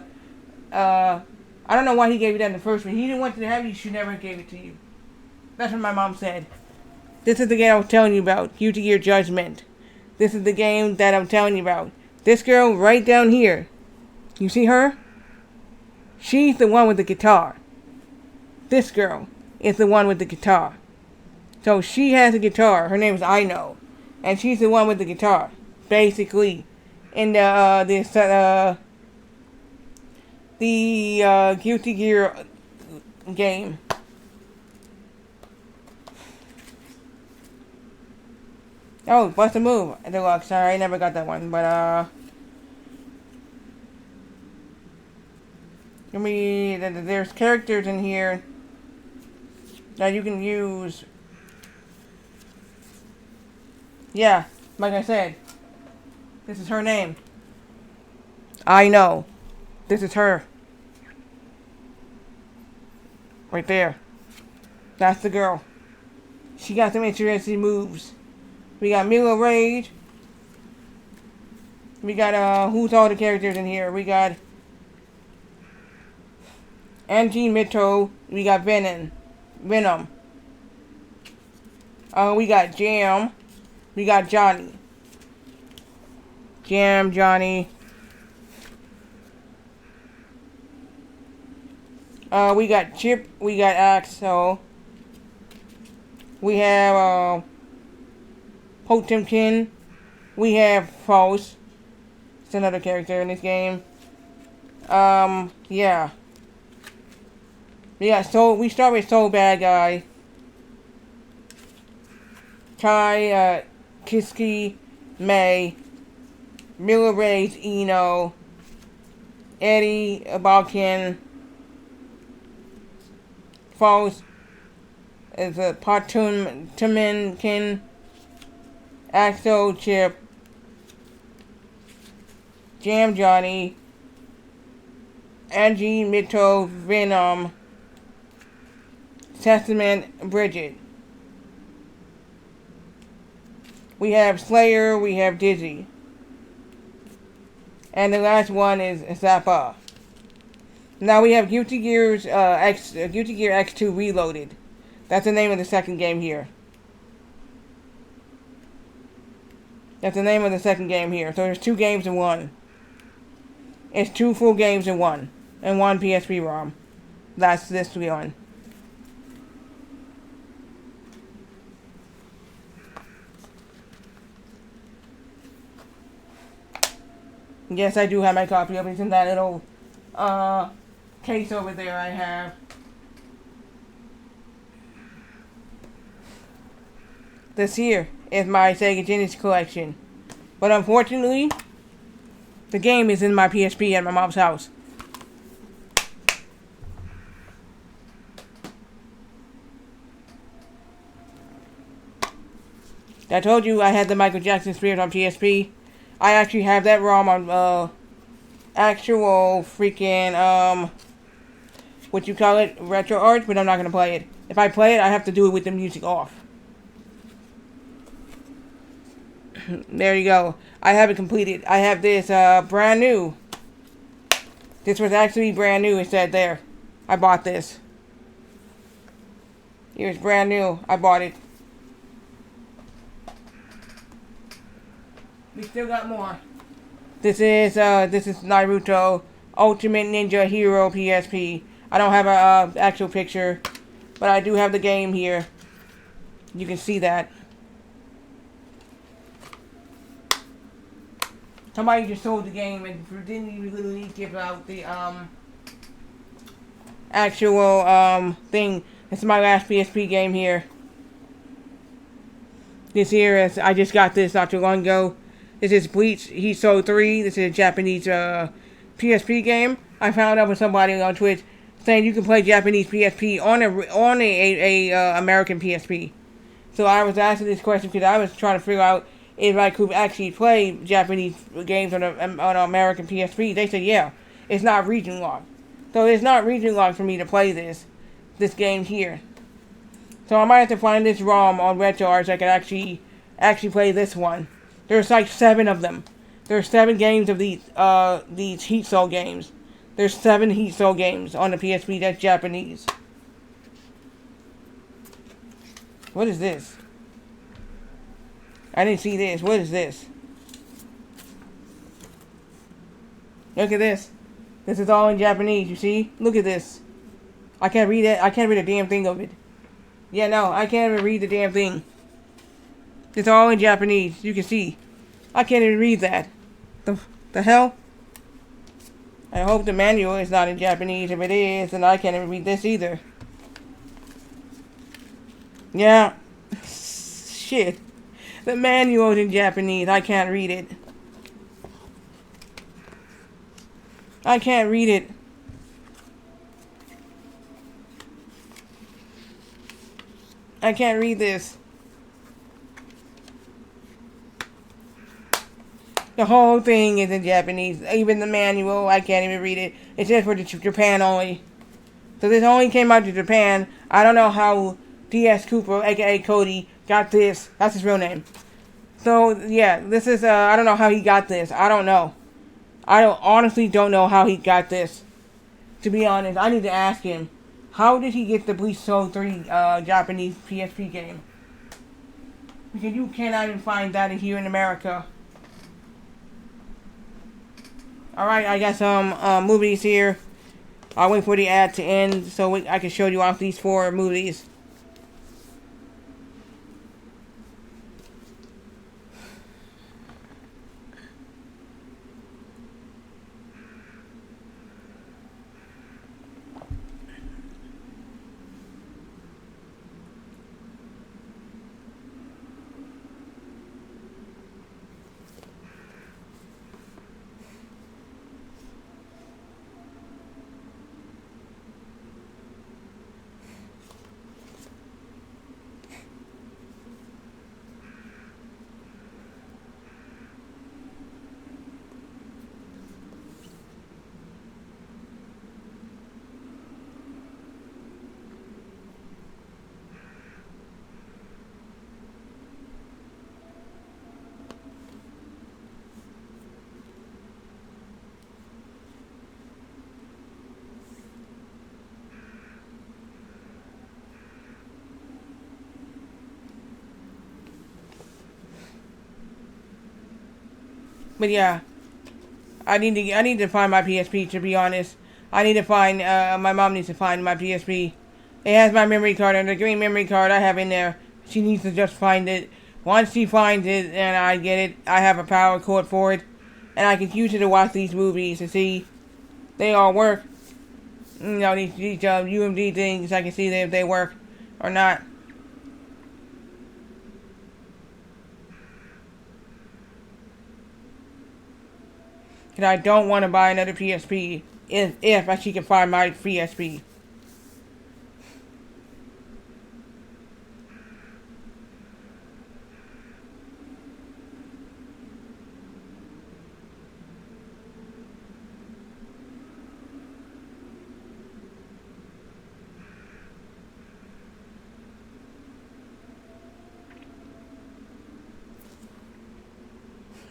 I don't know why he gave you that in the first one. He didn't want to have it, he should never have gave it to you. That's what my mom said. This is the game I was telling you about, Guilty Gear Judgment. This is the game that I'm telling you about. This girl right down here. You see her? She's the one with the guitar. This girl is the one with the guitar. So she has a guitar. Her name is Ino. And she's the one with the guitar. Basically. In the Guilty Gear game. Oh, Bust a Move Deluxe. Sorry, I never got that one. But, there's characters in here that you can use. Yeah, like I said, this is her name. I know. This is her. Right there. That's the girl. She got some interesting moves. We got Mila Rage. We got, who's all the characters in here? We got Angie Mitto. We got Venom. We got Jam. We got Johnny. Jam, Johnny. We got Chip. We got Axel. We have, Potemkin. We have Faust. It's another character in this game. Yeah. We start with Soul Bad Guy. Kai, Kiski, May, Mila Reyes, Eno, Eddie, Balkan, Faust, is a Potemkin, Axel, Chip, Jam Johnny, Angie Mitto, Venom, Testament, Bridget. We have Slayer, we have Dizzy. And the last one is Zappa. Now we have Guilty Gear X2 Reloaded. That's the name of the second game here. So there's 2 games in one. It's 2 full games in one. And 1 PSP ROM. That's this one. Yes, I do have my copy of it. It's in that little case over there I have. This here is my Sega Genesis collection. But unfortunately, the game is in my PSP at my mom's house. I told you I had the Michael Jackson Spirit on PSP. I actually have that ROM on, actual freaking, what you call it, RetroArch, but I'm not gonna play it. If I play it, I have to do it with the music off. There you go. I have it completed. I have this, brand new. This was actually brand new, it said there. I bought this. It was brand new. I bought it. We still got more. This is Naruto Ultimate Ninja Hero PSP. I don't have a actual picture, but I do have the game here. You can see that. Somebody just sold the game and didn't even literally give out the actual thing. This is my last PSP game here. This here is, I just got this not too long ago. This is Bleach Heat Soul 3. This is a Japanese PSP game. I found out from somebody on Twitch saying you can play Japanese PSP on a American PSP. So I was asking this question because I was trying to figure out if I could actually play Japanese games on an American PSP. They said yeah, it's not region locked. So it's not region locked for me to play this game here. So I might have to find this ROM on RetroArch so I can actually play this one. There's like 7 of them. There's 7 games of these Heat Soul games. There's 7 Heat Soul games on the PSP that's Japanese. What is this? I didn't see this. What is this? Look at this. This is all in Japanese, you see? Look at this. I can't read it. I can't read a damn thing of it. Yeah, no, I can't even read the damn thing. It's all in Japanese. You can see. I can't even read that. The hell? I hope the manual is not in Japanese. If it is, then I can't even read this either. Yeah. Shit. The manual is in Japanese. I can't read it. I can't read it. I can't read this. The whole thing is in Japanese. Even the manual, I can't even read it. It's just for Japan only. So this only came out to Japan. I don't know how D.S. Cooper, aka Cody, got this. That's his real name. So yeah, this is I don't know how he got this. I don't know. Honestly don't know how he got this. To be honest, I need to ask him. How did he get the Bleach Soul 3 Japanese PSP game? Because you cannot even find that here in America. Alright, I got some movies here. I'll wait for the ad to end so I can show you off these 4 movies. But yeah, I need to find my PSP, to be honest. I need to find my mom needs to find my PSP. It has my memory card, and the green memory card I have in there. She needs to just find it. Once she finds it and I get it, I have a power cord for it, and I can use it to watch these movies to see they all work. You know, these UMD things, I can see if they work or not. And I don't want to buy another PSP if she can find my PSP.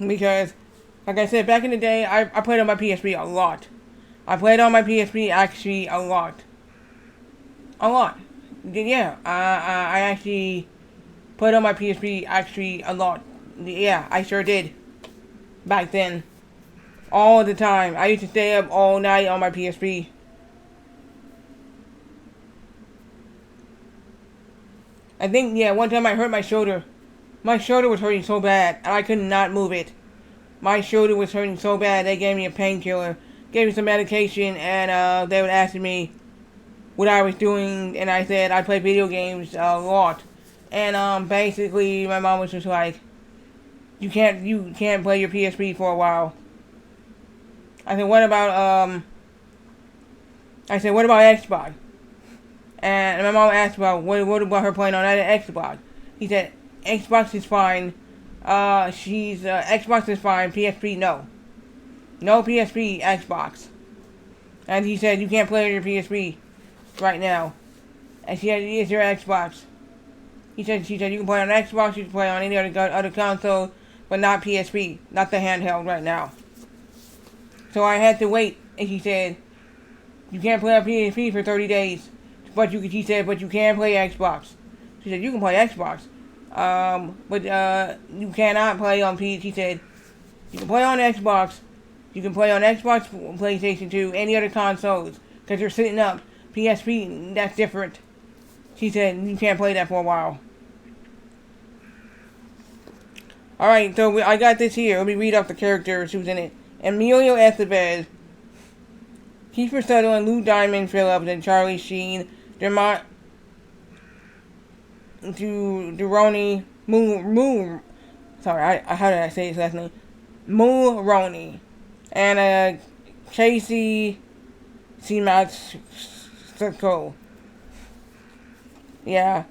Because, like I said, back in the day, I played on my PSP a lot. I played on my PSP actually a lot. A lot. Yeah, I actually played on my PSP actually a lot. Yeah, I sure did. Back then. All the time. I used to stay up all night on my PSP. I think, yeah, one time I hurt my shoulder. My shoulder was hurting so bad, and I could not move it. My shoulder was hurting so bad, they gave me a painkiller, gave me some medication, and they would ask me what I was doing, and I said I play video games a lot. And basically, my mom was just like, you can't play your PSP for a while. I said, what about Xbox? And my mom asked about what about her playing on that Xbox. He said, Xbox is fine. Xbox is fine. PSP, no. No PSP, Xbox. And he said, you can't play on your PSP right now. And she said, it's your Xbox. She said, you can play on Xbox, you can play on any other console, but not PSP, not the handheld right now. So I had to wait, and she said, you can't play on PSP for 30 days. But she said, but you can play Xbox. She said, you can play Xbox. But you cannot play on She said, you can play on Xbox. You can play on Xbox, PlayStation 2, any other consoles. Because they're sitting up. PSP, that's different. She said, you can't play that for a while. Alright, so I got this here. Let me read off the characters who's in it. Emilio Estevez, Kiefer Sutherland, Lou Diamond Phillips, and Charlie Sheen, Dermot Duroni, Sorry, how did I say his last name? Mulroney. And Casey Simatsko. Yeah.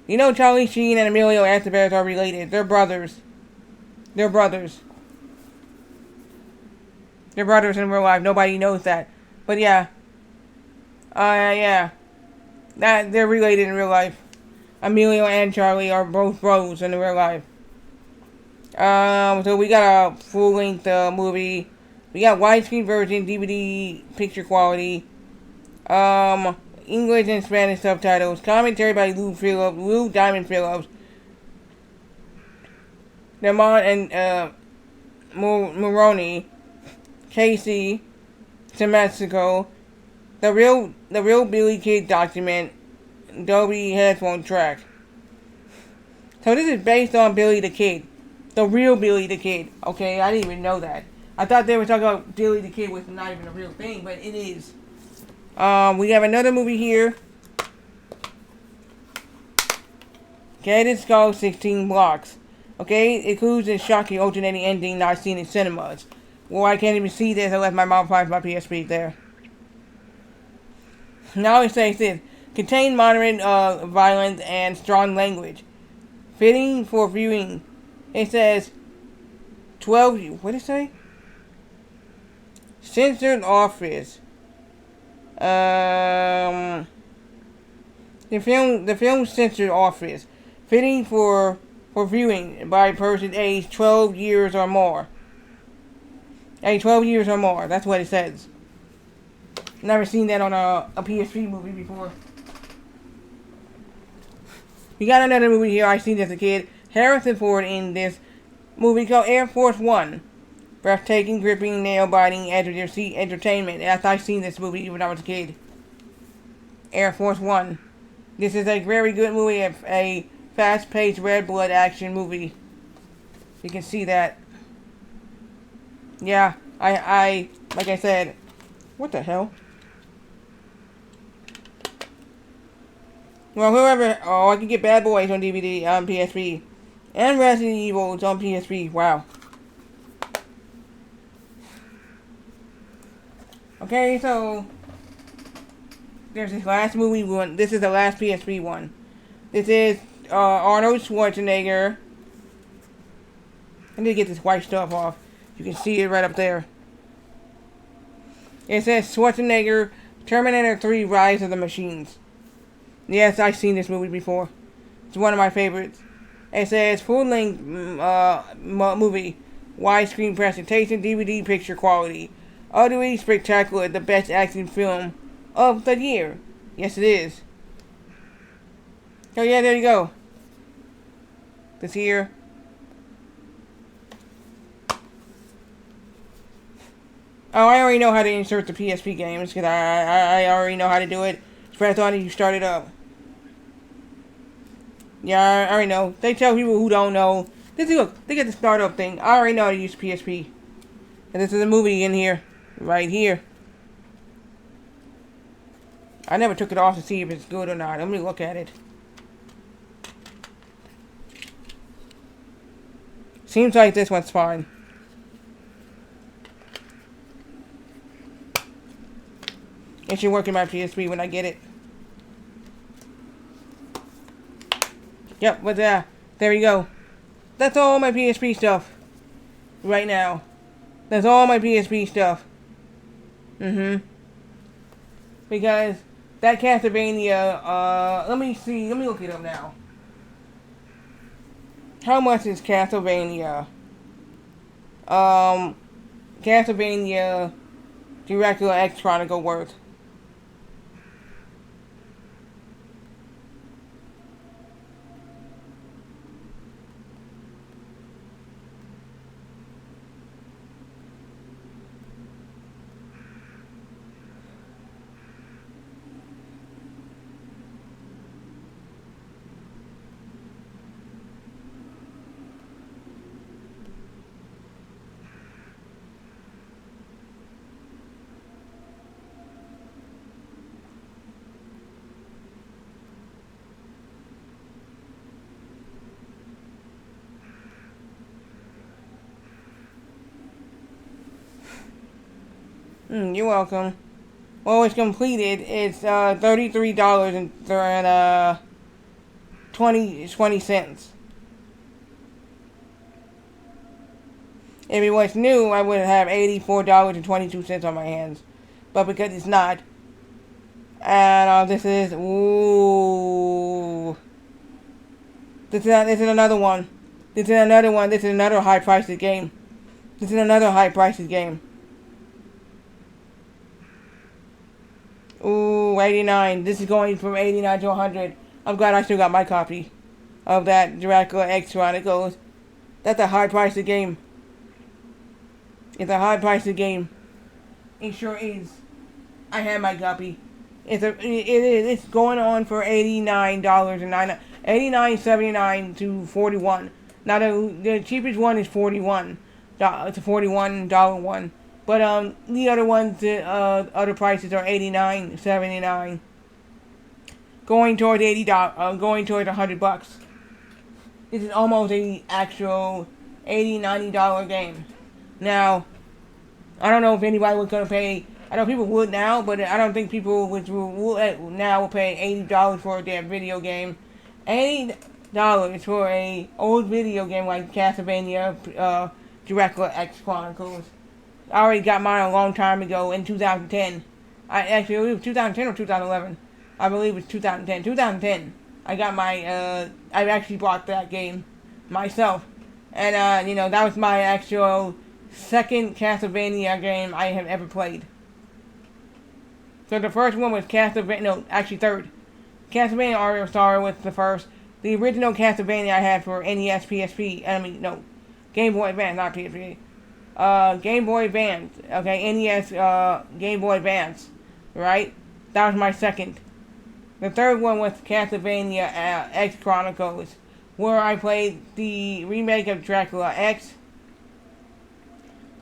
You know Charlie Sheen and Emilio Estevez are related. They're brothers. They're brothers. They're brothers in real life. Nobody knows that. But yeah. Yeah. They're related in real life. Emilio and Charlie are both bros in real life. So we got a full-length movie. We got widescreen version, DVD picture quality. English and Spanish subtitles. Commentary by Lou Diamond Phillips. Demont and Moroni. Casey Simatsko. The real Billy Kid document. Dolby headphone track. So this is based on Billy the Kid. The real Billy the Kid. Okay, I didn't even know that. I thought they were talking about Billy the Kid was not even a real thing, but it is. We have another movie here. Okay, it's called 16 Blocks. Okay, it includes a shocking alternating ending not seen in cinemas. Well, I can't even see this unless my mom finds my PSP there. Now it says this. Contain moderate violence and strong language. Fitting for viewing. It says 12. What did it say? Censored office. The film censored office. Fitting for viewing by a person aged 12 years or more. Aged 12 years or more. That's what it says. Never seen that on a PSP movie before. We got another movie here I seen as a kid. Harrison Ford in this movie called Air Force One. Breathtaking, gripping, nail-biting, edge-of-your-seat entertainment. As I seen this movie when I was a kid. Air Force One. This is a very good movie, a fast-paced red blood action movie. You can see that. Yeah, I like I said, what the hell? Well, whoever, I can get Bad Boys on DVD on PSP. And Resident Evil is on PSP, wow. Okay, so there's this last movie one. This is the last PSP one. This is Arnold Schwarzenegger. I need to get this white stuff off. You can see it right up there. It says Schwarzenegger, Terminator 3, Rise of the Machines. Yes, I've seen this movie before. It's one of my favorites. It says full-length movie, widescreen presentation, DVD picture quality. Utterly spectacular, the best action film of the year. Yes, it is. Oh yeah, there you go. This here. Oh, I already know how to insert the PSP games, because I already know how to do it. Just press on it, you start it up. Yeah, I already know. They tell people who don't know. Look, they get the startup thing. I already know how to use PSP. And this is a movie in here. Right here. I never took it off to see if it's good or not. Let me look at it. Seems like this one's fine. It should work in my PSP when I get it. Yep, but there you go. That's all my PSP stuff. Right now. That's all my PSP stuff. Because that Castlevania, let me see, let me look it up now. How much is Castlevania? Castlevania Dracula X Chronicle worth? You're welcome. Well, it's completed. It's $33 and 20 cents. If it was new, I would have $84.22 on my hands, but because it's not, and this is this is another one. This is another one. This is another high priced game. This is another high priced game. Ooh, 89. This is going from 89 to 100. I'm glad I still got my copy of that Dracula X Chronicles. That's a high priced game. It's a high priced game. It sure is. I have my copy. It's going on for $89.99, $89.79 to $41. Now the cheapest one is $41. It's a $41 one. But the other ones, other prices are $89.79. Going towards $80. Going towards $100. This is almost a actual $80-$90 game. Now, I don't know if anybody was gonna pay. I know people would now, but I don't think people now will pay $80 for their video game. $80 for a old video game like Castlevania, Dracula X Chronicles. I already got mine a long time ago in 2010. It was 2010 or 2011. I believe it's 2010. 2010. I got my. I actually bought that game myself, and that was my actual second Castlevania game I have ever played. So the first one was Castlevania. No, actually third. Castlevania Aria Star was the first. The original Castlevania I had for NES, PSP. Game Boy Advance, not PSP. Game Boy Advance. Okay, NES, Game Boy Advance. Right? That was my second. The third one was Castlevania X Chronicles, where I played the remake of Dracula X,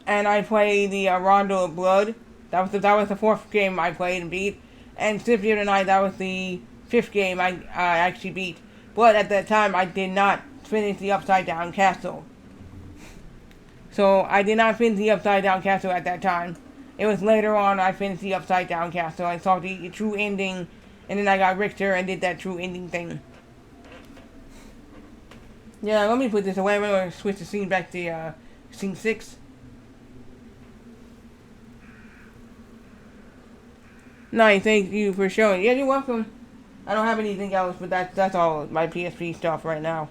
and I played the Rondo of Blood. That was the fourth game I played and beat, and Symphony of the Night. That was the fifth game I actually beat. But at that time, I did not finish the Upside Down Castle. So I did not finish the Upside Down Castle at that time. It was later on I finished the Upside Down Castle. I saw the true ending, and then I got Richter and did that true ending thing. Yeah, let me put this away. I'm going to switch the scene back to scene 6. Nice, thank you for showing. Yeah, you're welcome. I don't have anything else, but that's all my PSP stuff right now.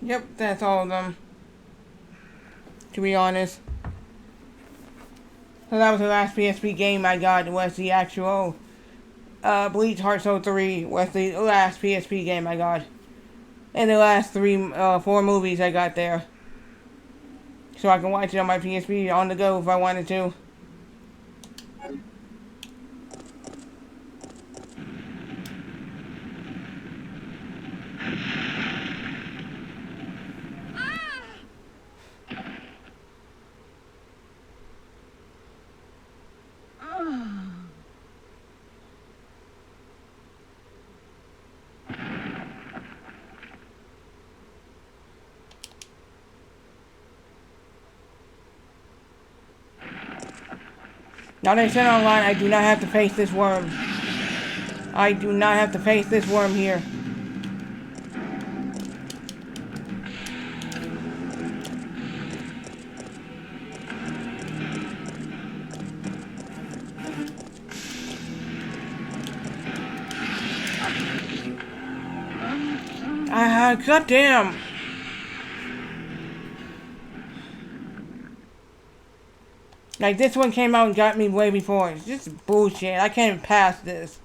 Yep, that's all of them. To be honest. So that was the last PSP game I got, was the actual Bleach Heart Soul 3 was the last PSP game I got. And the last 4 movies I got there. So I can watch it on my PSP on the go if I wanted to. Now they said online I do not have to face this worm. I do not have to face this worm here. Goddamn! Like, this one came out and got me way before. It's just bullshit. I can't even pass this.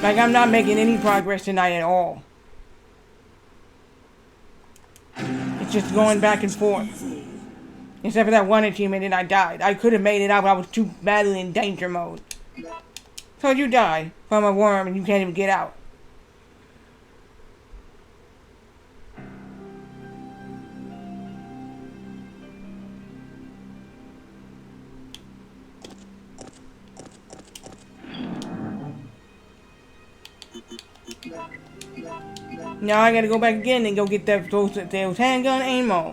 Like, I'm not making any progress tonight at all. It's just going back and forth. Except for that one achievement and I died. I could have made it out, but I was too badly in danger mode. So you die from a worm and you can't even get out. Now I gotta go back again and go get those handgun ammo.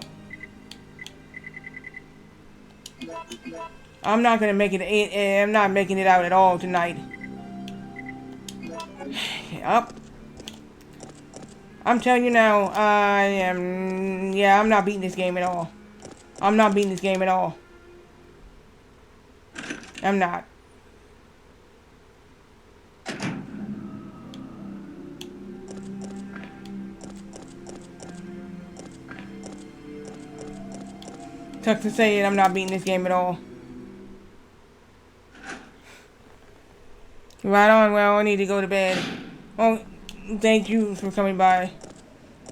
I'm not gonna make it. I'm not making it out at all tonight. Up. I'm telling you now. I am. Yeah, I'm not beating this game at all. I'm not beating this game at all. I'm not. Sucks to say it, I'm not beating this game at all. Right on, well, I need to go to bed. Well, thank you for coming by.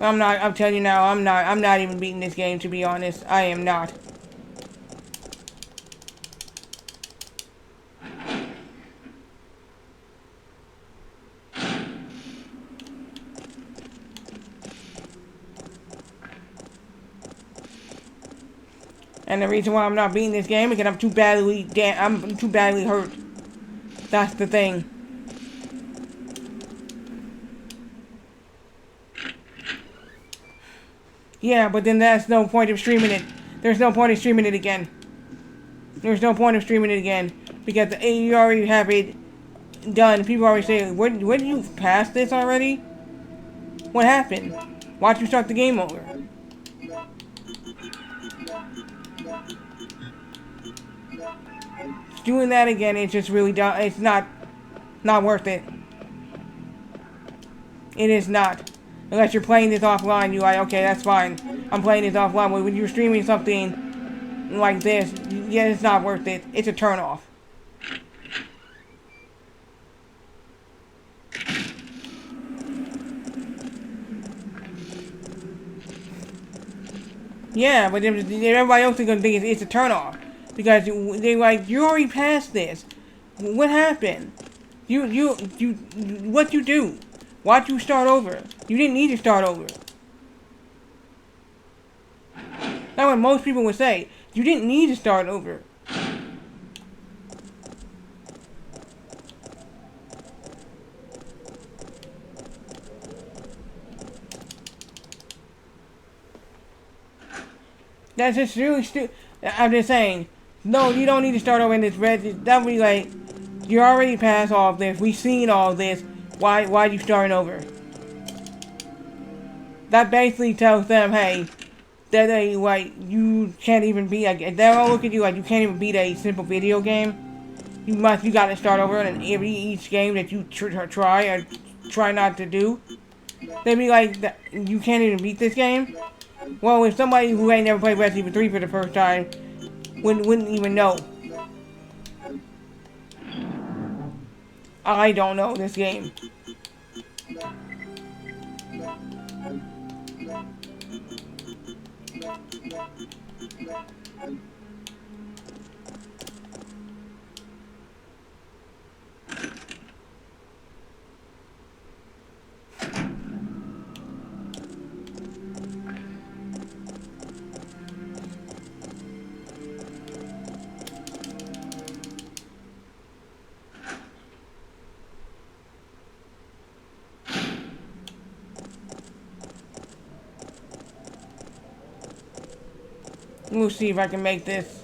I'm telling you now, I'm not even beating this game, to be honest. I am not. And the reason why I'm not beating this game is because I'm too badly hurt. That's the thing. Yeah, but then there's no point of streaming it. There's no point of streaming it again. There's no point of streaming it again. Because you already have it done. People already say, wouldn't you pass this already? What happened? Why'd you start the game over? Doing that again, it's just really dumb. It's not worth it. It is not. Unless you're playing this offline, you're like, okay, that's fine. I'm playing this offline. But when you're streaming something like this, yeah, it's not worth it. It's a turnoff. Yeah, but then everybody else is gonna think it's a turnoff. Because they're like, you already passed this. What happened? What'd you do? Why'd you start over? You didn't need to start over. That's what most people would say. You didn't need to start over. That's just really stupid. I'm just saying. No, you don't need to start over in this red. That would be like, you already passed all of this. We've seen all this. Why are you starting over? That basically tells them, hey, that they, like, you can't even beat, like, they'll look at you like you can't even beat a simple video game. You gotta start over, and each game that you try or try not to do, they'd be like, you can't even beat this game? Well, if somebody who ain't never played Resident Evil 3 for the first time wouldn't even know. I don't know this game. We'll see if I can make this.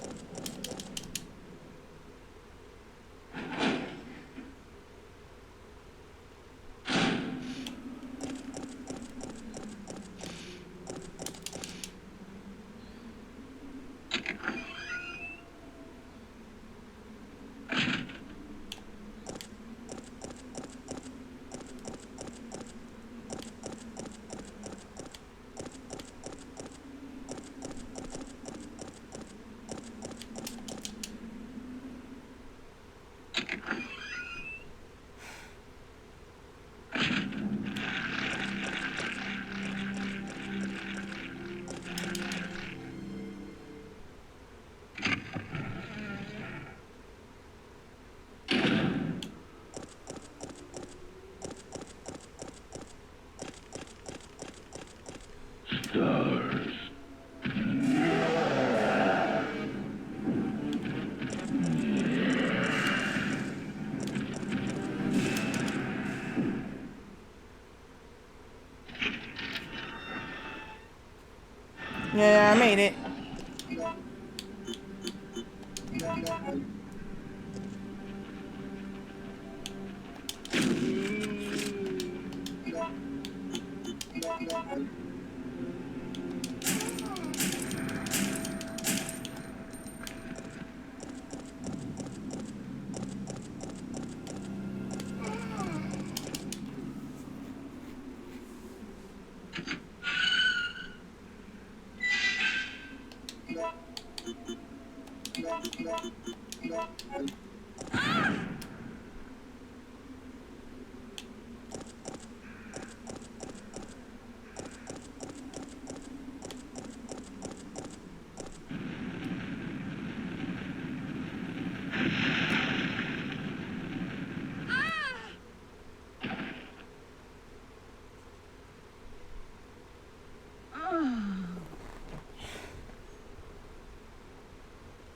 Yeah, I made it.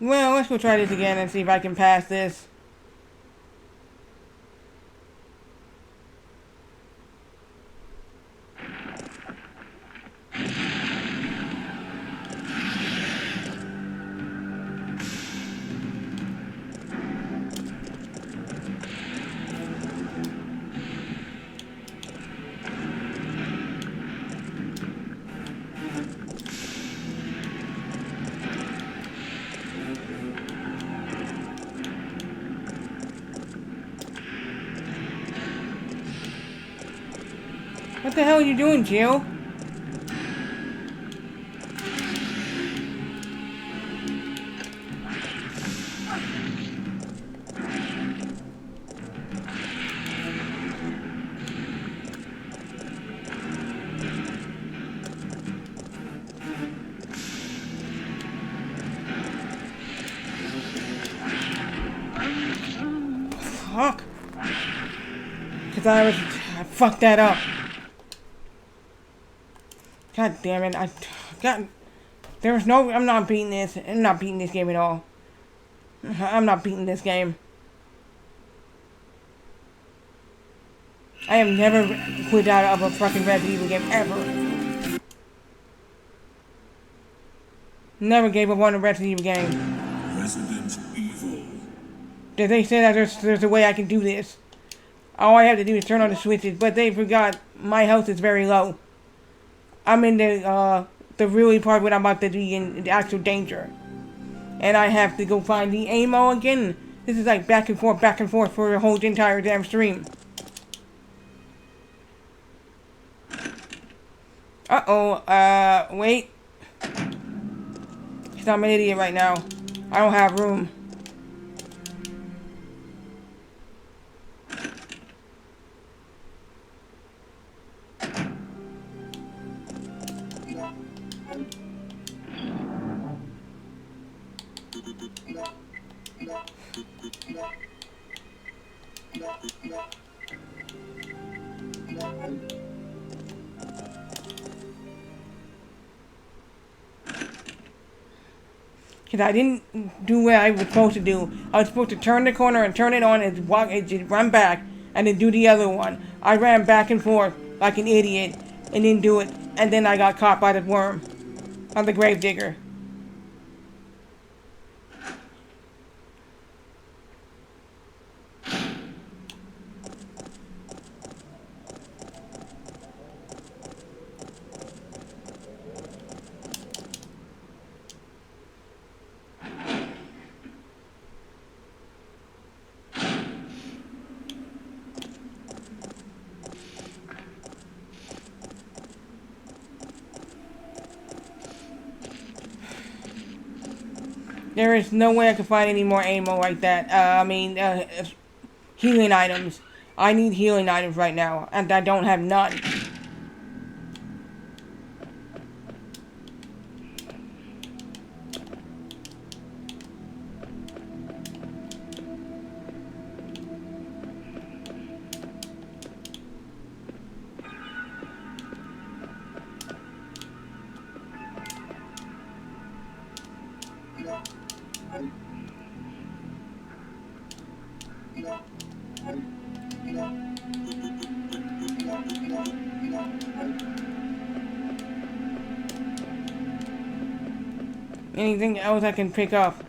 Well, let's go try this again and see if I can pass this. What the hell are you doing, Jill? Fuck. Cause I fucked that up. God damn it, I'm not beating this. I'm not beating this game at all. I'm not beating this game. I have never quit out of a fucking Resident Evil game, ever. Never gave up on a Resident Evil game. Resident Evil. Did they say that there's a way I can do this? All I have to do is turn on the switches, but they forgot my health is very low. I'm in the the really part when I'm about to be in actual danger. And I have to go find the ammo again. This is like back and forth for the whole entire damn stream. Wait. Because I'm an idiot right now. I don't have room. Because I didn't do what I was supposed to do. I was supposed to turn the corner and turn it on and walk and run back and then do the other one. I ran back and forth like an idiot and didn't do it. And then I got caught by the worm. On the gravedigger. There is no way I can find any more ammo like that. Healing items. I need healing items right now, and I don't have none. Anything else I can pick up?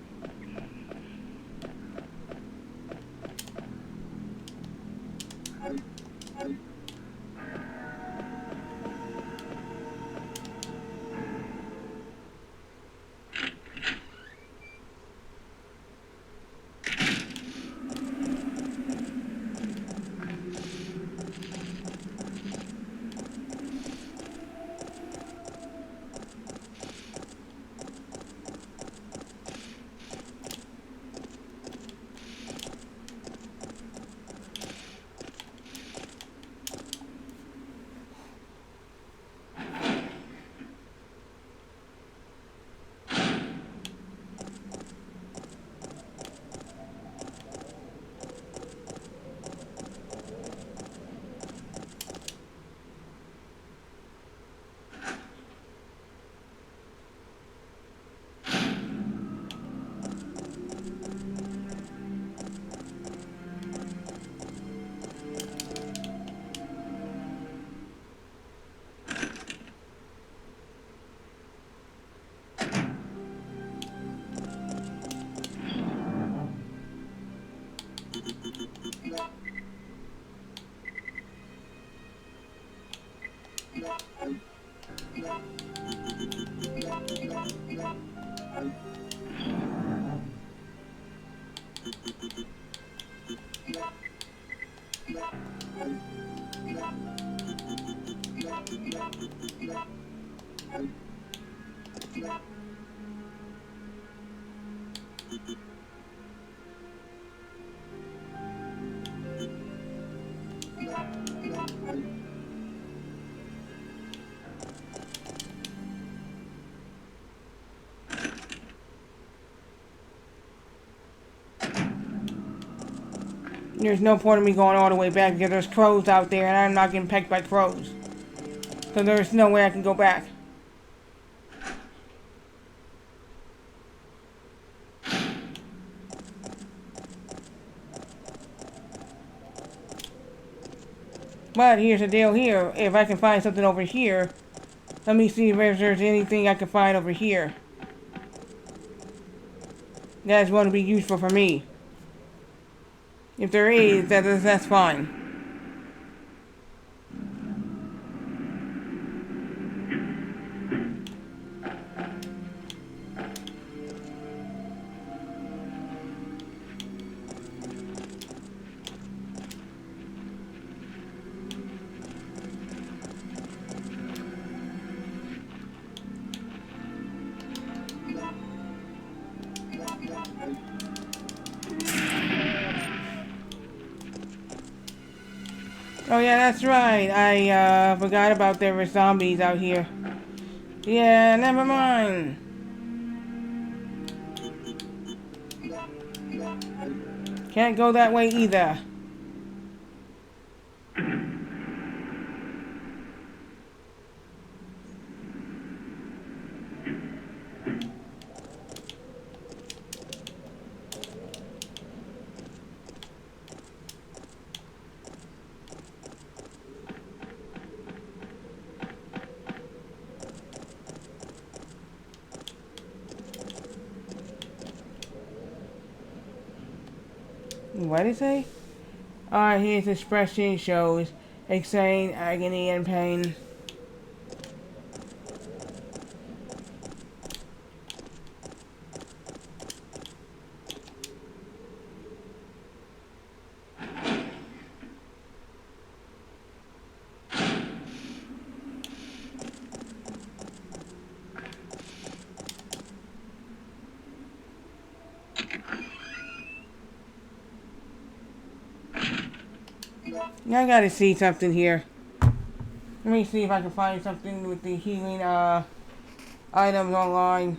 There's no point in me going all the way back because there's crows out there and I'm not getting pecked by crows. So there's no way I can go back. But here's the deal here. If I can find something over here, let me see if there's anything I can find over here. That's going to be useful for me. If there is, that's fine. Oh yeah, that's right. I forgot about there were zombies out here. Yeah, never mind. Can't go that way either. What did it say? Alright, his expression shows exciting agony and pain. I gotta see something here. Let me see if I can find something with the healing items online.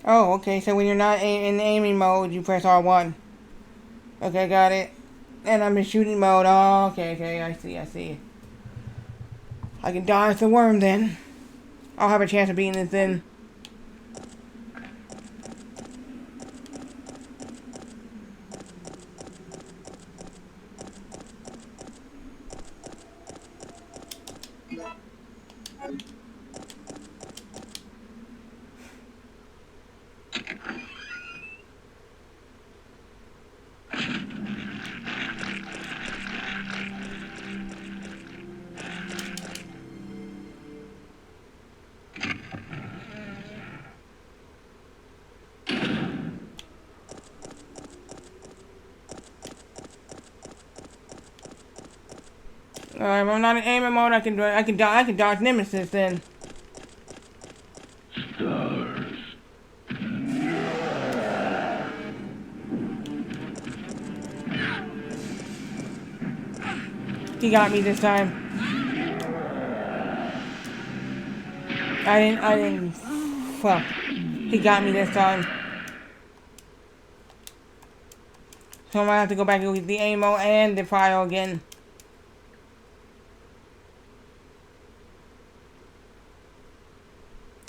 Oh, okay, so when you're not in aiming mode, you press R1. Okay, got it. And I'm in shooting mode. Oh, okay, I see. I can dodge the worm then. I'll have a chance of beating this then. If I'm not in aiming mode, I can dodge nemesis then. Stars. He got me this time. I didn't, well, he got me this time. So I'm gonna have to go back with the ammo and the file again.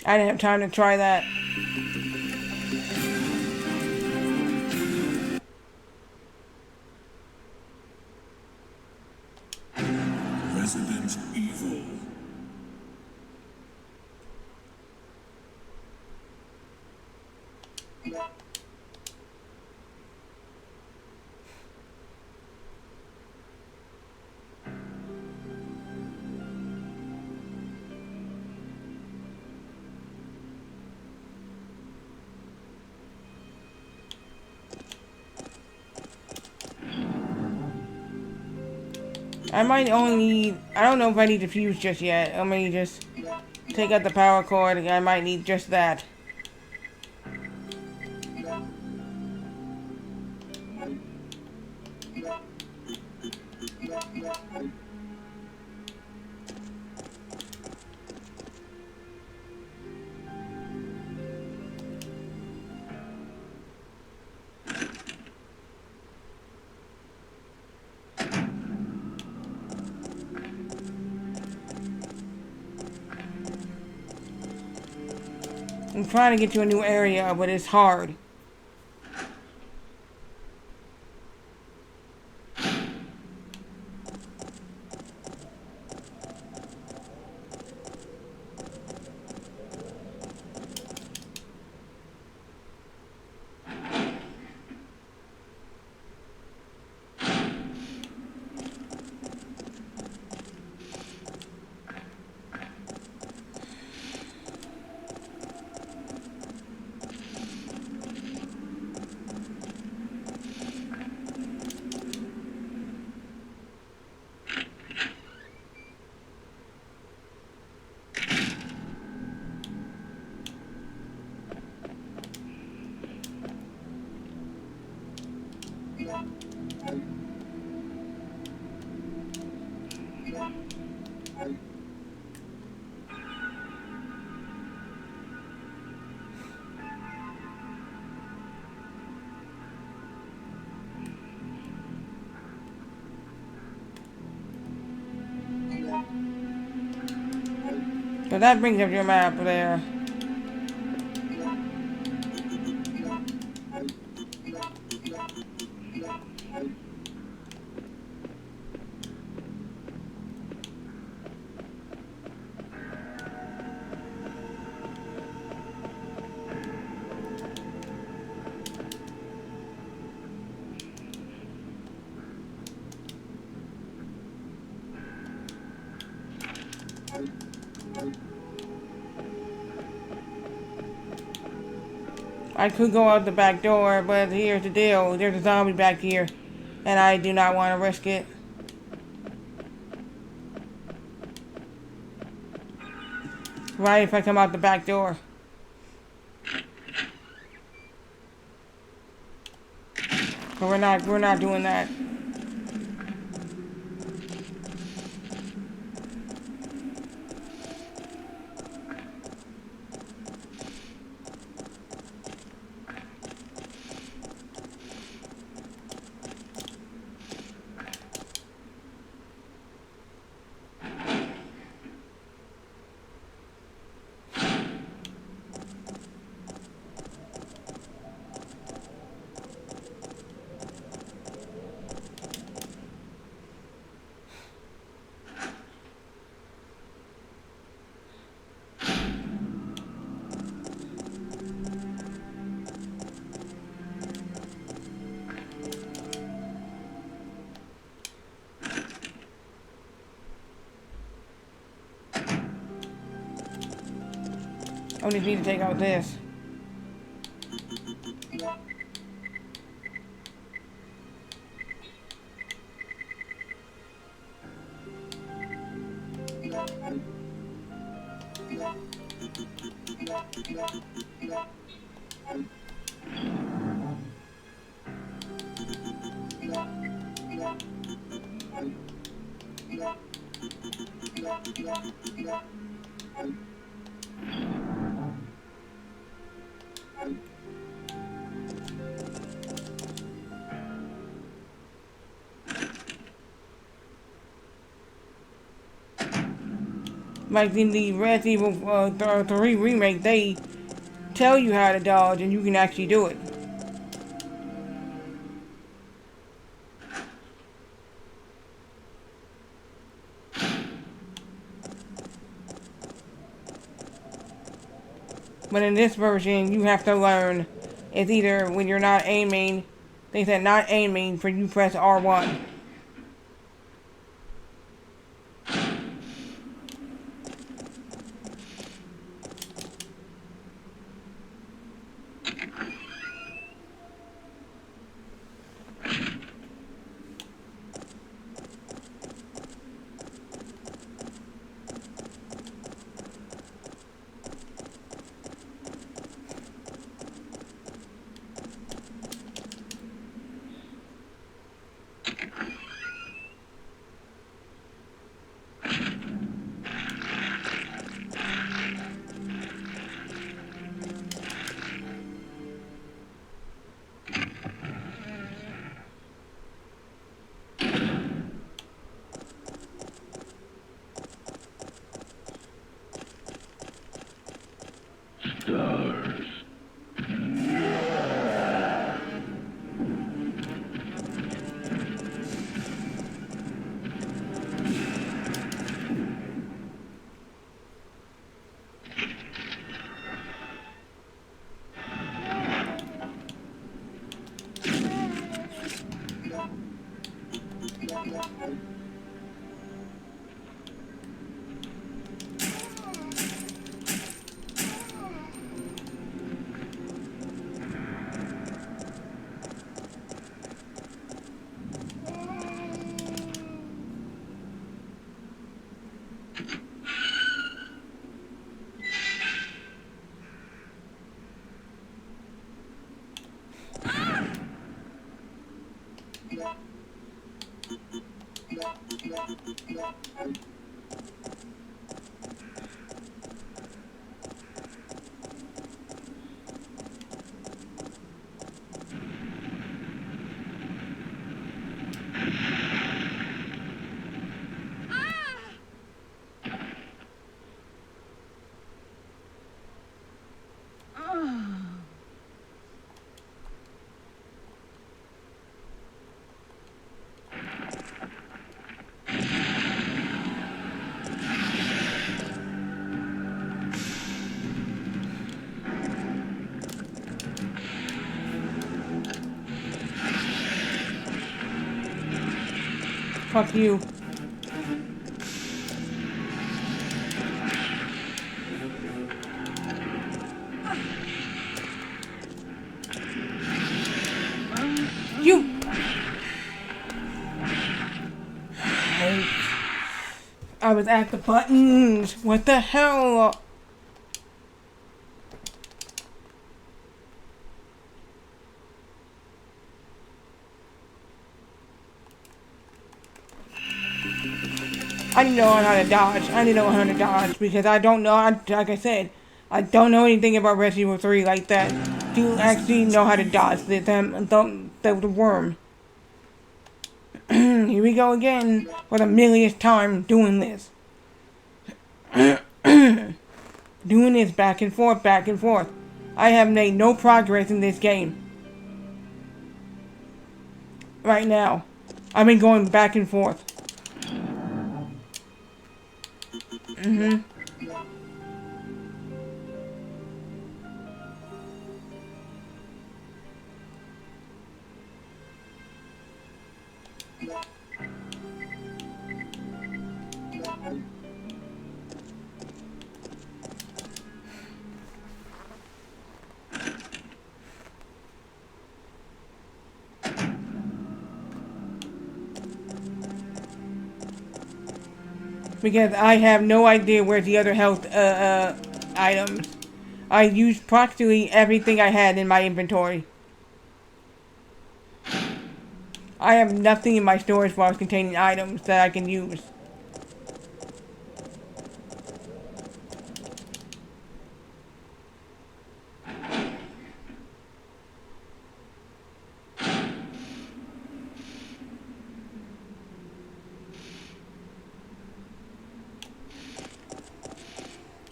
I didn't have time to try that. Resident Evil. I might only need, I don't know if I need to fuse just yet. I may just take out the power cord. I might need just that. I'm trying to get to a new area, but it's hard. So that brings up your map there. I could go out the back door, but here's the deal. There's a zombie back here, and I do not want to risk it. Right if I come out the back door. But we're not doing that. I just need to take out this. Like in the Resident Evil 3 remake, they tell you how to dodge and you can actually do it. But in this version, you have to learn. It's either when you're not aiming, they said not aiming, for you press R1. Stars. Fuck you. You! I was at the buttons. What the hell? I didn't know how to dodge. I didn't know how to dodge because I don't know. Like I said, I don't know anything about Resident Evil 3 like that. Do you actually know how to dodge the worm? Here we go again for the millionth time doing this. Doing this back and forth, back and forth. I have made no progress in this game. Right now. I've been going back and forth. because I have no idea where the other health items. I used practically everything I had in my inventory. I have nothing in my storage box containing items that I can use.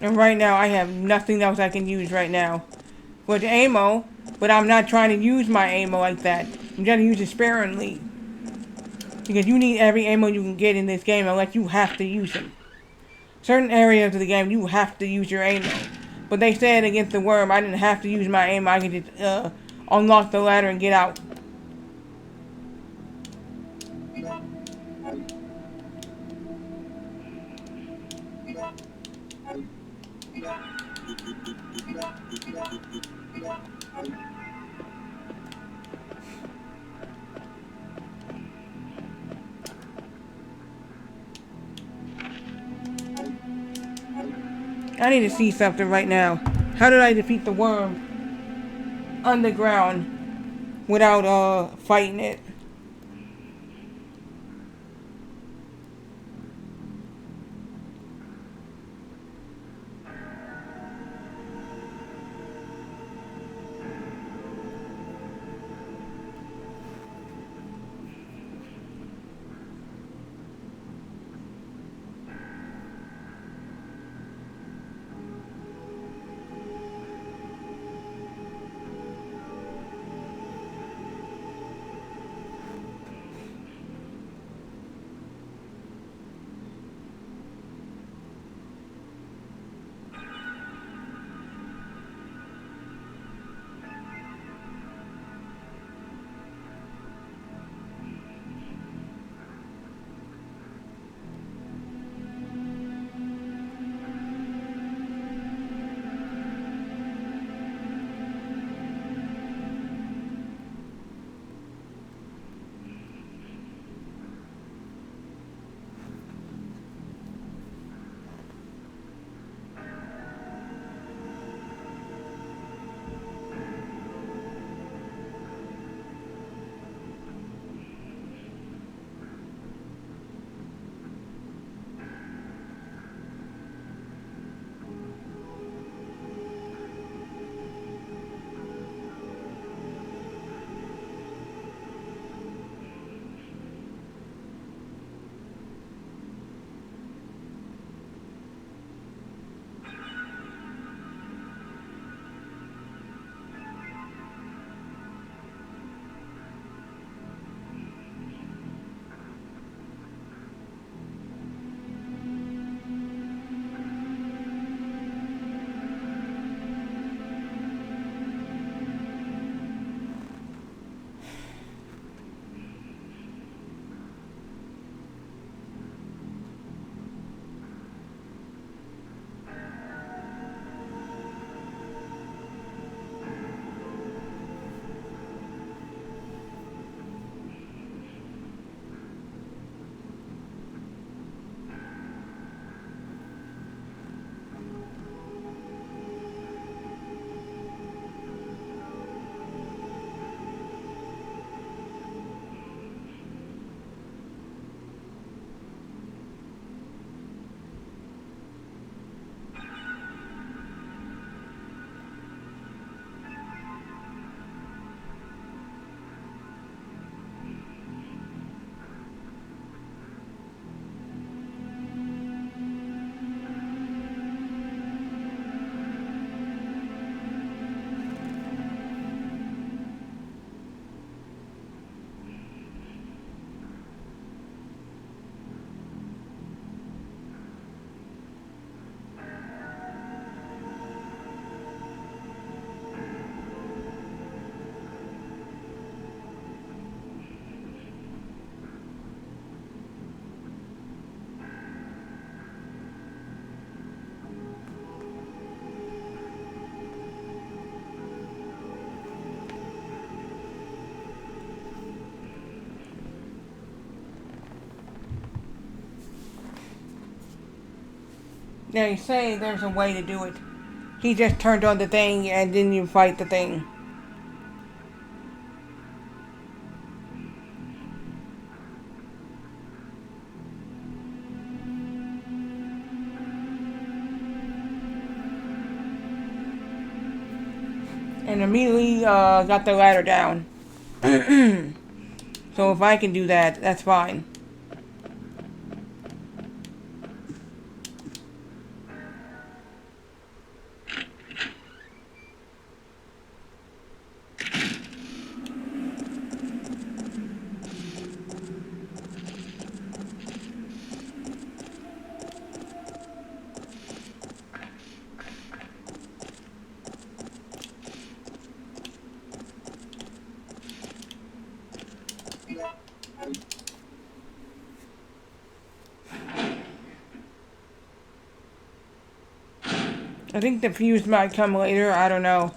And right now, I have nothing else I can use right now. For the ammo, but I'm not trying to use my ammo like that. I'm trying to use it sparingly. Because you need every ammo you can get in this game unless you have to use them. Certain areas of the game, you have to use your ammo. But they said against the worm, I didn't have to use my ammo. I could just unlock the ladder and get out. I need to see something right now. How did I defeat the worm underground without fighting it? Now you say there's a way to do it. He just turned on the thing and then you fight the thing. And immediately got the ladder down. So if I can do that, that's fine. I think the fuse might come later, I don't know.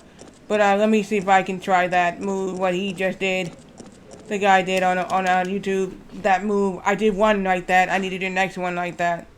But let me see if I can try that move, what he just did. The guy did on YouTube, that move. I did one like that, I need to do the next one like that.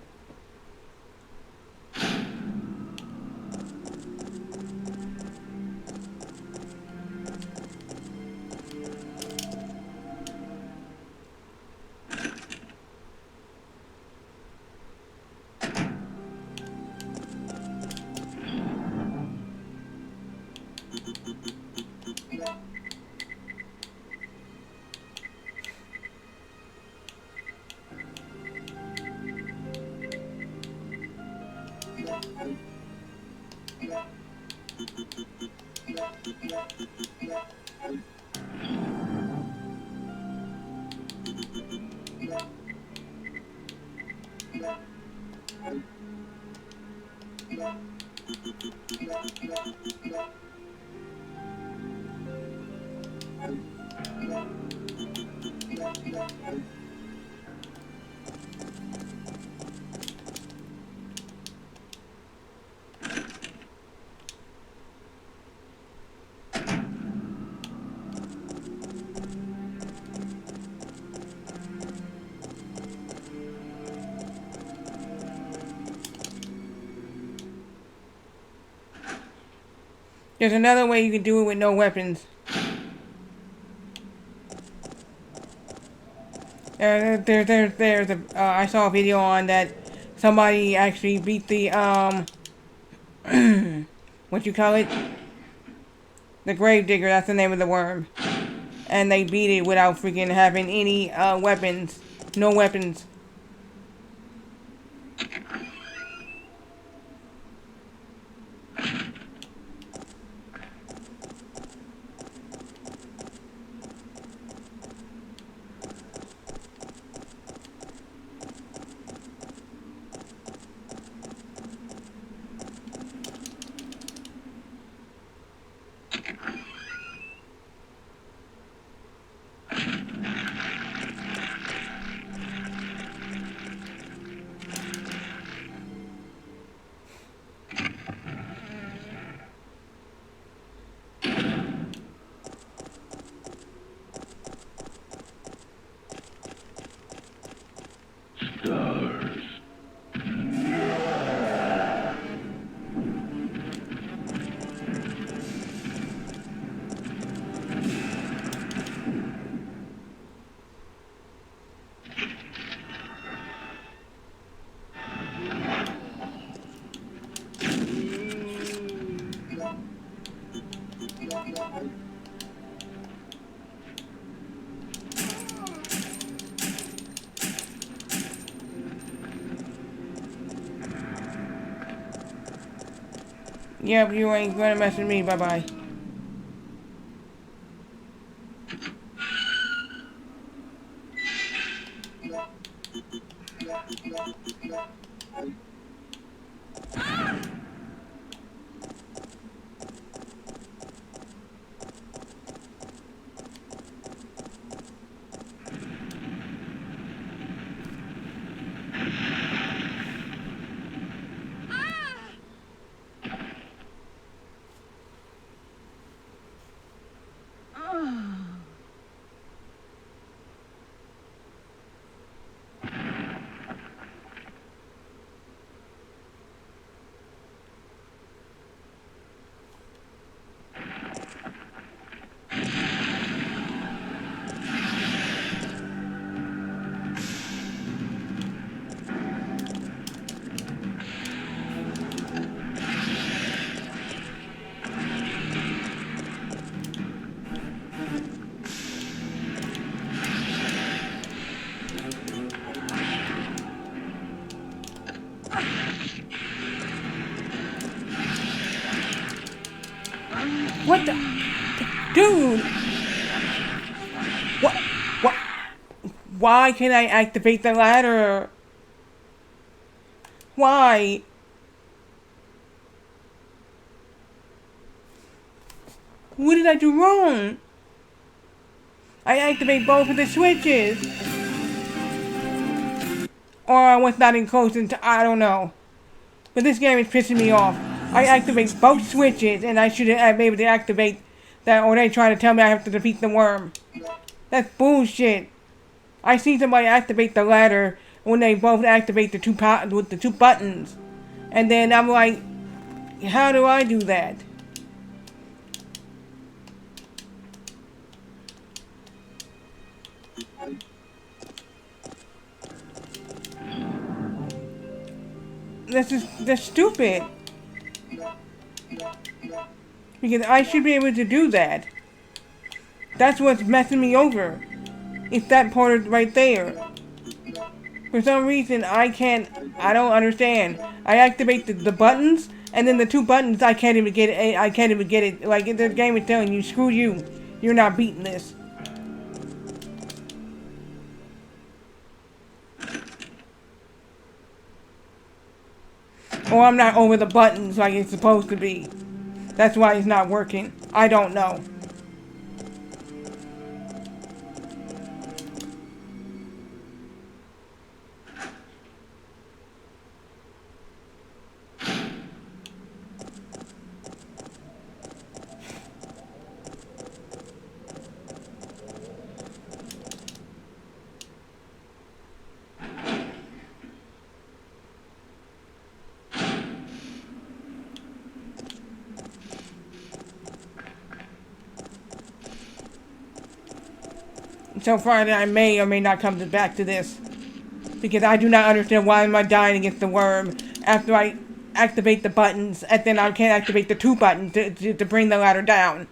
There's another way you can do it with no weapons. I saw a video on that somebody actually beat the, what you call it? The Gravedigger, that's the name of the worm. And they beat it without freaking having any, weapons. No weapons. Stars. Yep, you ain't gonna mess with me, bye-bye. What the? Dude! What? What? Why can't I activate the ladder? Why? What did I do wrong? I activate both of the switches. Or I was not in close into, I don't know. But this game is pissing me off. I activate both switches and I should have been able to activate that, or they try to tell me I have to defeat the worm. That's bullshit. I see somebody activate the ladder when they both activate the with the two buttons. And then I'm like, how do I do that? That's stupid. Because I should be able to do that. That's what's messing me over. It's that part right there. For some reason, I don't understand. I activate the buttons, and then the two buttons, I can't even get it. I can't even get it. Like, the game is telling you, screw you. You're not beating this. Or I'm not over the buttons like it's supposed to be. That's why it's not working. I don't know. So Friday I may or may not come back to this. Because I do not understand why am I dying against the worm after I activate the buttons and then I can't activate the two buttons to bring the ladder down.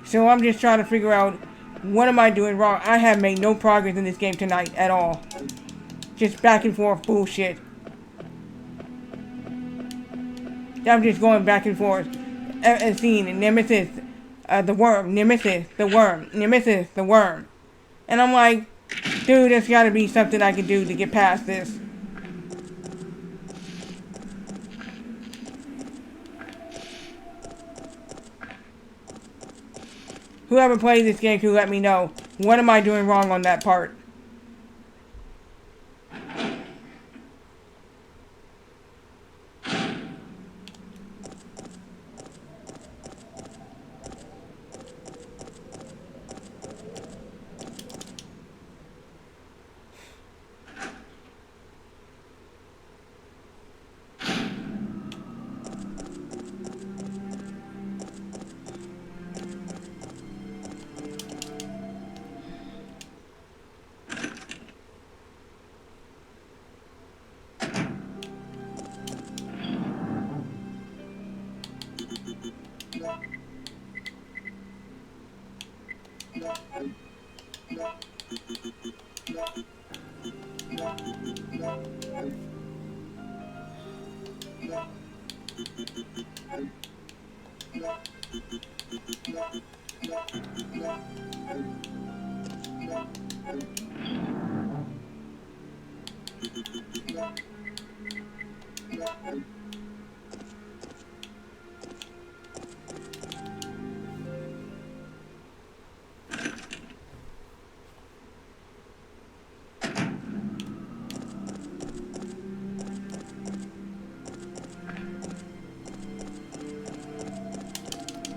So I'm just trying to figure out, what am I doing wrong? I have made no progress in this game tonight at all. Just back and forth bullshit. I'm just going back and forth and seeing nemesis, the worm, nemesis, the worm, nemesis, the worm. And I'm like, dude, there's gotta be something I can do to get past this. Whoever played this game can let me know. What am I doing wrong on that part?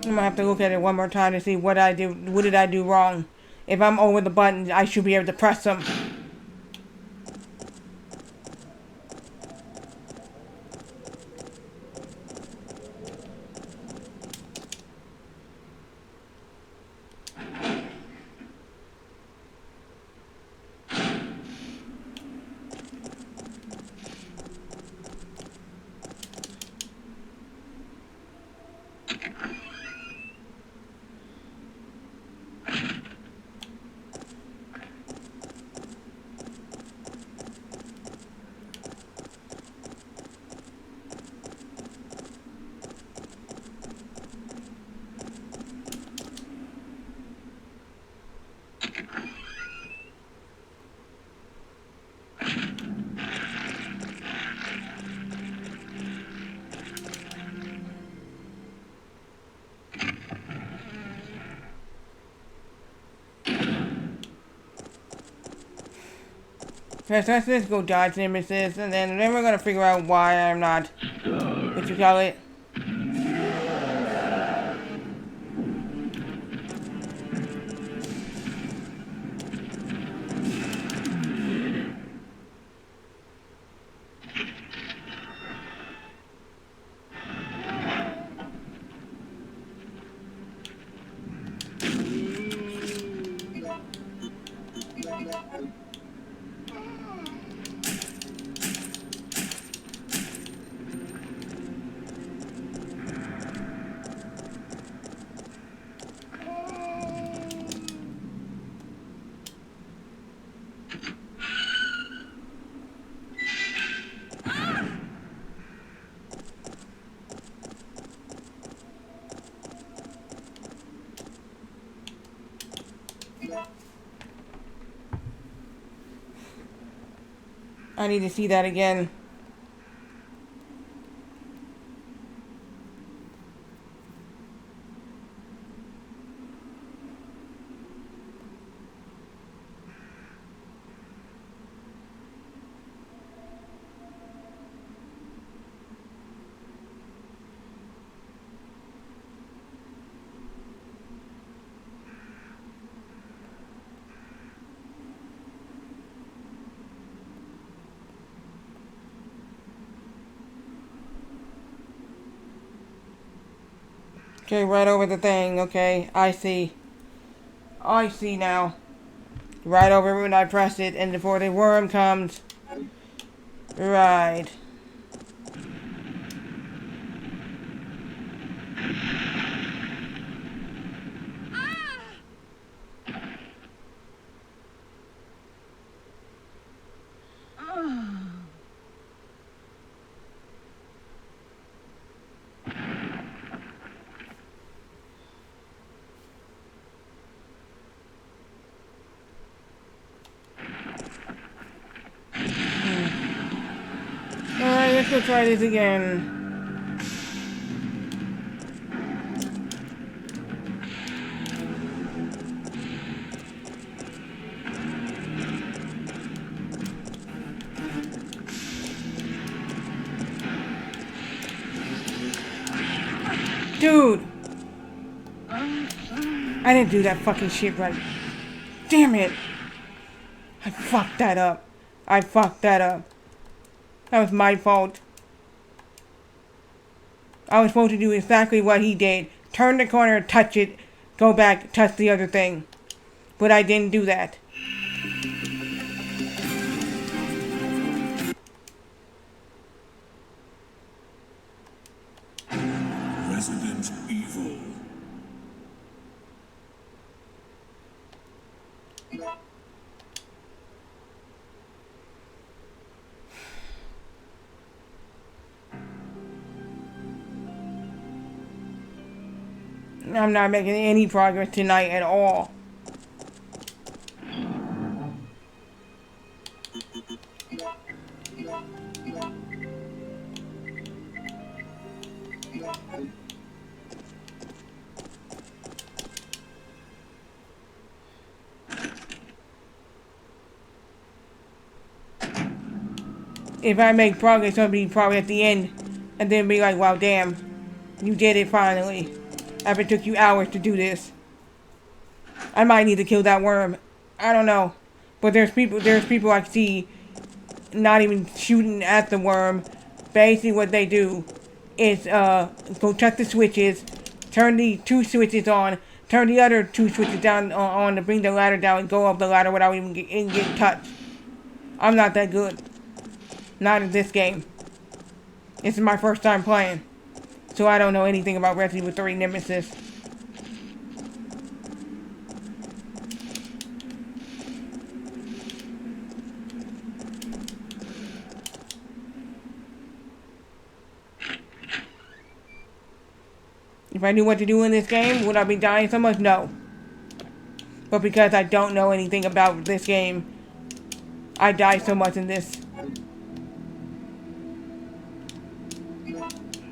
I'm gonna have to look at it one more time to see what did I do wrong. If I'm over the buttons, I should be able to press them. First, let's go dodge nemesis, and then we're gonna figure out why I'm not, what you call it. I need to see that again. Okay, right over the thing. Okay, I see. I see now. Right over when I press it, and before the worm comes. Right. Alright, let's go try this again. Dude! I didn't do that fucking shit right. Damn it! I fucked that up. I fucked that up. That was my fault. I was supposed to do exactly what he did. Turn the corner, touch it, go back, touch the other thing. But I didn't do that. Resident Evil. I'm not making any progress tonight at all. If I make progress, it'll be probably at the end, and then be like, wow, damn, you did it finally. After it took you hours to do this. I might need to kill that worm. I don't know. But there's people I see not even shooting at the worm. Basically what they do is go touch the switches, turn the 2 switches on, turn the other 2 switches down on to bring the ladder down and go up the ladder without even getting touched. I'm not that good. Not in this game. This is my first time playing. So I don't know anything about Resident Evil 3 Nemesis. If I knew what to do in this game, would I be dying so much? No. But because I don't know anything about this game, I die so much in this.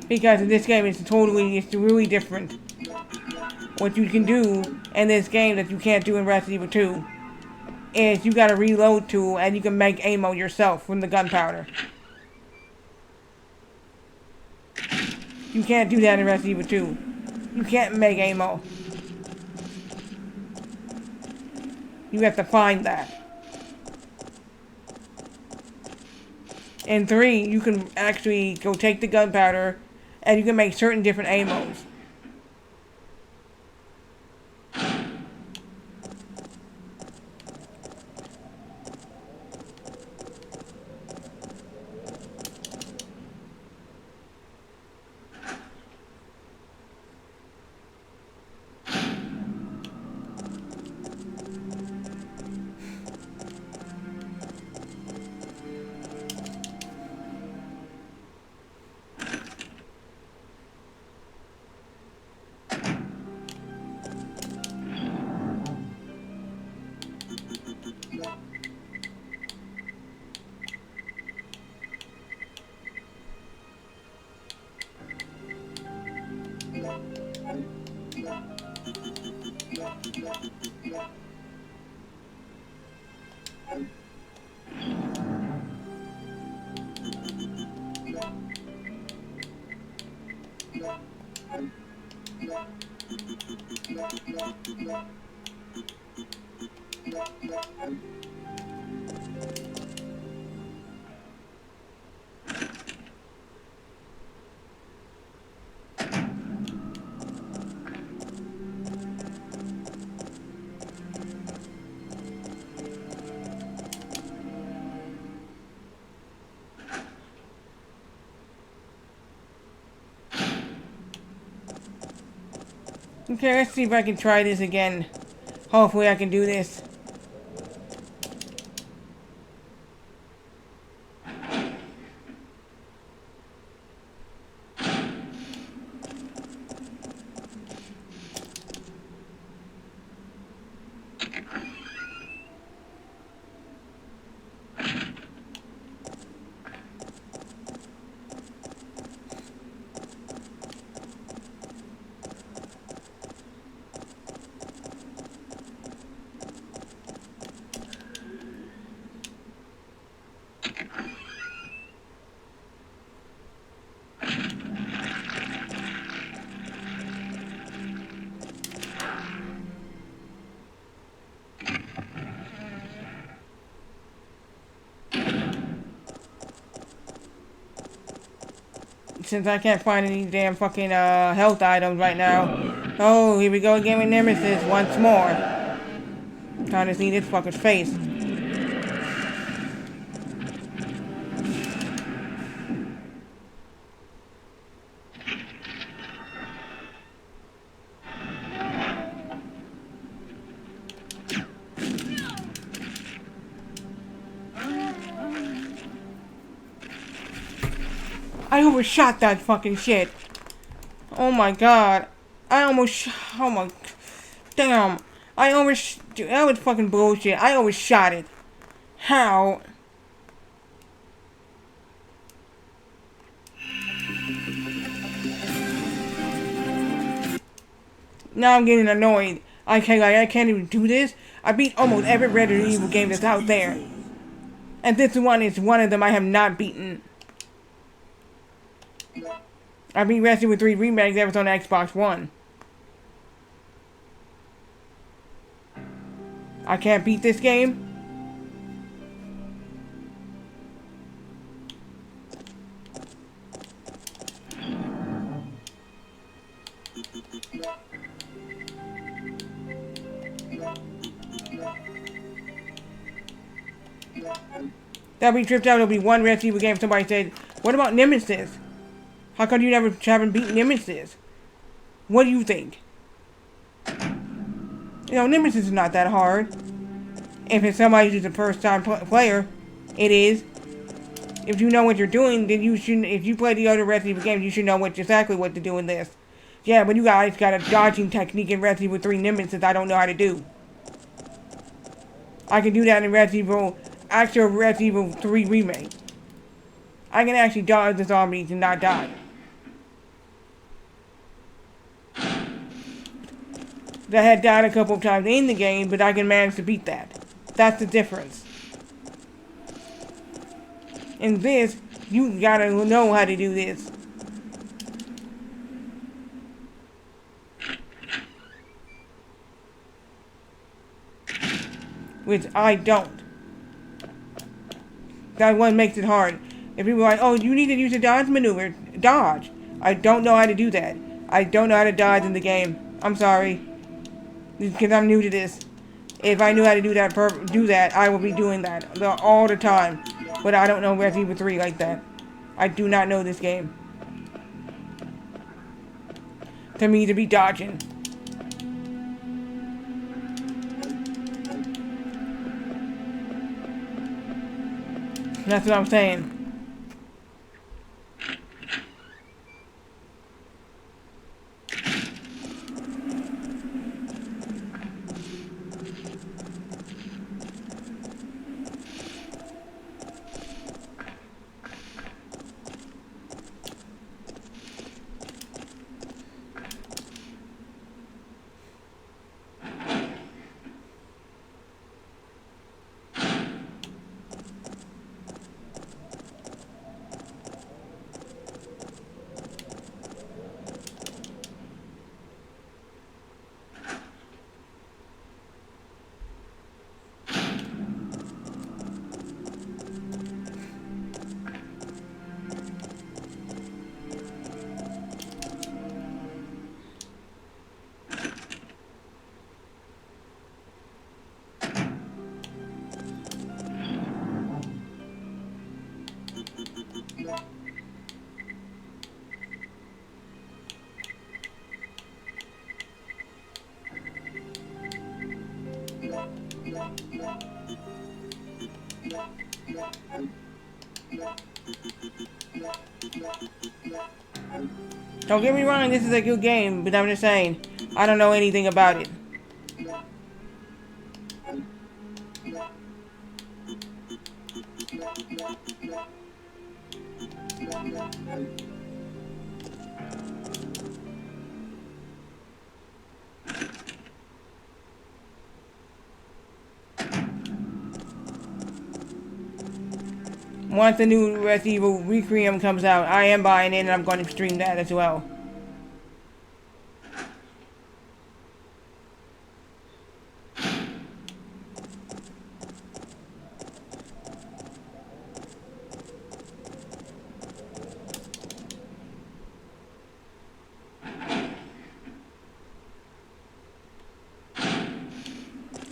Because in this game, it's really different. What you can do in this game that you can't do in Resident Evil 2. is you got a reload tool and you can make ammo yourself from the gunpowder. You can't do that in Resident Evil 2. You can't make ammo. You have to find that. In 3, you can actually go take the gunpowder and you can make certain different ammos. Okay, let's see if I can try this again. Hopefully I can do this. Since I can't find any damn fucking health items right now. Oh, here we go again with Nemesis once more. Trying to see this fucker's face. I overshot that fucking shit. Oh my god. Oh my... Damn. That was fucking bullshit. I overshot it. How? Now I'm getting annoyed. I can't even do this. I beat almost every Resident Evil game that's out there. And this one is one of them I have not beaten. I beat Resident Evil 3 Remake that was on Xbox One. I can't beat this game. That'll be tripped out. It'll be one Resident Evil game. Somebody said, "What about Nemesis? How come you never haven't beaten Nemesis?" What do you think? You know, Nemesis is not that hard. If it's somebody who's a first-time player, it is. If you know what you're doing, then you should. If you play the other Resident Evil games, you should know exactly what to do in this. Yeah, but you guys got a dodging technique in Resident Evil 3 Nemesis I don't know how to do. I can do that in actual Resident Evil 3 Remake. I can actually dodge the zombies and not die. That had died a couple of times in the game, but I can manage to beat that. That's the difference. In this, you gotta know how to do this. Which I don't. That one makes it hard. If people are like, oh, you need to use a dodge maneuver. Dodge. I don't know how to do that. I don't know how to dodge in the game. I'm sorry. Because I'm new to this. If I knew how to do that, I would be doing that all the time. But I don't know Resident Evil 3 like that. I do not know this game. To me, to be dodging. That's what I'm saying. Don't get me wrong, this is a good game, but I'm just saying, I don't know anything about it. Once the new Resident Evil Requiem comes out, I am buying it and I'm going to stream that as well.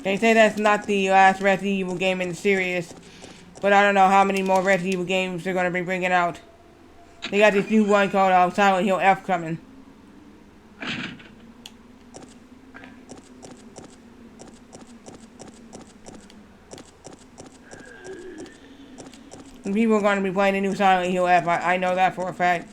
They say that's not the last Resident Evil game in the series, but I don't know how many more Resident Evil games they're going to be bringing out. They got this new one called Silent Hill F coming. And people are going to be playing the new Silent Hill F. I know that for a fact.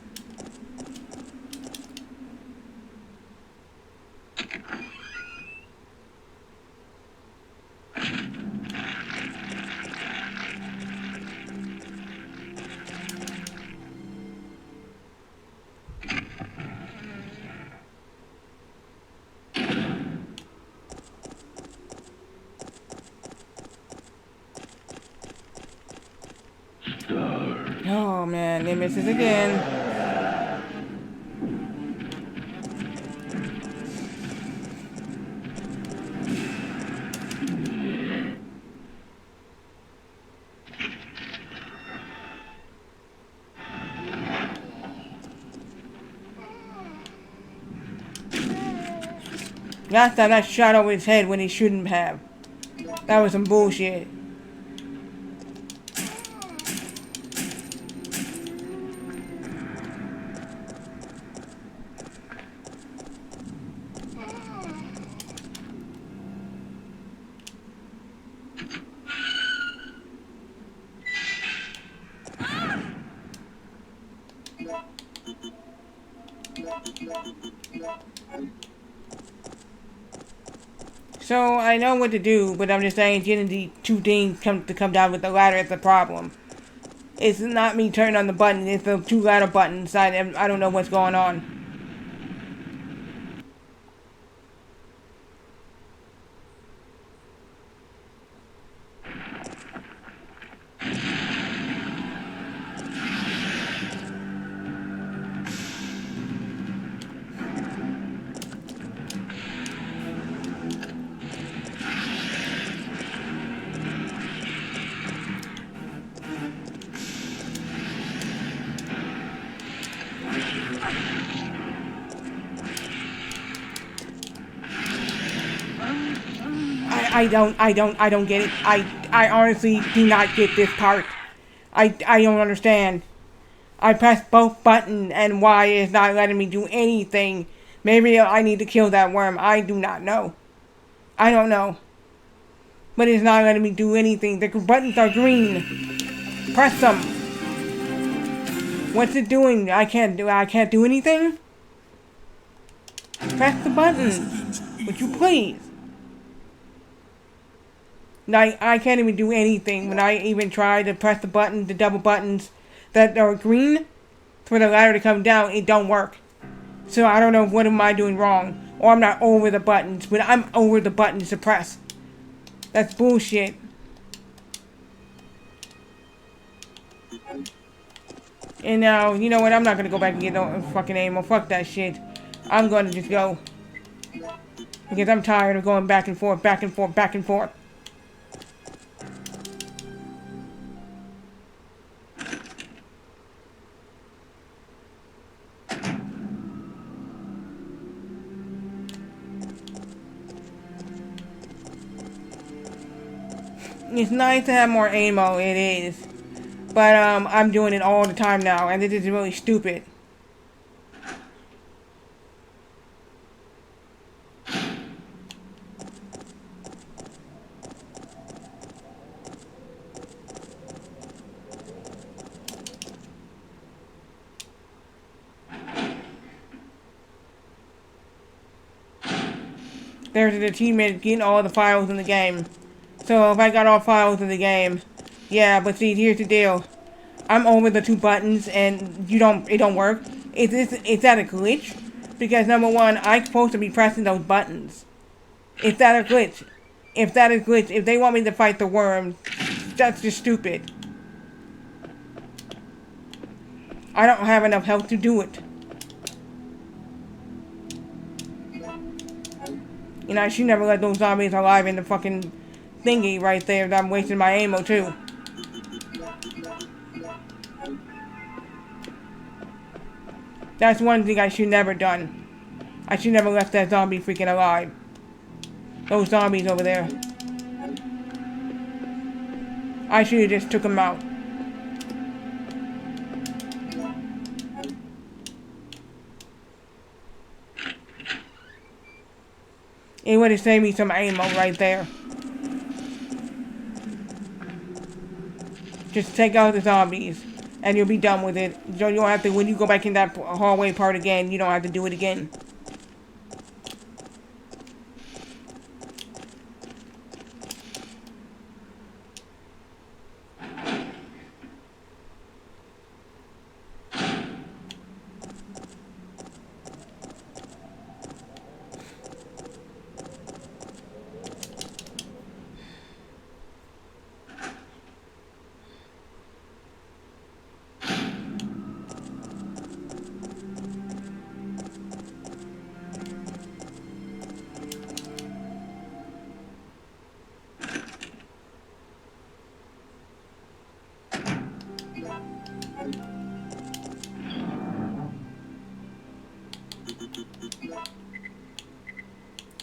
Oh man, nemesis again. Last time that shot over his head when he shouldn't have. That was some bullshit. So I know what to do, but I'm just saying getting the two things come down with the ladder is the problem. It's not me turning on the button, it's the two ladder buttons. I don't know what's going on. I don't get it. I honestly do not get this part. I don't understand. I pressed both buttons and why it's not letting me do anything. Maybe I need to kill that worm. I do not know. I don't know. But it's not letting me do anything. The buttons are green. Press them. What's it doing? I can't do anything? Press the buttons. Would you please? I can't even do anything when I even try to press the button, the double buttons that are green for the ladder to come down. It don't work. So I don't know what am I doing wrong. Or I'm not over the buttons, but I'm over the buttons to press. That's bullshit. And now, you know what? I'm not gonna go back and get no fucking ammo. Fuck that shit. I'm gonna just go. Because I'm tired of going back and forth, back and forth, back and forth. It's nice to have more ammo, it is. But, I'm doing it all the time now, and it is really stupid. There's an achievement getting all the files in the game. So if I got all files in the game, yeah, but see, here's the deal. I'm over the two buttons and it don't work. Is that a glitch? Because number one, I'm supposed to be pressing those buttons. Is that a glitch? If that is glitch, if they want me to fight the worm, that's just stupid. I don't have enough health to do it. You know, I should never let those zombies alive in the fucking thingy right there. That I'm wasting my ammo too. That's one thing I should never done. I should never left that zombie freaking alive. Those zombies over there. I should have just took them out. It would have saved me some ammo right there. Just take out the zombies, and you'll be done with it. You don't have to, when you go back in that hallway part again, you don't have to do it again.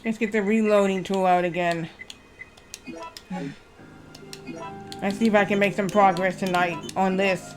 Let's get the reloading tool out again. Let's see if I can make some progress tonight on this.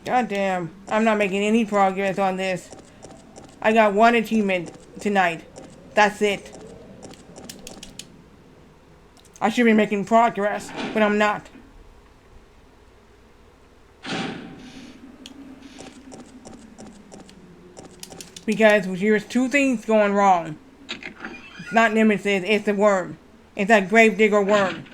God damn, I'm not making any progress on this. I got one achievement tonight. That's it. I should be making progress, but I'm not. Because there's two things going wrong. It's not nemesis, it's the worm. It's that gravedigger worm.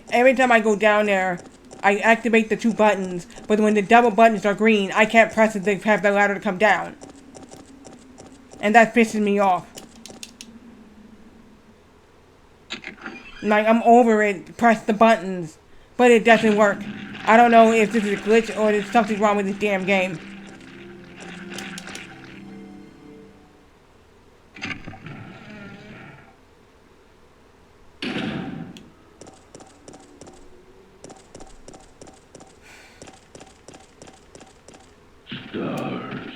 Every time I go down there, I activate the 2 buttons, but when the double buttons are green, I can't press it to have the ladder to come down. And that pisses me off. Like, I'm over it, press the buttons, but it doesn't work. I don't know if this is a glitch or there's something wrong with this damn game. Stars.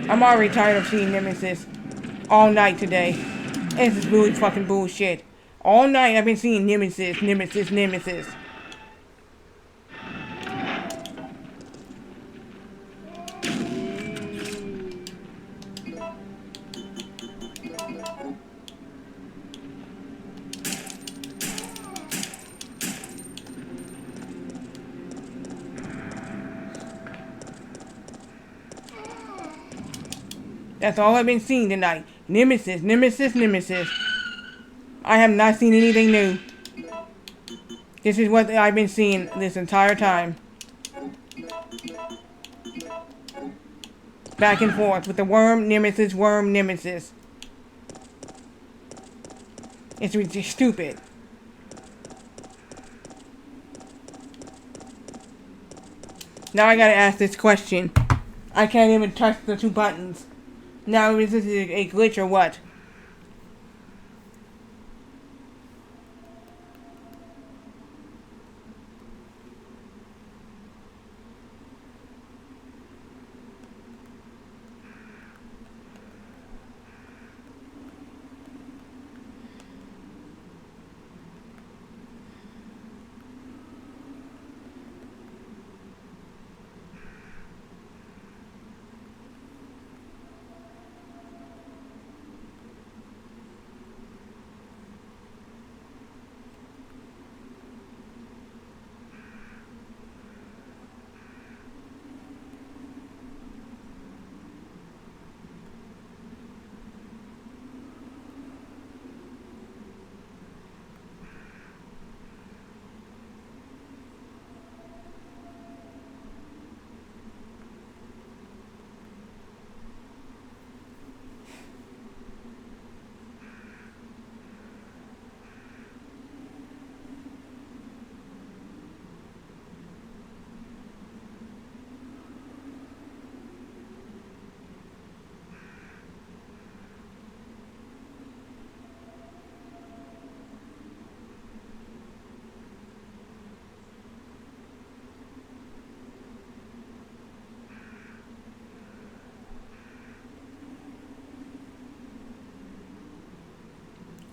I'm already tired of seeing Nemesis all night today. This is really fucking bullshit. All night I've been seeing Nemesis, Nemesis, Nemesis. That's all I've been seeing tonight. Nemesis, Nemesis, Nemesis. I have not seen anything new. This is what I've been seeing this entire time. Back and forth with the worm, Nemesis, worm, Nemesis. It's stupid. Now I gotta ask this question. I can't even touch the 2 buttons. Now, is this a glitch or what?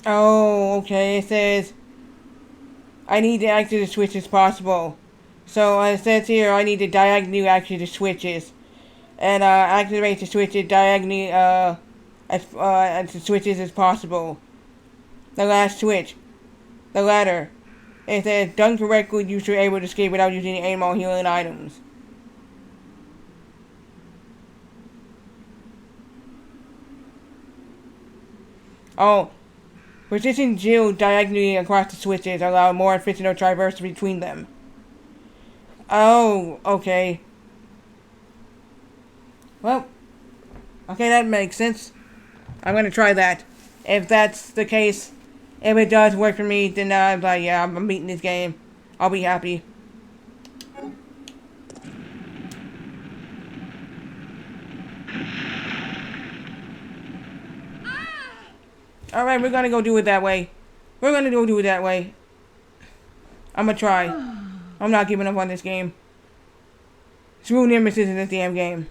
Oh, okay. It says I need to activate the switch as possible. So it says here I need to diagonally activate the switches, and activate the switches diagonally as the switches as possible. The last switch, the ladder. It says done correctly, you should be able to escape without using any more healing items. Oh. Position Jill diagonally across the switches allow more efficient traverse between them. Oh, okay. Well, okay, that makes sense. I'm gonna try that. If that's the case, if it does work for me, then I'm like, yeah, I'm beating this game. I'll be happy. Alright, we're gonna go do it that way. We're gonna go do it that way. I'm gonna try. I'm not giving up on this game. Screw Nemesis in this damn game.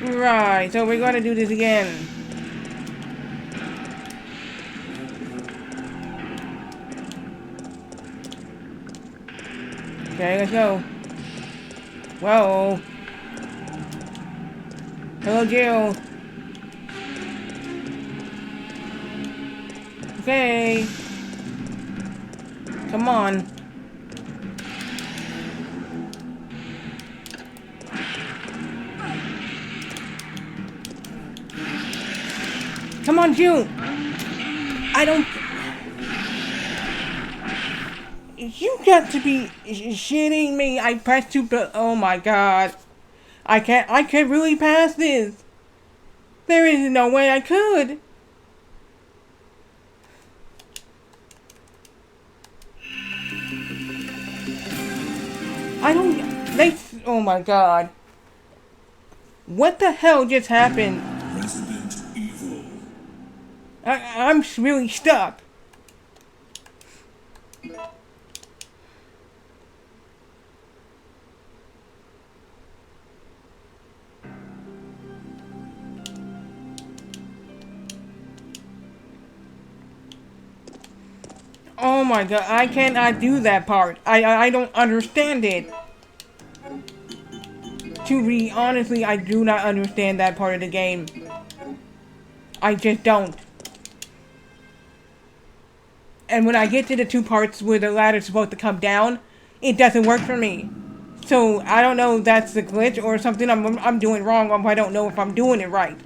Right, so we're gonna do this again. Okay, let's go. Whoa. Hello, Jill. Okay. Come on. Come on, Jill. I don't... You got to be shitting me. I pressed two... Oh my god. I can't really pass this. There is no way I could. I don't... Oh my god. What the hell just happened? Resident Evil. I'm really stuck. Oh my god, I cannot do that part. I don't understand it. To be honestly, I do not understand that part of the game. I just don't. And when I get to the two parts where the ladder's supposed to come down, it doesn't work for me. So I don't know if that's the glitch or something I'm doing wrong, or I don't know if I'm doing it right.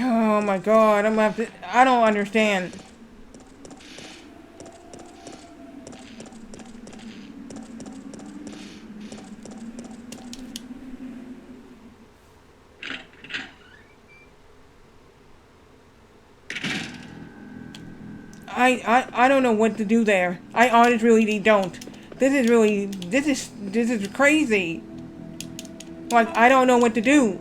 Oh my god, I'm gonna have to... I don't understand. I don't know what to do there. I honestly really don't. This is crazy. Like, I don't know what to do.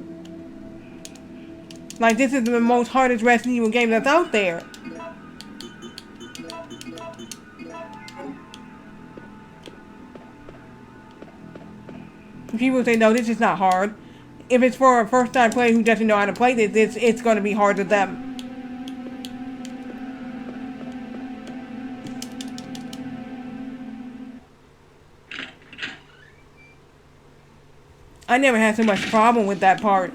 Like, this is the most hardest Resident Evil game that's out there. People say, no, this is not hard. If it's for a first-time player who doesn't know how to play this, it's going to be hard to them. I never had so much problem with that part.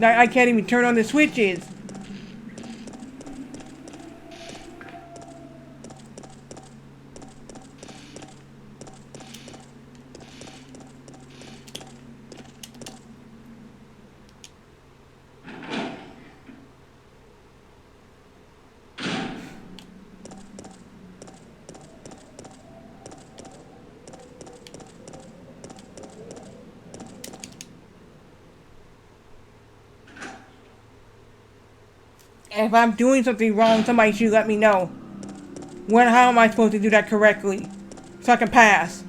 I can't even turn on the switches. If I'm doing something wrong, somebody should let me know. How am I supposed to do that correctly? So I can pass.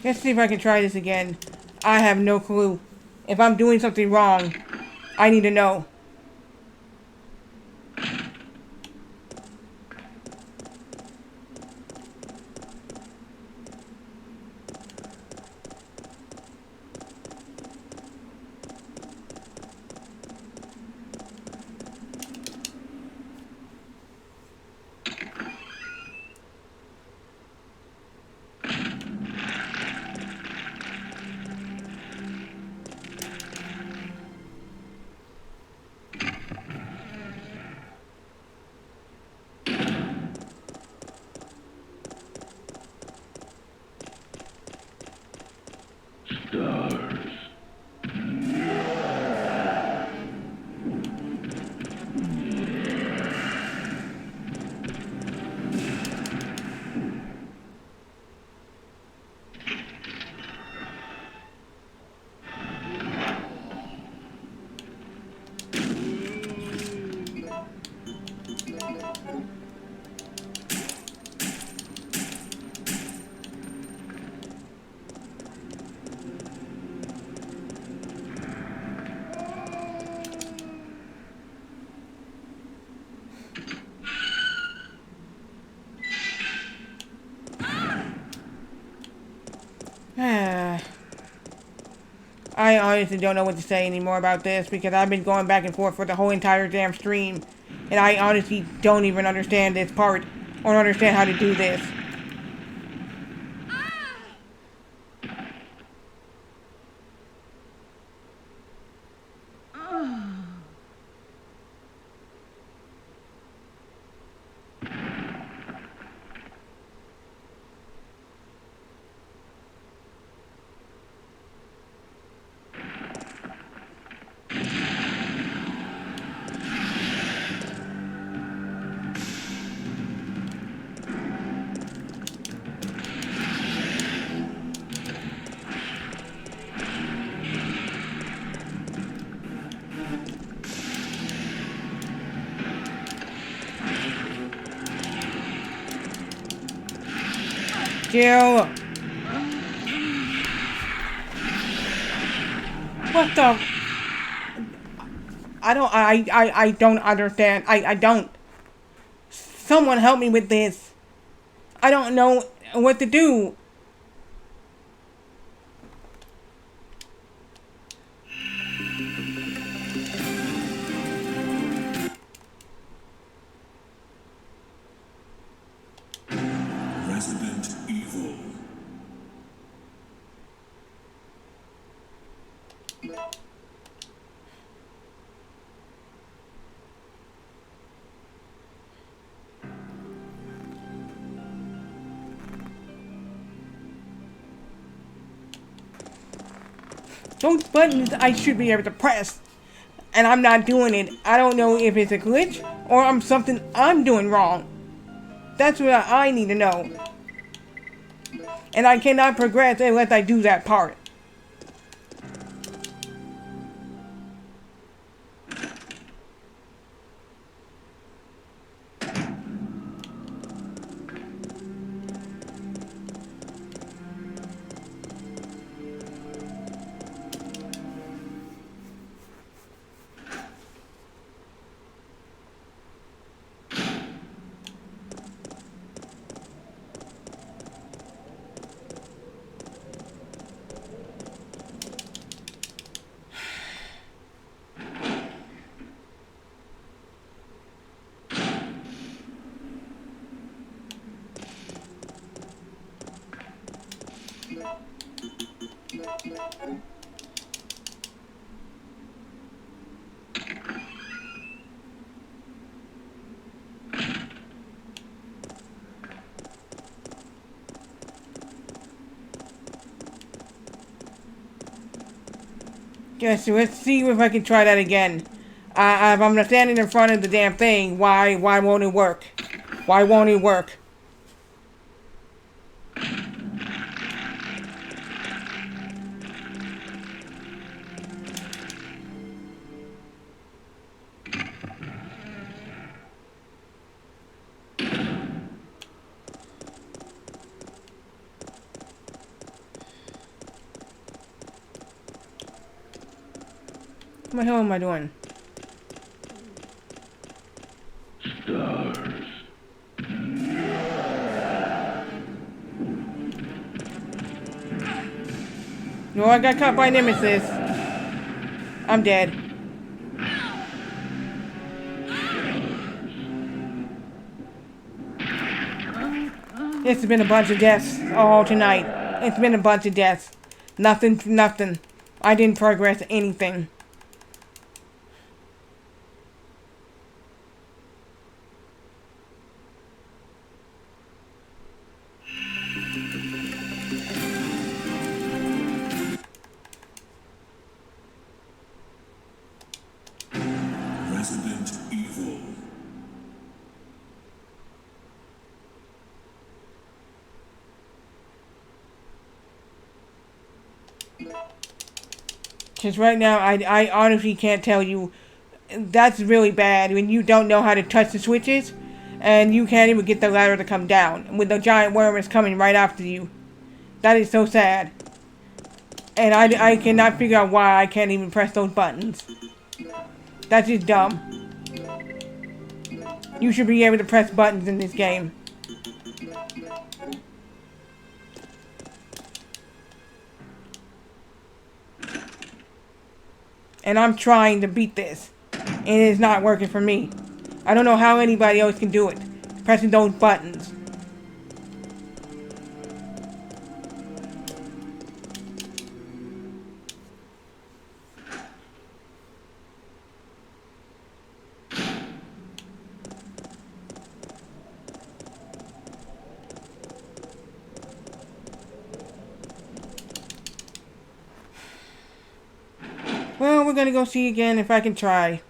Let's see if I can try this again. I have no clue. If I'm doing something wrong, I need to know. Stars. I honestly don't know what to say anymore about this because I've been going back and forth for the whole entire damn stream. And I honestly don't even understand this part or understand how to do this. Jill! What the? I don't understand. I don't. Someone help me with this. I don't know what to do. Resident Evil. Those buttons I should be able to press. And I'm not doing it. I don't know if it's a glitch or something I'm doing wrong. That's what I need to know. And I cannot progress unless I do that part. Yes, so let's see if I can try that again. If I'm standing in front of the damn thing, why won't it work? Why won't it work? What the hell am I doing? Stars. No, I got caught by nemesis. I'm dead. It's been a bunch of deaths all tonight. It's been a bunch of deaths. Nothing. I didn't progress anything. Resident Evil. Because right now, I honestly can't tell you. That's really bad when you don't know how to touch the switches. And you can't even get the ladder to come down. When the giant worm is coming right after you. That is so sad. And I cannot figure out why I can't even press those buttons. That's just dumb. You should be able to press buttons in this game. And I'm trying to beat this. And it is not working for me. I don't know how anybody else can do it. Pressing those buttons. Well, we're gonna go see again if I can try.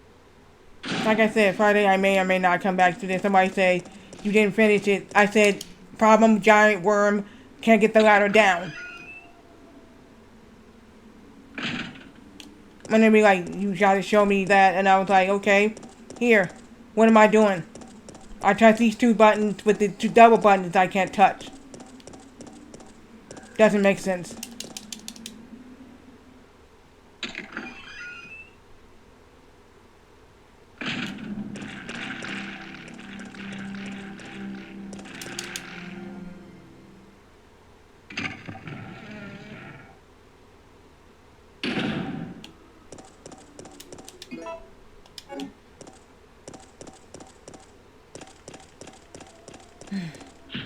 Like I said, Friday I may or may not come back to this. Somebody say, you didn't finish it. I said, problem, giant worm, can't get the ladder down. And they'd be like, you gotta show me that. And I was like, okay, here. What am I doing? I touch these two buttons, with the two double buttons I can't touch. Doesn't make sense.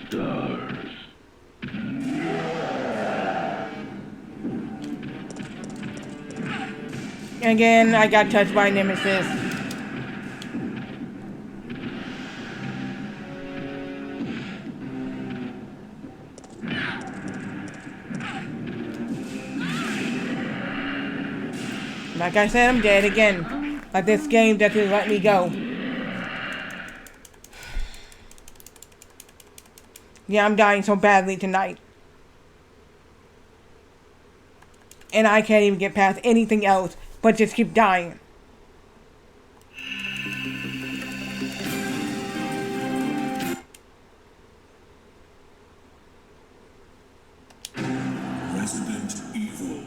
Stars. Again, I got touched by nemesis. Like I said, I'm dead again. Like this game doesn't let me go. Yeah, I'm dying so badly tonight. And I can't even get past anything else, but just keep dying. Resident Evil.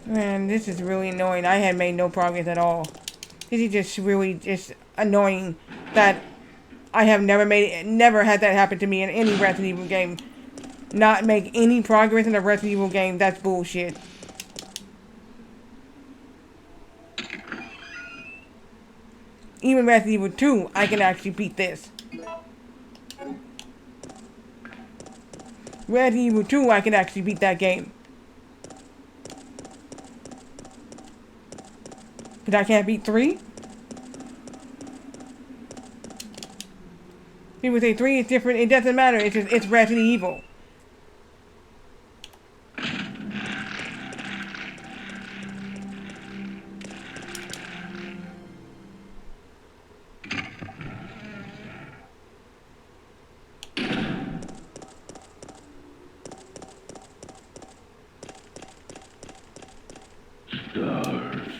Man, this is really annoying. I had made no progress at all. This is just really just annoying that I have never had that happen to me in any Resident Evil game. Not make any progress in a Resident Evil game, that's bullshit. Even Resident Evil 2, I can actually beat this. Resident Evil 2, I can actually beat that game. But I can't beat 3? People say 3 is different. It doesn't matter. It's just, it's Resident Evil. Stars.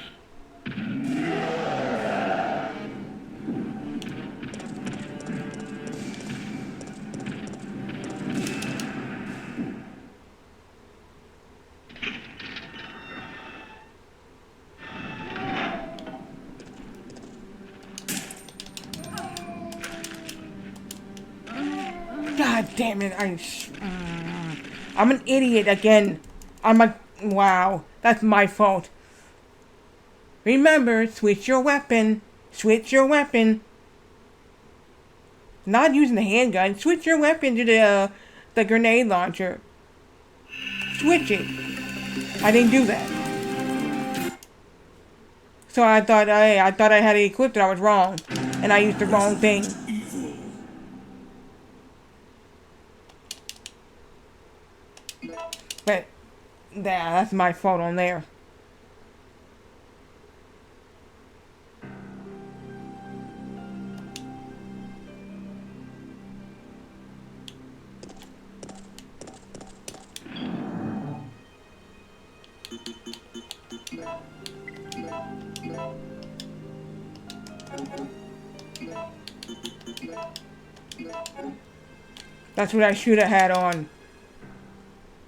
God damn it. I'm an idiot again. Wow. That's my fault. Remember, switch your weapon. Switch your weapon. Not using the handgun. Switch your weapon to the grenade launcher. Switch it. I didn't do that. So I thought I had it equipped and I was wrong. And I used the wrong thing. Evil. But that's my fault on there. That's what I should have had on.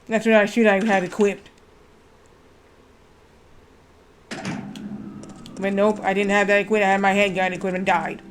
That's what I should have had equipped. But nope, I didn't have that equipped. I had my handgun equipped and died.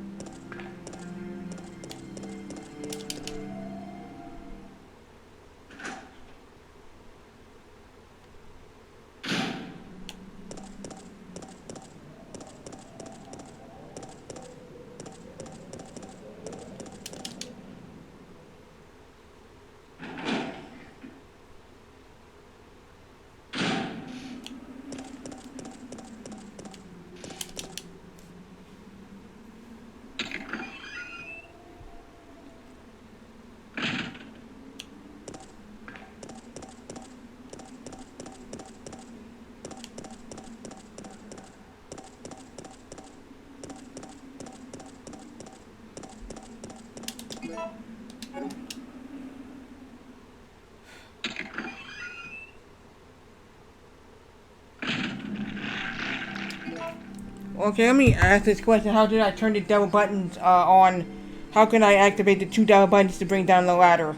Okay, let me ask this question. How did I turn the double buttons on? How can I activate the 2 double buttons to bring down the ladder?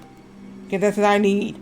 Because that's what I need.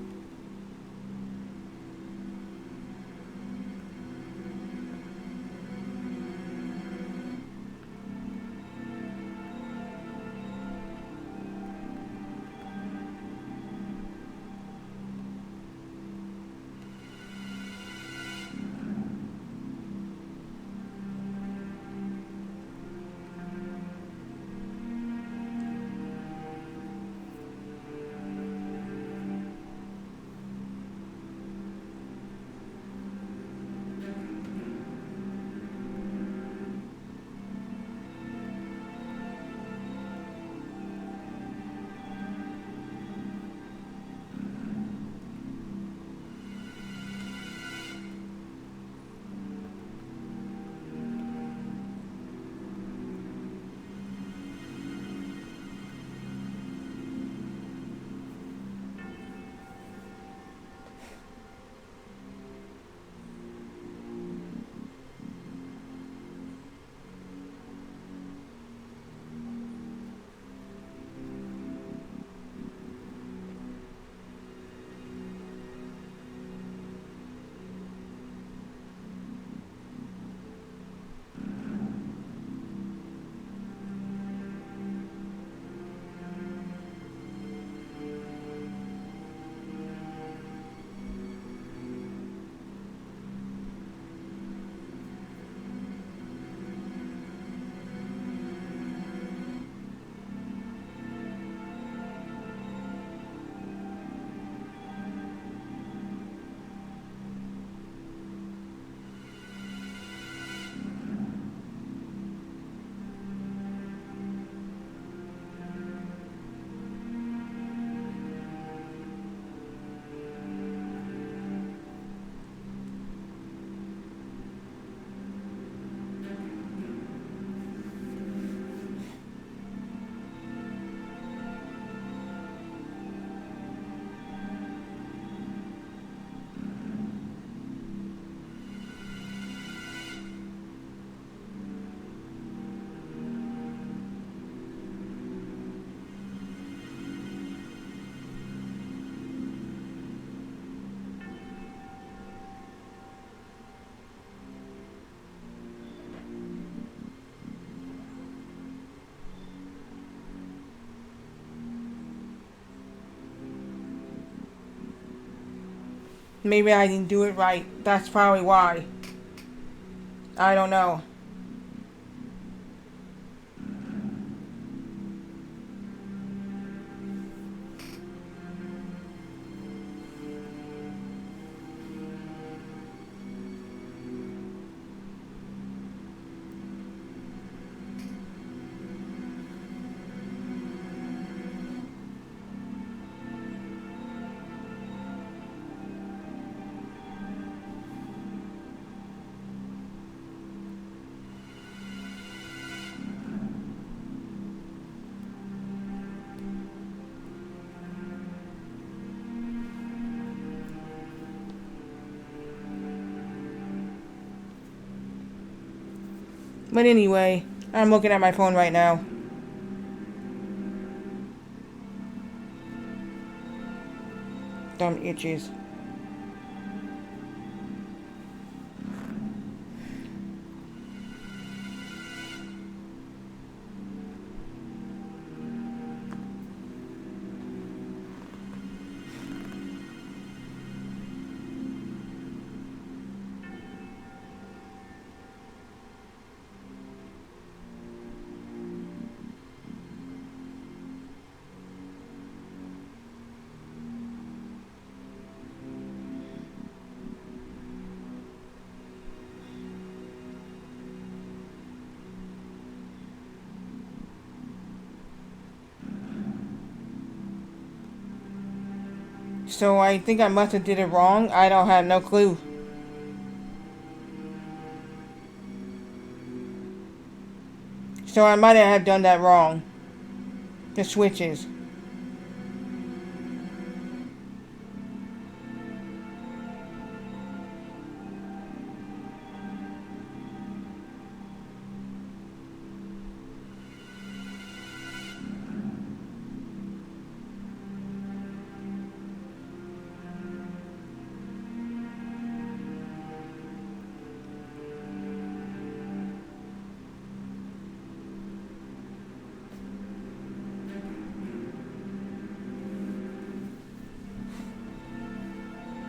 Maybe I didn't do it right. That's probably why. I don't know. But anyway, I'm looking at my phone right now. Thumb itches. So I think I must have did it wrong. I don't have no clue. So I might have done that wrong. The switches.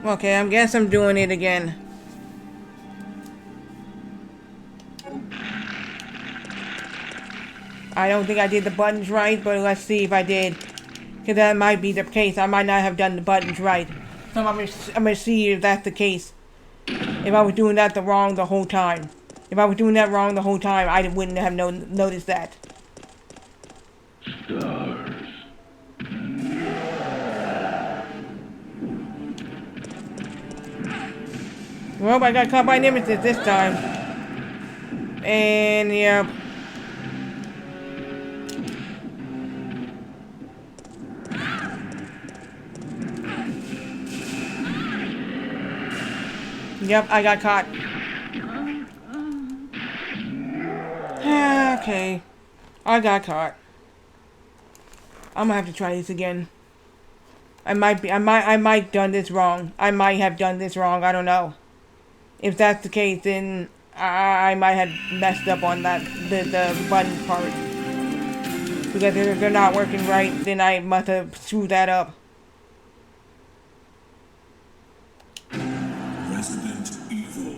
Okay, I guess I'm doing it again. I don't think I did the buttons right, but let's see if I did. Because that might be the case. I might not have done the buttons right. So I'm gonna see if that's the case. If I was doing that wrong the whole time. If I was doing that wrong the whole time, I wouldn't have noticed that. Stars. Well, I got caught by nemesis this time. And, yeah. Yep, I got caught. Okay. I got caught. I'm gonna have to try this again. I might done this wrong. I might have done this wrong. I don't know. If that's the case, then I might have messed up on that the button part. Because if they're not working right, then I must have screwed that up. Resident Evil.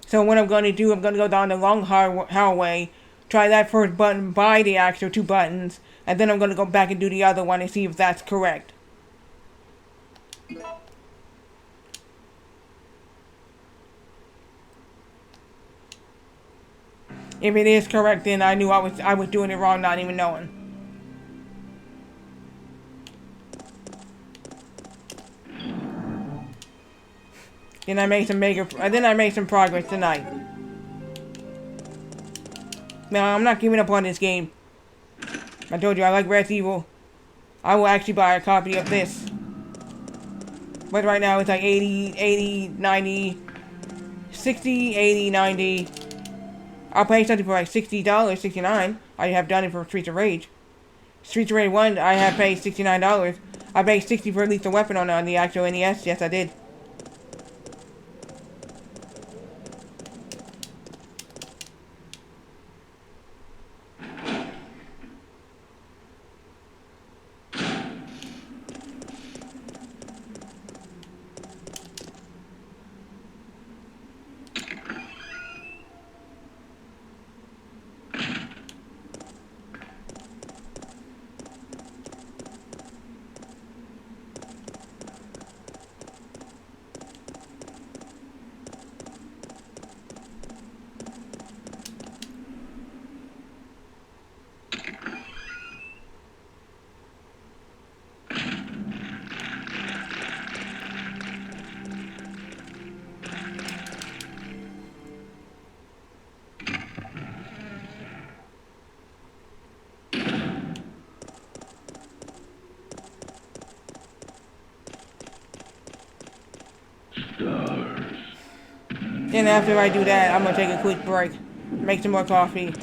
So what I'm going to do, I'm going to go down the long hallway, try that first button by the actual two buttons, and then I'm going to go back and do the other one and see if that's correct. If it is correct, then I knew I was doing it wrong, not even knowing. Then I made some progress tonight. No, I'm not giving up on this game. I told you I like Resident Evil. I will actually buy a copy of this. But right now it's like 80, 90, 60, 80, 90. I'll pay something for like $60, $69. I have done it for Streets of Rage. Streets of Rage 1, I have paid $69. I paid $60 for Lethal Weapon on the actual NES. Yes, I did. Then after I do that, I'm gonna take a quick break, make some more coffee.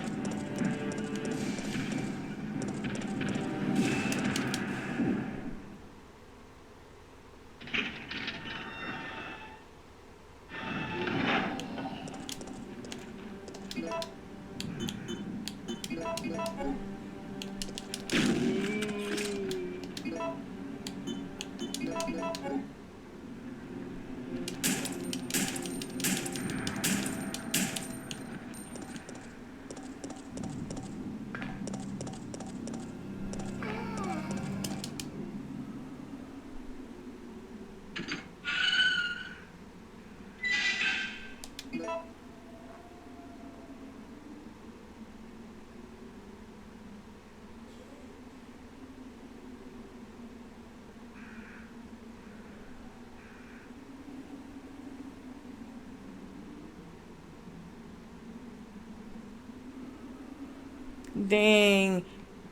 Dang.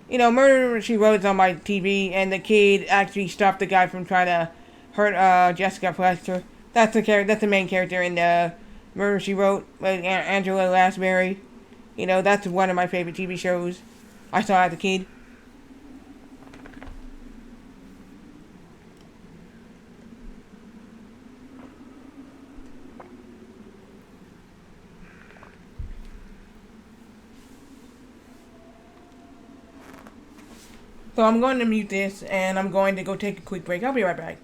You know, Murder She Wrote on my TV, and the kid actually stopped the guy from trying to hurt Jessica Fletcher. That's that's the main character in the Murder She Wrote with Angela Lansbury. You know, that's one of my favorite TV shows I saw as a kid. So I'm going to mute this, and I'm going to go take a quick break. I'll be right back.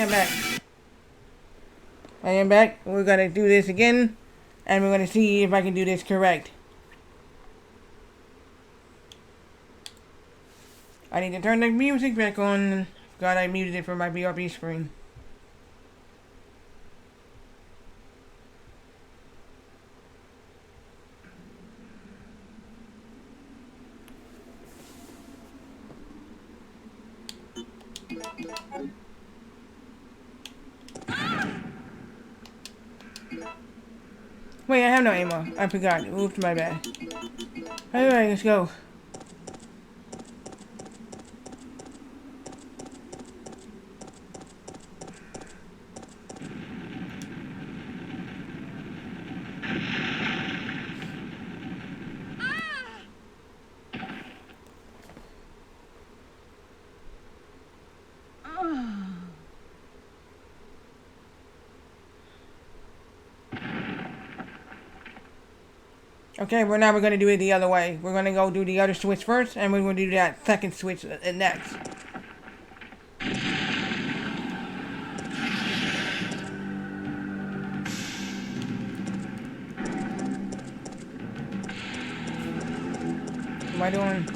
am back. I am back. We're gonna do this again, and we're gonna see if I can do this correct. I need to turn the music back on. God, I muted it from my BRB screen. Wait, I have no ammo. I forgot. Oops, my bad. Alright, let's go. Okay, we're gonna do it the other way. We're gonna go do the other switch first, and we're gonna do that second switch next. What am I doing?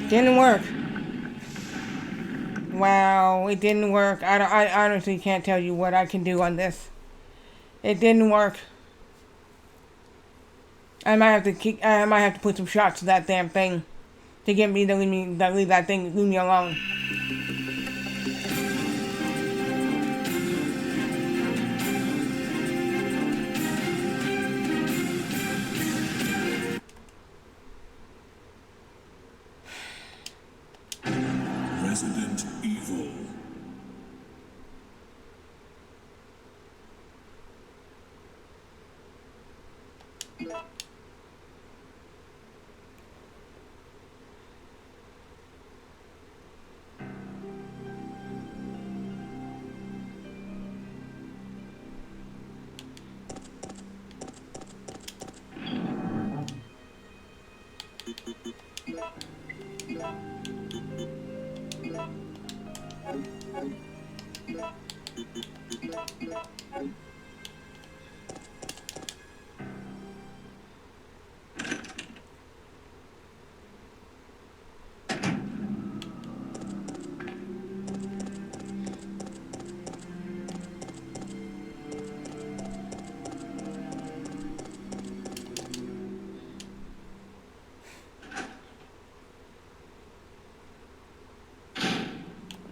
Didn't work. Wow, it didn't work. I honestly can't tell you what I can do on this. It didn't work. I might have to put some shots to that damn thing to get me to leave me alone. Resident Evil.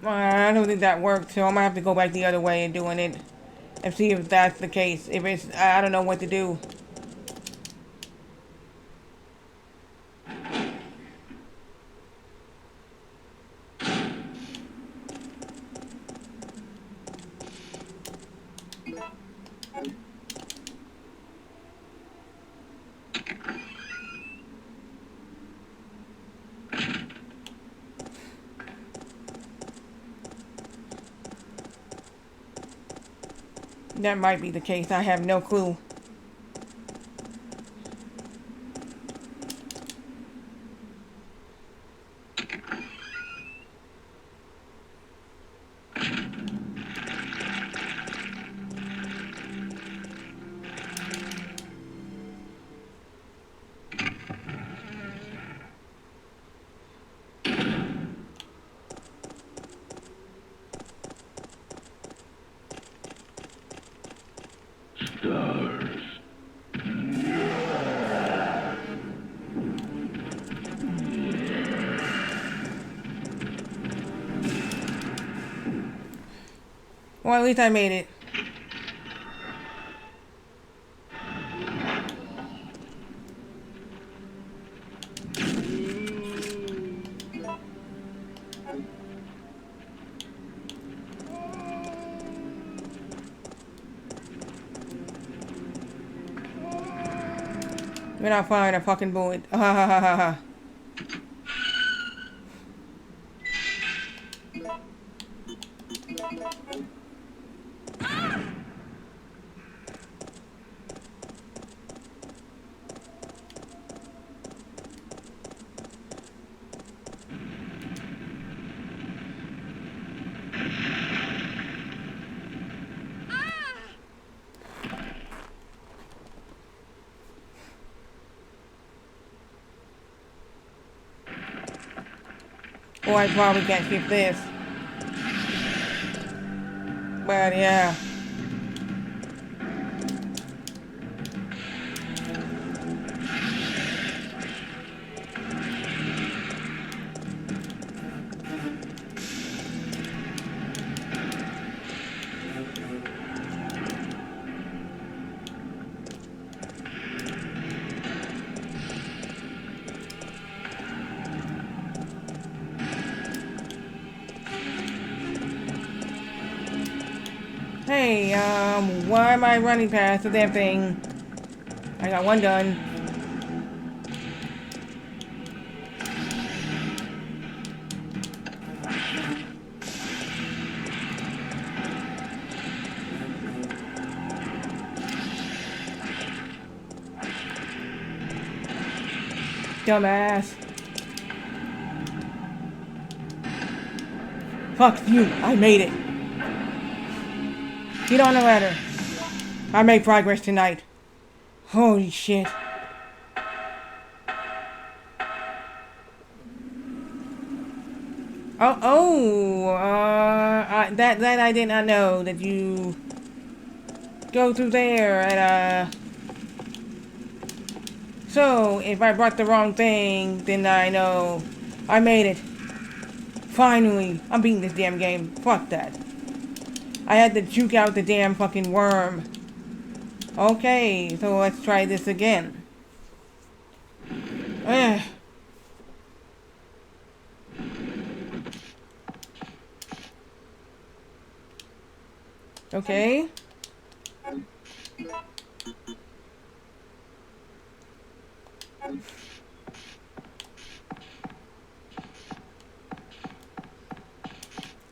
I don't think that worked, so I'm gonna have to go back the other way and doing it and see if that's the case. If it's, I don't know what to do. That might be the case. I have no clue. Stars. Well, at least I made it. Without firing a fucking bullet. Ha ha ha ha ha. Oh, I probably can't skip this. But yeah. Hey, why am I running past the damn thing? I got one done. Dumbass. Fuck you, I made it. Get on the ladder. I made progress tonight. Holy shit. That I did not know that you go through there and so if I brought the wrong thing, then I know I made it. Finally, I'm beating this damn game. Fuck that. I had to juke out the damn fucking worm. Okay, so let's try this again. Ugh. Okay.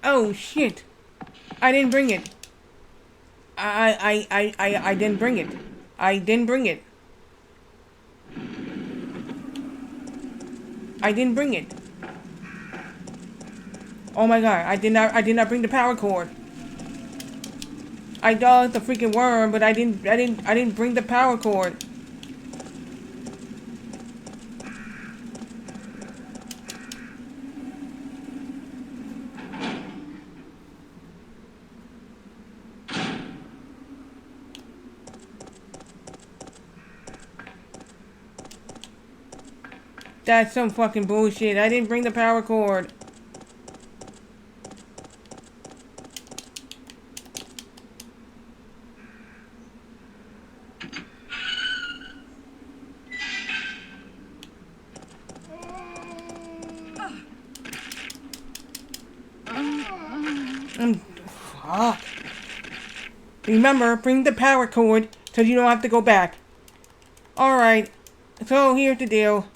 Oh shit. I didn't bring it. I didn't bring it. I didn't bring it. I didn't bring it. Oh my god, I did not bring the power cord. I dug the freaking worm, but I didn't bring the power cord. That's some fucking bullshit. I didn't bring the power cord. Fuck. Remember, bring the power cord so you don't have to go back. Alright. So here's the deal.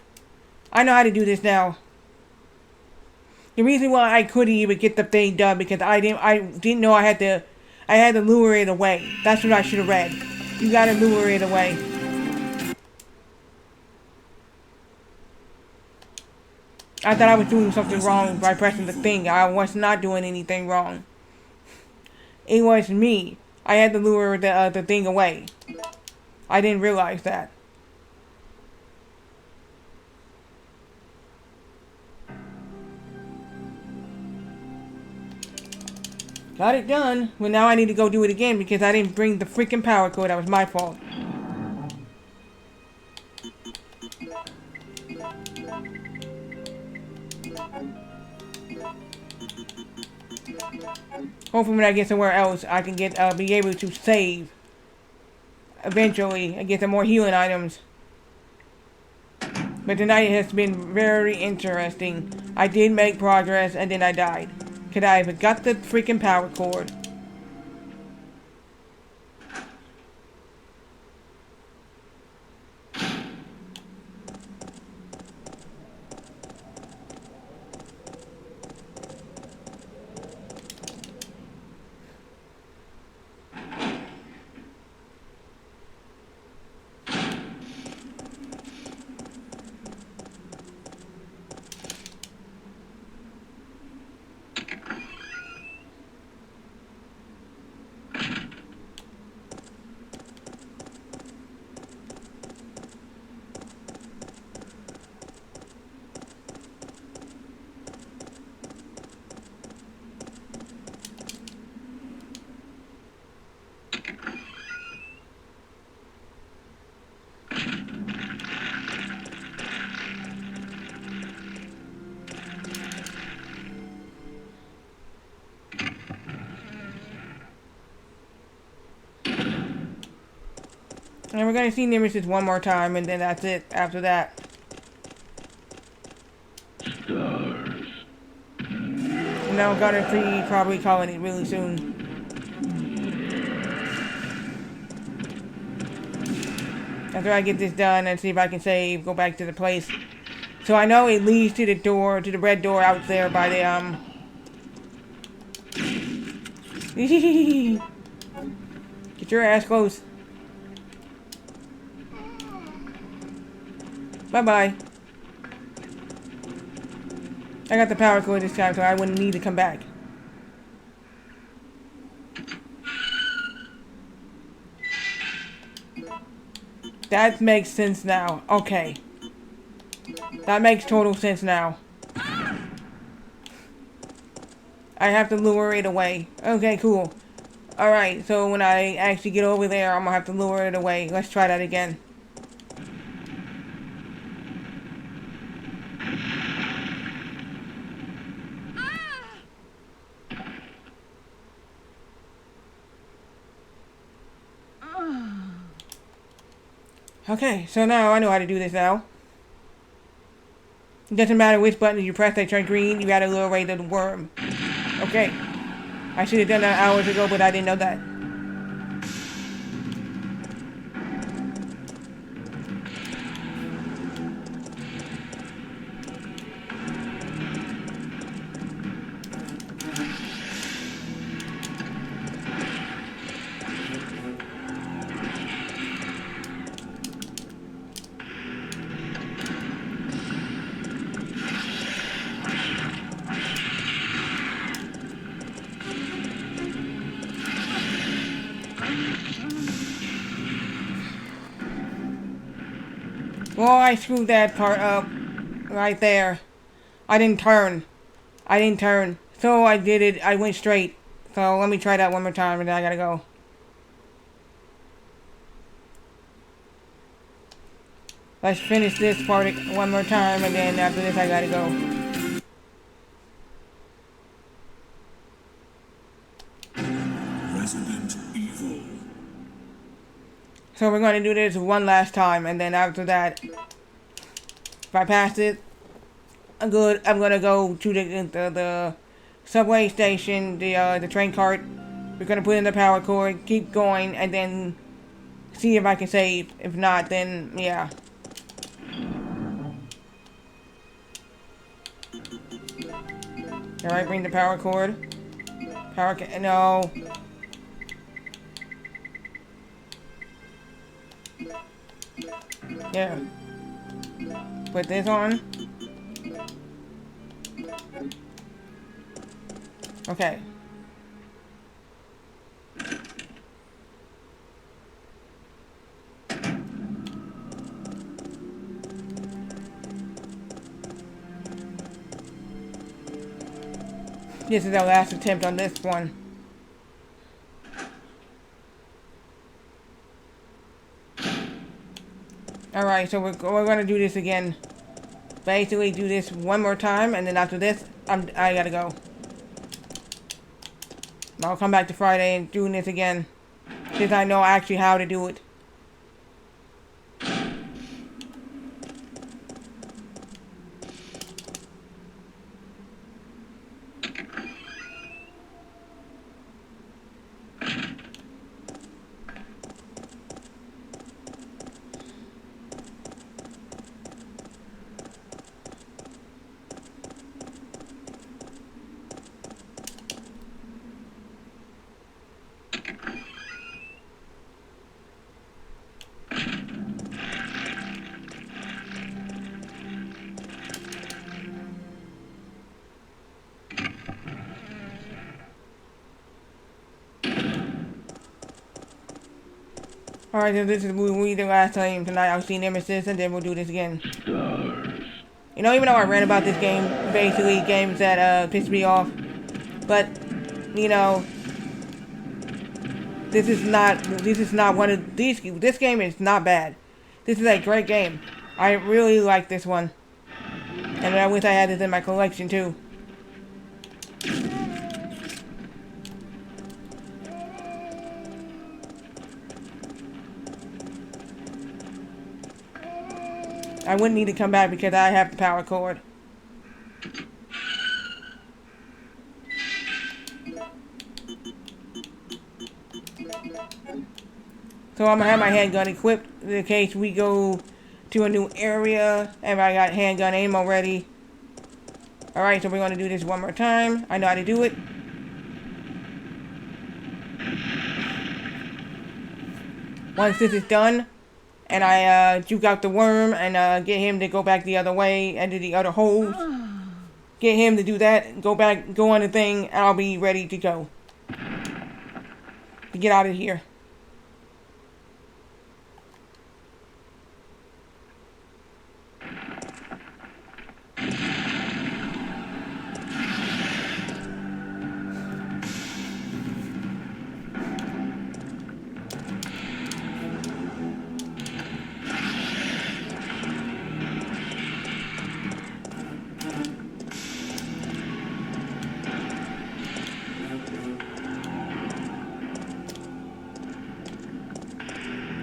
I know how to do this now. The reason why I couldn't even get the thing done because I didn't know I had to lure it away. That's what I should have read. You gotta lure it away. I thought I was doing something wrong by pressing the thing. I was not doing anything wrong. It was me. I had to lure the thing away. I didn't realize that. Got it done. Well, now I need to go do it again because I didn't bring the freaking power cord. That was my fault. Hopefully when I get somewhere else, I can be able to save. Eventually, and get some more healing items. But tonight has been very interesting. I did make progress, and then I died. Because I forgot the freaking power cord. And we're gonna see Nemesis one more time, and then that's it after that. Stars. And now I'm gonna be probably calling it really soon. After I get this done and see if I can save, go back to the place. So I know it leads to the door, to the red door out there by the, Get your ass close. Bye-bye. I got the power cord this time, so I wouldn't need to come back. That makes sense now. Okay. That makes total sense now. I have to lure it away. Okay, cool. Alright, so when I actually get over there, I'm gonna have to lure it away. Let's try that again. Okay, so now I know how to do this now. It doesn't matter which button you press, they turn green, you gotta lure away the worm. Okay. I should have done that hours ago, but I didn't know that. Well, I screwed that part up right there. I didn't turn. So I did it, I went straight. So let me try that one more time and then I gotta go. Let's finish this part one more time and then after this I gotta go. Resident Evil. So we're going to do this one last time, and then after that, if I pass it, I'm good. I'm gonna go to the subway station, the train cart. We're gonna put in the power cord, keep going, and then see if I can save. If not, then yeah. All right, bring the power cord. No. Yeah. Put this on. Okay. This is our last attempt on this one. Alright, so we're gonna do this again. Basically do this one more time, and then after this, I gotta go. I'll come back to Friday and doing this again. Since I know actually how to do it. Alright, so this is we the last time tonight. I'll see Nemesis, and then we'll do this again. Stars. You know, even though I ran about this game, basically games that pissed me off, but you know, this is not one of these. This game is not bad. This is a great game. I really like this one, and I wish I had this in my collection too. I wouldn't need to come back because I have the power cord. So I'm gonna have my handgun equipped in case we go to a new area. And I got handgun aim already. Alright, so we're gonna do this one more time. I know how to do it. Once this is done, and I juke out the worm and get him to go back the other way and to the other holes. Get him to do that, go back, go on the thing, and I'll be ready to go. To get out of here.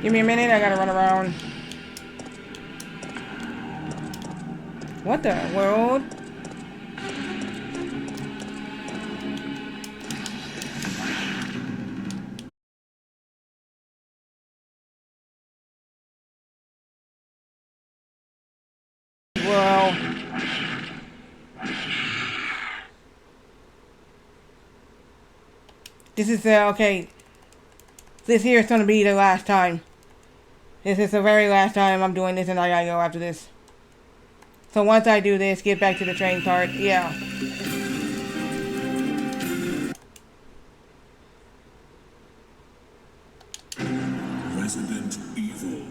Give me a minute, I gotta run around. What the world? Well, this is okay. This here is gonna be the last time. This is the very last time I'm doing this, and I gotta go after this. So once I do this, get back to the train card. Yeah. Resident Evil.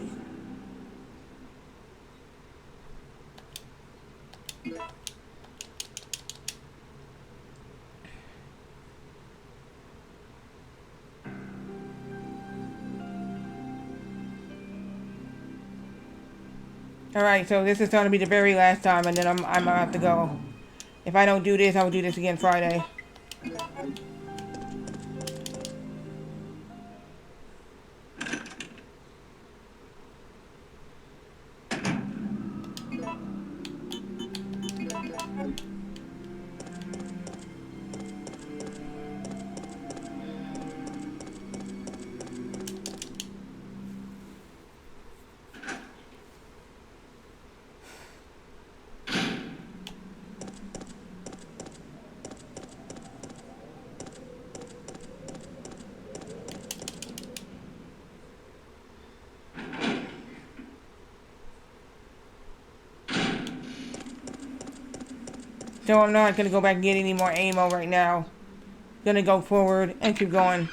Alright, so this is going to be the very last time, and then I'm gonna have to go. If I don't do this, I will do this again Friday. So I'm not gonna go back and get any more ammo right now. Gonna go forward and keep going.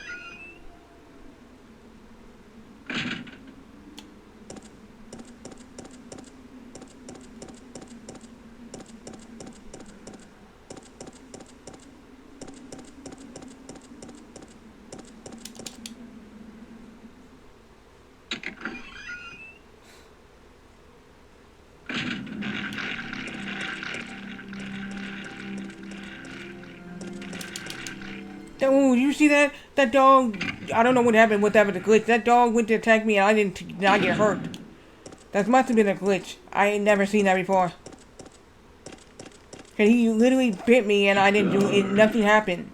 Oh, you see that? That dog, I don't know what happened with that with the glitch. That dog went to attack me and I did not get hurt. That must have been a glitch. I ain't never seen that before. And he literally bit me and I didn't do it. Nothing happened.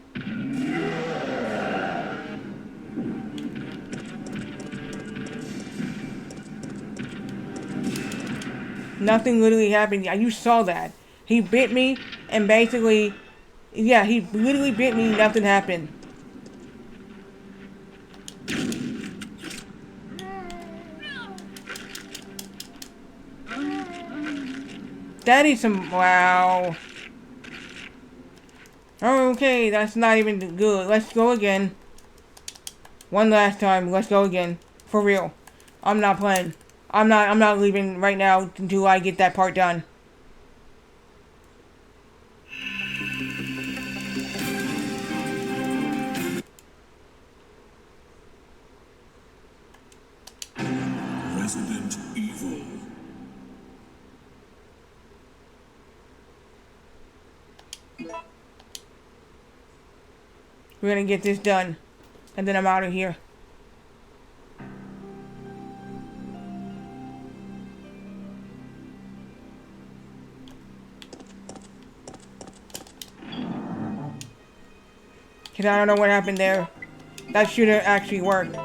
Nothing literally happened. Yeah, you saw that. He bit me and basically, yeah, he literally bit me. Nothing happened. That is some, wow. Okay, that's not even good. Let's go again. One last time. Let's go again. For real. I'm not playing. I'm not leaving right now until I get that part done. Resident Evil. We're gonna get this done. And then I'm out of here. Because I don't know what happened there. That should have actually worked.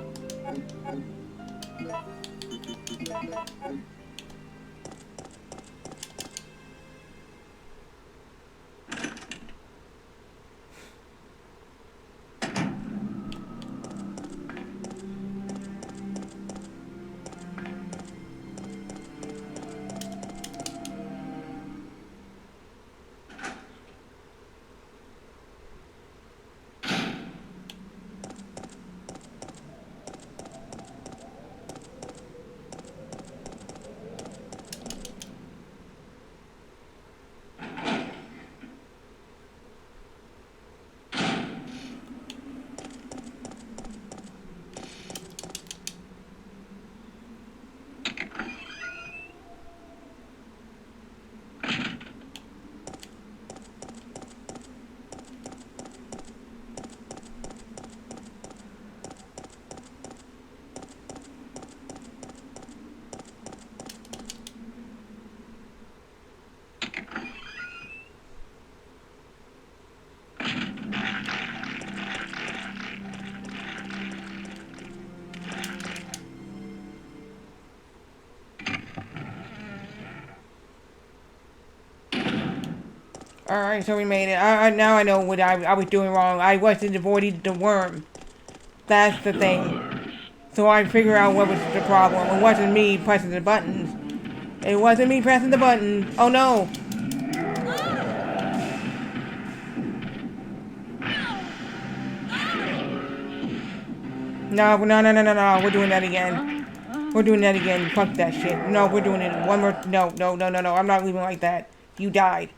Alright, so we made it. Now I know what I was doing wrong. I wasn't avoiding the worm. That's the thing. So I figured out what was the problem. It wasn't me pressing the buttons. It wasn't me pressing the button. Oh no! No. We're doing that again. We're doing that again. Fuck that shit. No, we're doing it one more. No. I'm not leaving like that. You died.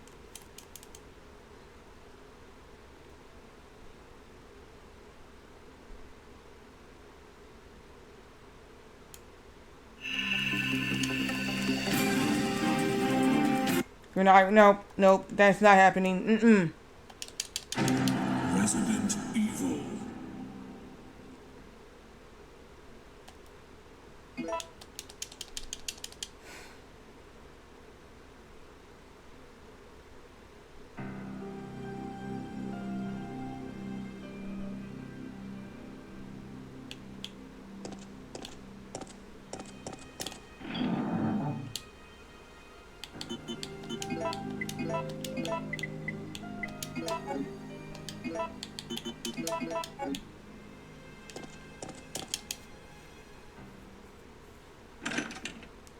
You're not. Nope. That's not happening. Resident Evil.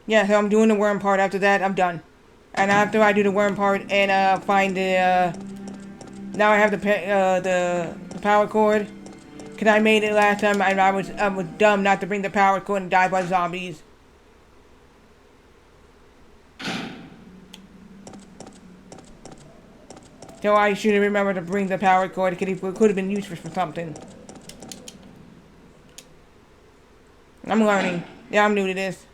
Yeah, so I'm doing the worm part. After that, I'm done. And after I do the worm part and find the now I have the power cord. Cause I made it last time and I was dumb not to bring the power cord and die by zombies. So I should have remembered to bring the power cord because it could have been useful for something. I'm learning. Yeah, I'm new to this.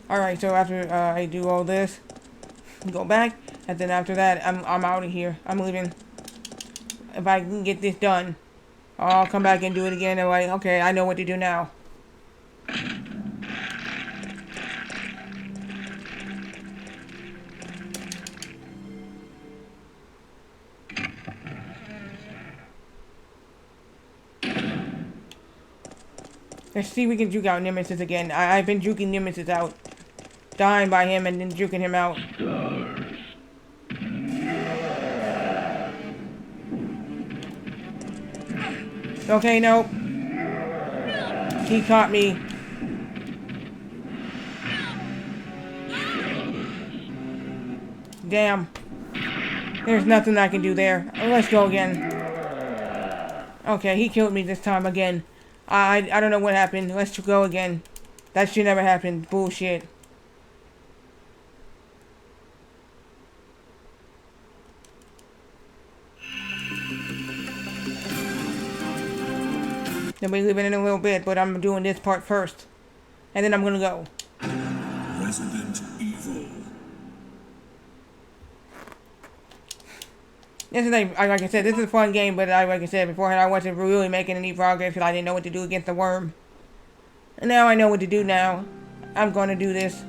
Alright, so after I do all this, go back, and then after that, I'm out of here. I'm leaving. If I can get this done, I'll come back and do it again. And like, okay, I know what to do now. Let's see if we can juke out Nemesis again. I've been juking Nemesis out. Dying by him and then juking him out. Stars. Okay, nope. He caught me. Damn. There's nothing I can do there. Let's go again. Okay, he killed me this time again. I don't know what happened. Let's go again. That should never happen. Bullshit. Then we leave it in a little bit, but I'm doing this part first. And then I'm gonna go. Resident Evil. This is like I said, this is a fun game, but like I said beforehand, I wasn't really making any progress because I didn't know what to do against the worm. And now I know what to do now. I'm going to do this.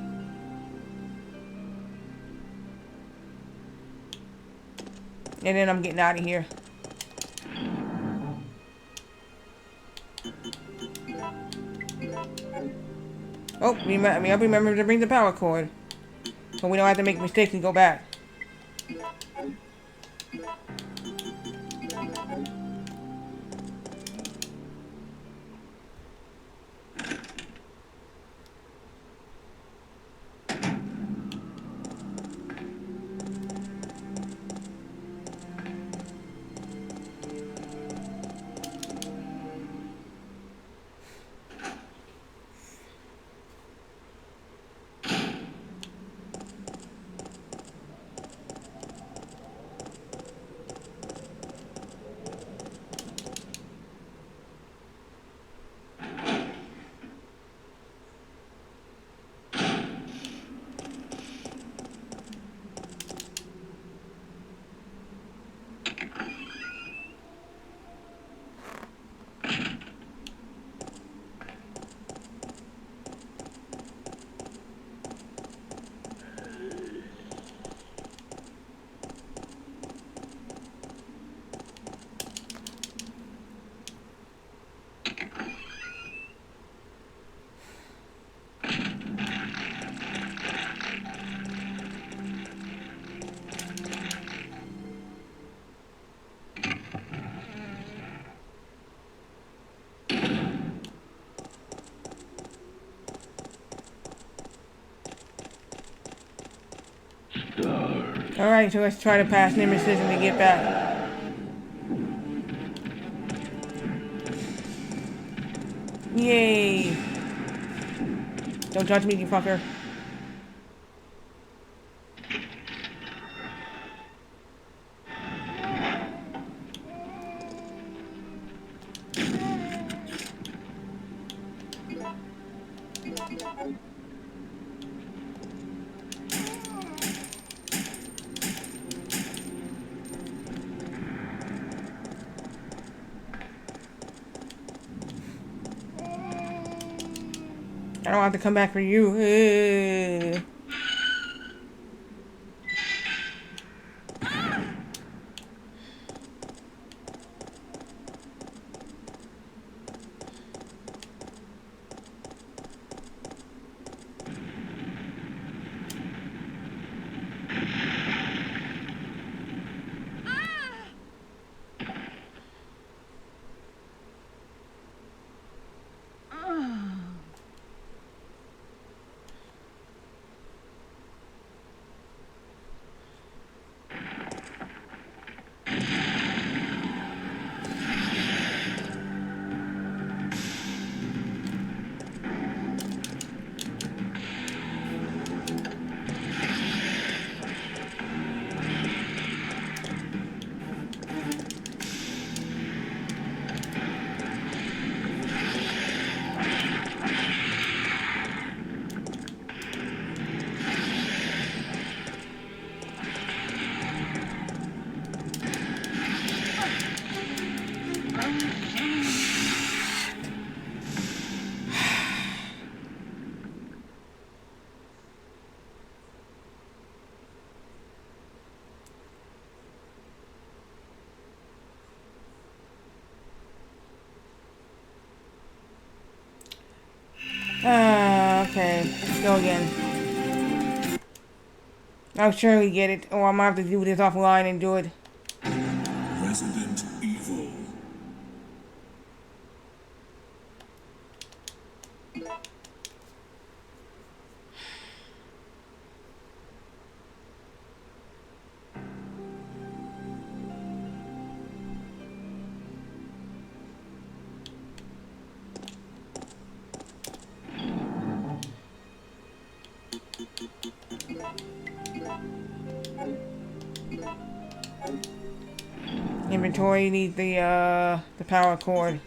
And then I'm getting out of here. Oh, I'll remember to bring the power cord. So we don't have to make mistakes and go back. Stars. Alright, so let's try to pass Nemesis and to get back. Yay! Don't touch me, you fucker. I don't have to come back for you. Okay. Let's go again. I'll surely get it, or I'm gonna have to do this offline and do it. Resident Evil. Inventory needs the power cord.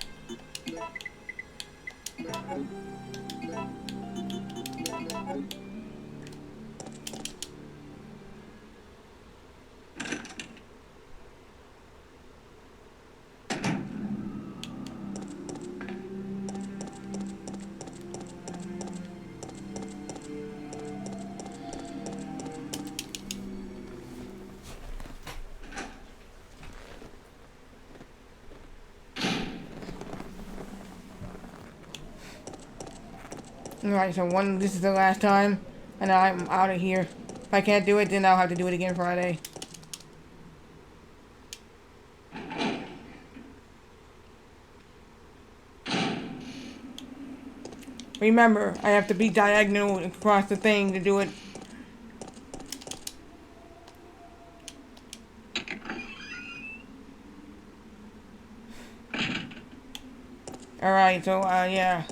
Alright, so this is the last time, and I'm out of here. If I can't do it, then I'll have to do it again Friday. Remember, I have to be diagonal across the thing to do it. Alright, so, yeah.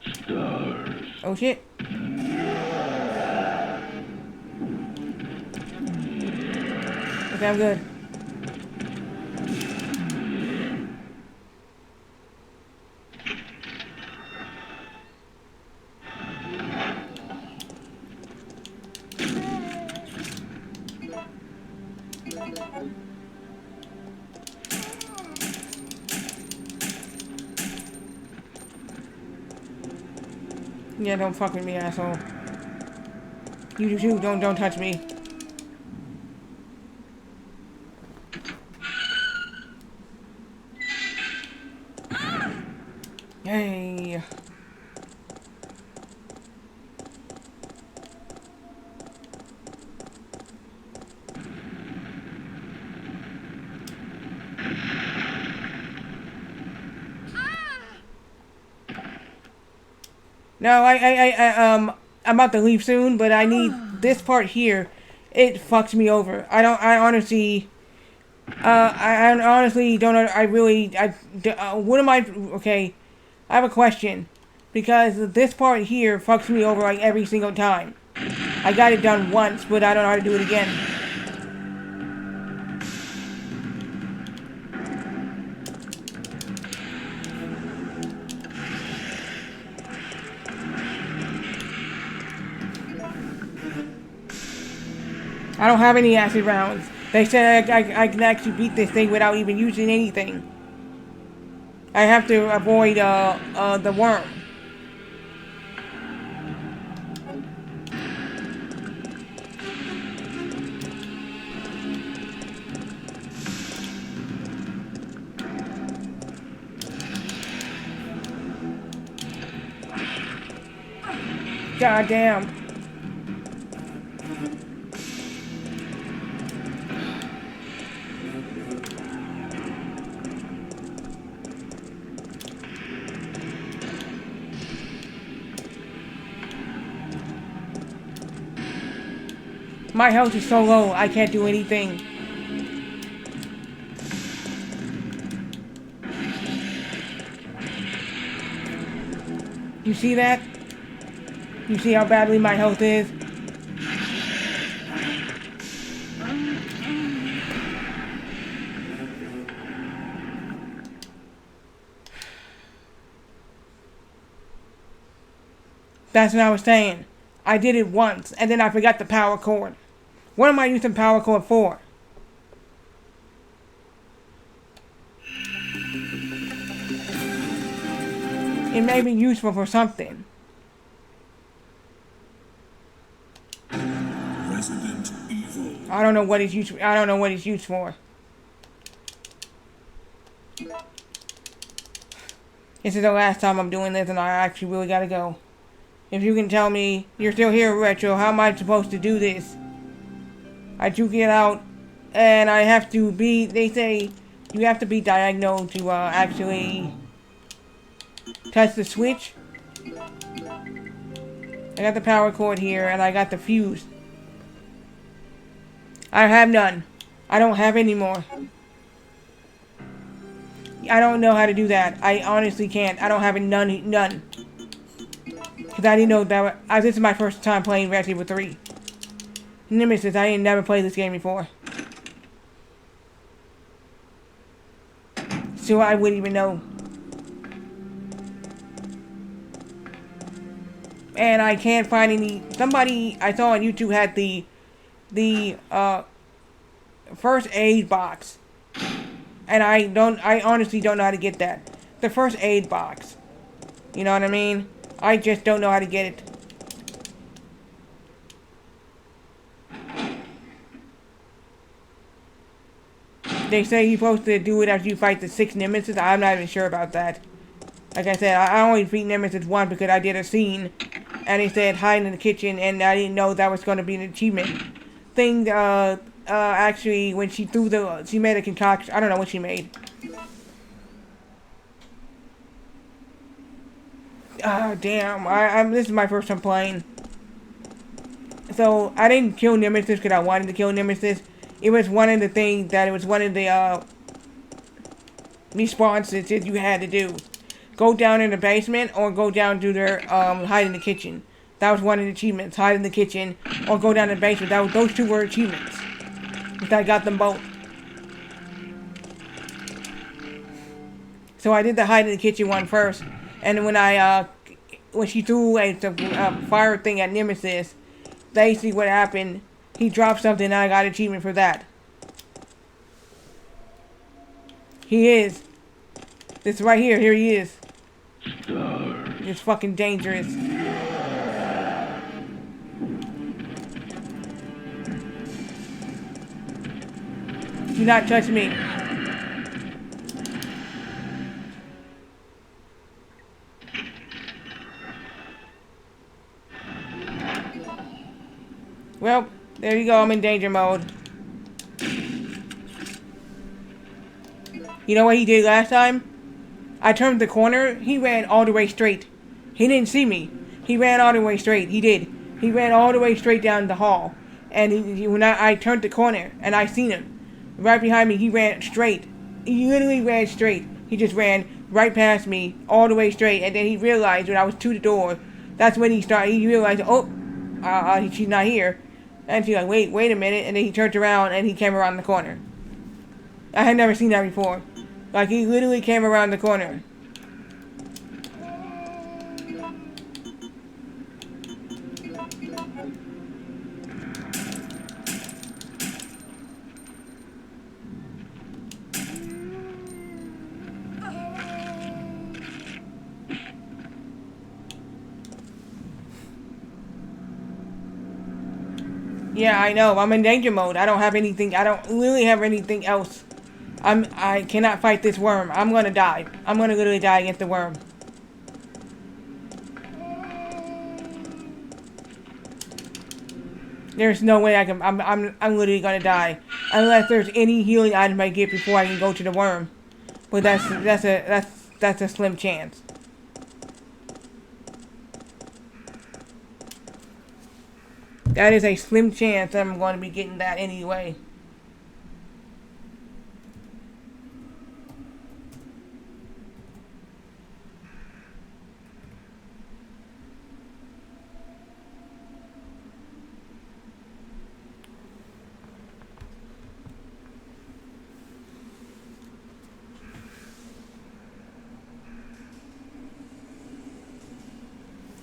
Stars. Oh shit. Okay, I'm good. Yeah, don't fuck with me, asshole. You too, don't touch me. Hey. No, I'm about to leave soon, but I need this part here. It fucks me over. I honestly, I honestly don't, what am I, okay, I have a question. Because this part here fucks me over like every single time. I got it done once, but I don't know how to do it again. I don't have any acid rounds. They said I can actually beat this thing without even using anything. I have to avoid the worm. God damn. My health is so low, I can't do anything. You see that? You see how badly my health is? That's what I was saying. I did it once, and then I forgot the power cord. What am I using power cord for? It may be useful for something. Resident Evil. I don't know what it's used. I don't know what it's used for. This is the last time I'm doing this, and I actually really gotta go. If you can tell me you're still here, Retro, how am I supposed to do this? I do get out, and I have to be. They say you have to be diagonal to actually touch the switch. I got the power cord here, and I got the fuse. I have none. I don't have any more. I don't know how to do that. I honestly can't. I don't have none. Because I didn't know that. This is my first time playing Resident Evil 3. Nemesis, I ain't never played this game before. so I wouldn't even know. And I can't find any. Somebody I saw on YouTube had the first aid box, and I honestly don't know how to get that. The first aid box. You know what I mean? I just don't know how to get it. They say you're supposed to do it after you fight the 6 nemesis. I'm not even sure about that. Like I said, I only beat nemesis once because I did a scene, and it said hide in the kitchen, and I didn't know that was going to be an achievement thing. Actually, when she made a concoction. I don't know what she made. Damn. This is my first time playing. So, I didn't kill nemesis because I wanted to kill nemesis. It was one of the things that it was one of the, responses that you had to do. Go down in the basement or go down to their, hide in the kitchen. That was one of the achievements. Hide in the kitchen or go down in the basement. Those two were achievements. But I got them both. So I did the hide in the kitchen one first. And when she threw a fire thing at Nemesis, basically what happened, he dropped something and I got an achievement for that. He is. This right here. Here he is. Stars. It's fucking dangerous. Do not touch me. Well, there you go. I'm in danger mode. You know what he did last time? I turned the corner. He ran all the way straight. He didn't see me. He ran all the way straight. He did. He ran all the way straight down the hall. And when I turned the corner and I seen him right behind me, he ran straight. He literally ran straight. He just ran right past me all the way straight. And then he realized when I was to the door, that's when he realized, she's not here. And she's like, wait a minute. And then he turned around and he came around the corner. I had never seen that before. Like, he literally came around the corner. Yeah, I know. I'm in danger mode. I don't have anything. I don't really have anything else. I cannot fight this worm. I'm gonna die. I'm gonna literally die against the worm. There's no way I can. I'm literally gonna die unless there's any healing item I get before I can go to the worm. But that's a slim chance. That is a slim chance that I'm going to be getting that anyway.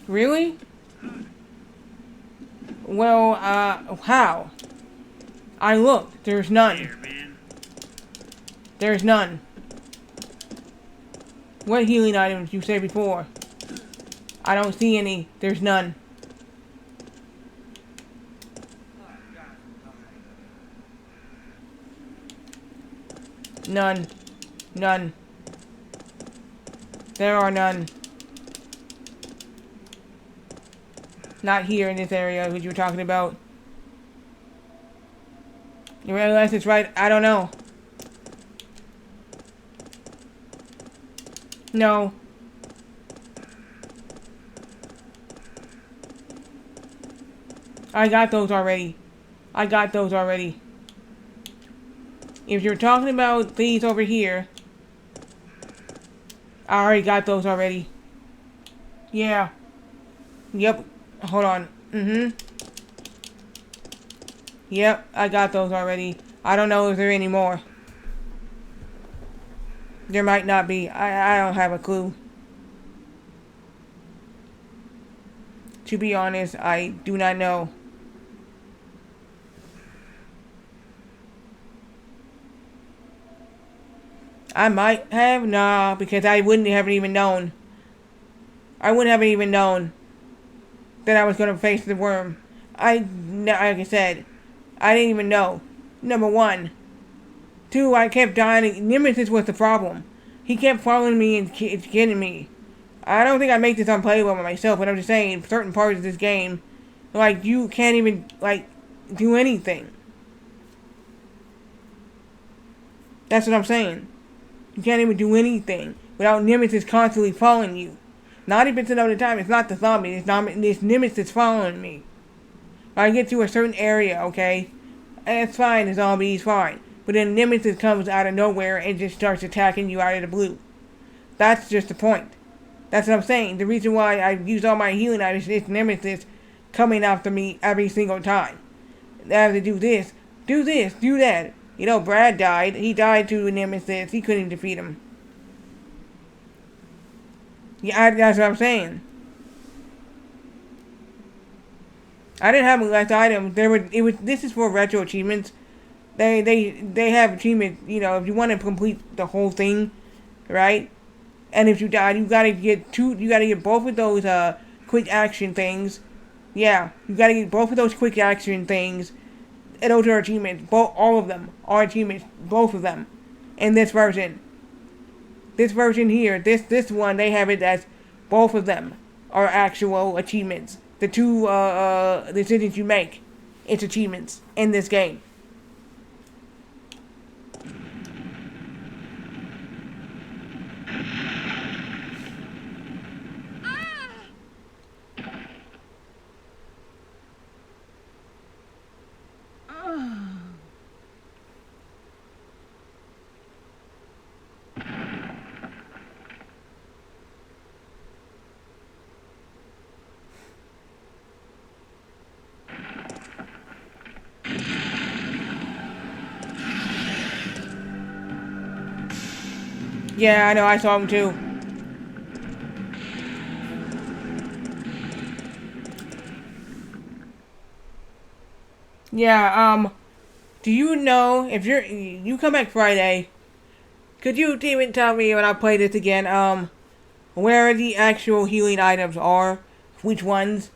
Really? Well, how? I looked. There's none. There's none. What healing items did you say before? I don't see any. There's none. None. None. There are none. Not here in this area, which you were talking about. Unless it's right, I don't know. No. I got those already. I got those already. If you're talking about these over here, I already got those already. Yeah. Yep. Hold on. Yep, I got those already. I don't know if there are any more. There might not be. I don't have a clue. To be honest, I do not know. I might have, nah, because I wouldn't have even known. I wouldn't have even known that I was going to face the worm. Like I said, I didn't even know. Number one. Two, I kept dying. Nemesis was the problem. He kept following me and kidding me. I don't think I make this unplayable by myself, but I'm just saying, certain parts of this game, like, you can't even, like, do anything. That's what I'm saying. You can't even do anything without Nemesis constantly following you. 90% of the time, it's not the zombie, it's Nemesis following me. When I get to a certain area, okay, it's fine, the zombie's fine. But then Nemesis comes out of nowhere and just starts attacking you out of the blue. That's just the point. That's what I'm saying. The reason why I use all my healing items is Nemesis coming after me every single time. I have to do this, do that. You know, Brad died. He died to Nemesis. He couldn't defeat him. Yeah, that's what I'm saying. I didn't have less items. This is for retro achievements. They have achievements, you know, if you want to complete the whole thing, right? And if you die, you gotta get both of those quick action things. Yeah, you gotta get both of those quick action things. And those are achievements. All of them are achievements. Both of them. In this version. This version here, this one, they have it as both of them are actual achievements. The two decisions you make, it's achievements in this game. Yeah, I know, I saw him too. Yeah, do you know, if you come back Friday, could you even tell me when I play this again, where the actual healing items are? Which ones?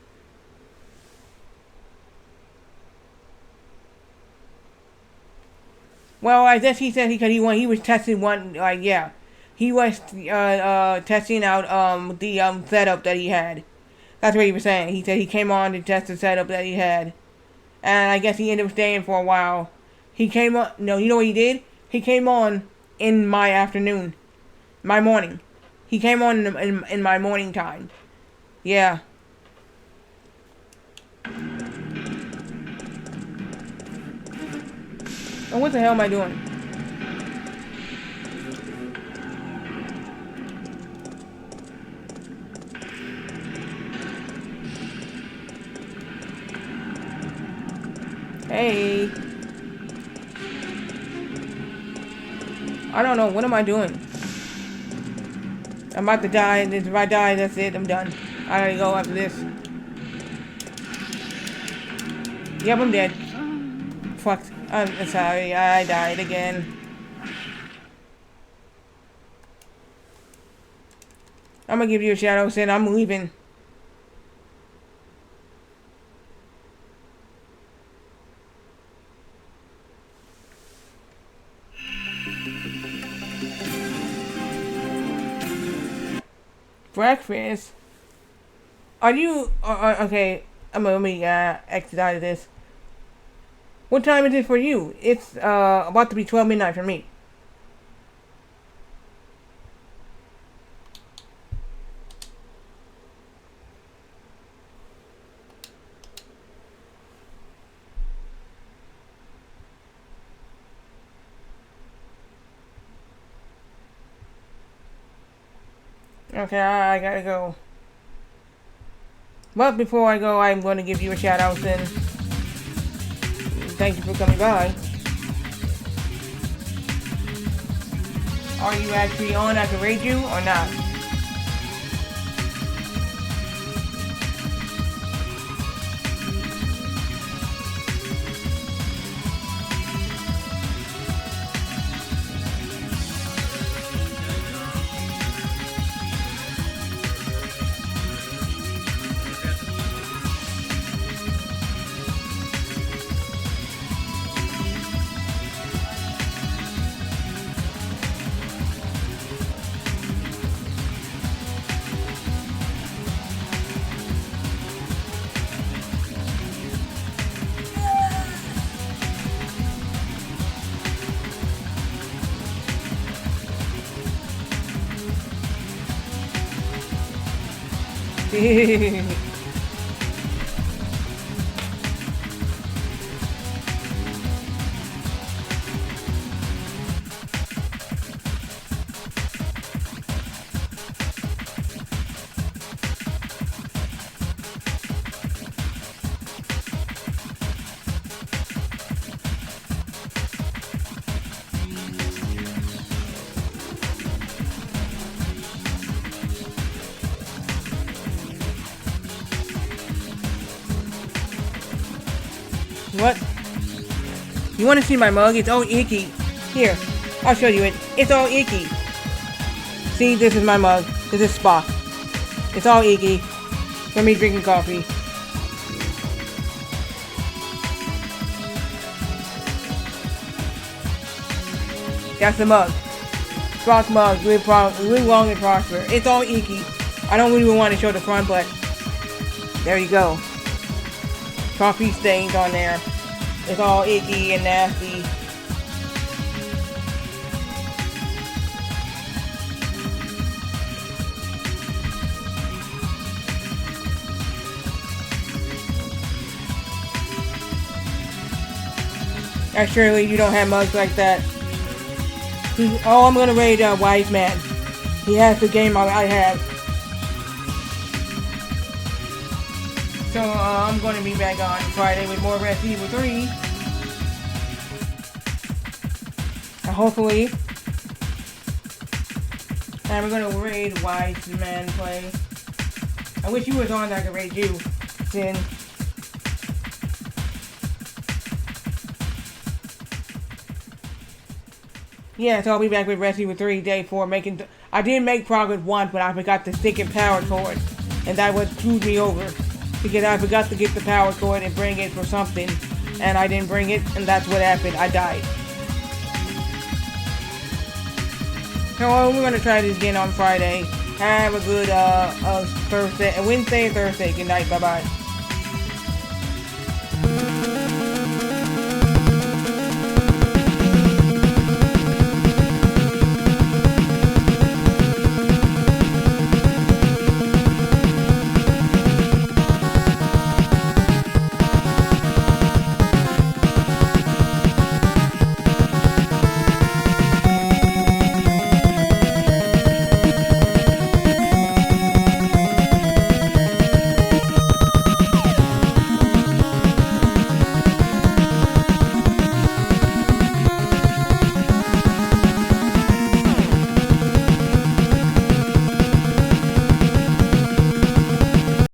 Well, I guess he said he was testing one, like, yeah. He was, testing out, the, setup that he had. That's what he was saying. He said he came on to test the setup that he had. And I guess he ended up staying for a while. He came on, no, you know what he did? He came on in my afternoon. My morning. He came on in my morning time. Yeah. Oh, what the hell am I doing? Hey. I don't know. What am I doing? I'm about to die. And if I die, that's it. I'm done. I gotta go after this. Yep, I'm dead. Fuck. I'm sorry. I died again. I'm gonna give you a shadow, Sin. I'm leaving. Breakfast? Are you... okay, let me exit out of this. What time is it for you? It's about to be 12 midnight for me. Okay, I gotta go. But before I go, I'm going to give you a shout out and thank you for coming by. Are you actually on? I can raid you or not? What? You want to see my mug? It's all icky. Here, I'll show you it. It's all icky. See, this is my mug. This is Spock. It's all icky from me drinking coffee. That's the mug. Spock mug. Live long and prosper. It's all icky. I don't even want to show the front, but there you go. Coffee stains on there. It's all icky and nasty. Surely you don't have mugs like that. Oh, I'm gonna raid Wise Man. He has the game I have. So I'm going to be back on Friday with more Resident Evil 3. Hopefully. And we're going to raid Wise Man play. I wish you was on so I could raid you, Sin. Yeah, so I'll be back with Resident Evil 3 Day 4 making... I did make progress once, but I forgot the stick and power cord. And that what screwed me over. Because I forgot to get the power cord and bring it for something. And I didn't bring it, and that's what happened. I died. So we're going to try this again on Friday. Have a good Thursday, Wednesday and Thursday. Good night. Bye-bye.